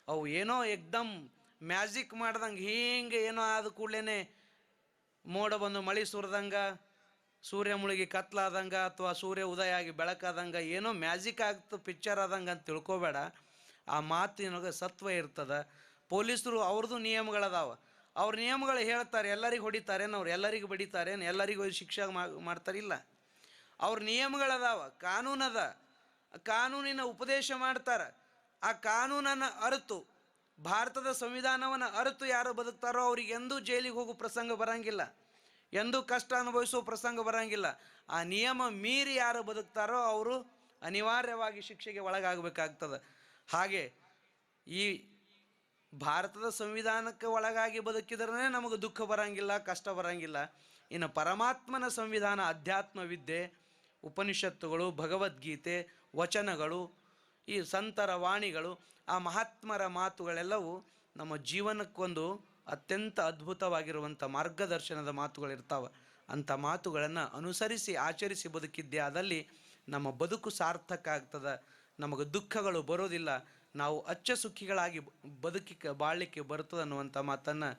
ಅವು ಏನೋ ಎಕ್ದಮ್ ಮ್ಯಾಜಿಕ್ ಮಾಡ್ದಂಗೆ ಹೀಗೆ ಏನೋ ಆದ ಕೂಡಲೇ ಮೋಡ ಬಂದು ಮಳೆ ಸುರಿದಂಗೆ, ಸೂರ್ಯ ಮುಳುಗಿ ಕತ್ಲಾದಂಗೆ, ಅಥವಾ ಸೂರ್ಯ ಉದಯ ಆಗಿ ಬೆಳಕಾದಂಗೆ ಏನೋ ಮ್ಯಾಜಿಕ್ ಆಗ್ತು ಪಿಕ್ಚರ್ ಆದಂಗೆ ಅಂತ ತಿಳ್ಕೊಬೇಡ. ಆ ಮಾತಿನೊಳಗೆ ಸತ್ವ ಇರ್ತದೆ. ಪೊಲೀಸರು ಅವ್ರದ್ದು ನಿಯಮಗಳದಾವ, ಅವ್ರ ನಿಯಮಗಳು ಹೇಳ್ತಾರೆ. ಎಲ್ಲರಿಗೂ ಹೊಡಿತಾರೇನು ಅವ್ರು, ಎಲ್ಲರಿಗೂ ಬಡಿತಾರೇನು, ಎಲ್ಲರಿಗೂ ಶಿಕ್ಷೆ ಮಾಡ್ತಾರಿಲ್ಲ. ಅವ್ರ ನಿಯಮಗಳದಾವ, ಕಾನೂನದ, ಕಾನೂನಿನ ಉಪದೇಶ ಮಾಡ್ತಾರೆ. ಆ ಕಾನೂನನ್ನು ಅರಿತು, ಭಾರತದ ಸಂವಿಧಾನವನ್ನು ಅರಿತು ಯಾರು ಬದುಕ್ತಾರೋ ಅವ್ರಿಗೆ ಎಂದೂ ಜೈಲಿಗೆ ಹೋಗೋ ಪ್ರಸಂಗ ಬರೋಂಗಿಲ್ಲ, ಎಂದೂ ಕಷ್ಟ ಅನುಭವಿಸೋ ಪ್ರಸಂಗ ಬರೋಂಗಿಲ್ಲ. ಆ ನಿಯಮ ಮೀರಿ ಯಾರು ಬದುಕ್ತಾರೋ ಅವರು ಅನಿವಾರ್ಯವಾಗಿ ಶಿಕ್ಷೆಗೆ ಒಳಗಾಗಬೇಕಾಗ್ತದೆ. ಹಾಗೆ ಈ ಭಾರತದ ಸಂವಿಧಾನಕ್ಕೆ ಒಳಗಾಗಿ ಬದುಕಿದ್ರೇ ನಮಗೆ ದುಃಖ ಬರೋಂಗಿಲ್ಲ, ಕಷ್ಟ ಬರೋಂಗಿಲ್ಲ. ಇನ್ನು ಪರಮಾತ್ಮನ ಸಂವಿಧಾನ, ಅಧ್ಯಾತ್ಮ ವಿದ್ಯೆ, ಉಪನಿಷತ್ತುಗಳು, ಭಗವದ್ಗೀತೆ, ವಚನಗಳು, ಈ ಸಂತರ ವಾಣಿಗಳು, ಆ ಮಹಾತ್ಮರ ಮಾತುಗಳೆಲ್ಲವೂ ನಮ್ಮ ಜೀವನಕ್ಕೊಂದು ಅತ್ಯಂತ ಅದ್ಭುತವಾಗಿರುವಂಥ ಮಾರ್ಗದರ್ಶನದ ಮಾತುಗಳಿರ್ತಾವೆ. ಅಂಥ ಮಾತುಗಳನ್ನು ಅನುಸರಿಸಿ ಆಚರಿಸಿ ಬದುಕಿದ್ದೆ ಆದಲ್ಲಿ ನಮ್ಮ ಬದುಕು ಸಾರ್ಥಕ ಆಗ್ತದೆ, ನಮಗೆ ದುಃಖಗಳು ಬರೋದಿಲ್ಲ, ನಾವು ಅಚ್ಚ ಸುಖಿಗಳಾಗಿ ಬಾಳಲಿಕ್ಕೆ ಬರ್ತದೆ ಅನ್ನುವಂಥ ಮಾತನ್ನು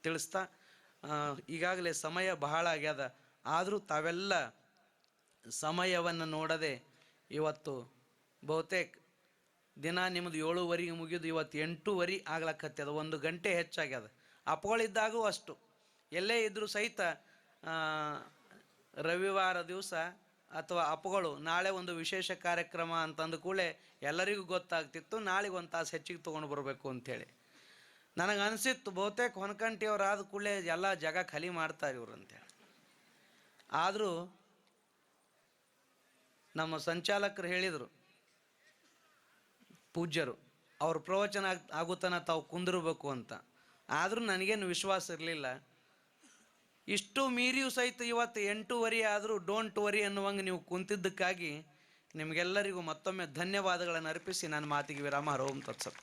ತಿಳಿಸ್ತಾ, ಈಗಾಗಲೇ ಸಮಯ ಬಹಳ ಆಗ್ಯದ. ಆದರೂ ತಾವೆಲ್ಲ ಸಮಯವನ್ನು ನೋಡದೆ ಇವತ್ತು ಬಹುತೇಕ ದಿನ ನಿಮ್ಮದು 7:15 ಮುಗಿದು ಇವತ್ತು 8:15 ಆಗ್ಲಕ್ಕತ್ತದ, 1 ಗಂಟೆ ಹೆಚ್ಚಾಗ್ಯದ. ಅಪಗಳಿದ್ದಾಗೂ ಅಷ್ಟು, ಎಲ್ಲೇ ಇದ್ದರೂ ಸಹಿತ ರವಿವಾರ ದಿವಸ ಅಥವಾ ಅಪಗಳು ನಾಳೆ ಒಂದು ವಿಶೇಷ ಕಾರ್ಯಕ್ರಮ ಅಂತಂದು ಕೂಡಲೇ ಎಲ್ಲರಿಗೂ ಗೊತ್ತಾಗ್ತಿತ್ತು, ನಾಳೆಗೆ 1 ತಾಸು ಹೆಚ್ಚಿಗೆ ತೊಗೊಂಡು ಬರಬೇಕು ಅಂಥೇಳಿ. ನನಗೆ ಅನಿಸಿತ್ತು ಬಹುತೇಕ ಹೊನಕಂಟಿಯವ್ರು ಆದ ಕೂಡಲೇ ಎಲ್ಲ ಜಾಗ ಖಾಲಿ ಮಾಡ್ತಾರೆ ಇವ್ರು ಅಂತೇಳಿ. ಆದರೂ ನಮ್ಮ ಸಂಚಾಲಕರು ಹೇಳಿದರು, ಪೂಜ್ಯರು, ಅವ್ರ ಪ್ರವಚನ ಆಗುತ್ತಾನ ತಾವು ಕುಂದಿರಬೇಕು ಅಂತ. ಆದರೂ ನನಗೇನು ವಿಶ್ವಾಸ ಇರಲಿಲ್ಲ. ಇಷ್ಟು ಮೀರಿಯೂ ಸಹಿತ ಇವತ್ತು 8:15 ಆದರೂ ಡೋಂಟ್ ವರಿ ಅನ್ನುವಂಗೆ ನೀವು ಕುಂತಿದ್ದಕ್ಕಾಗಿ ನಿಮಗೆಲ್ಲರಿಗೂ ಮತ್ತೊಮ್ಮೆ ಧನ್ಯವಾದಗಳನ್ನು ಅರ್ಪಿಸಿ ನನ್ನ ಮಾತಿಗೆ ವಿರಾಮ. ಓಂ ತತ್ಸತ್.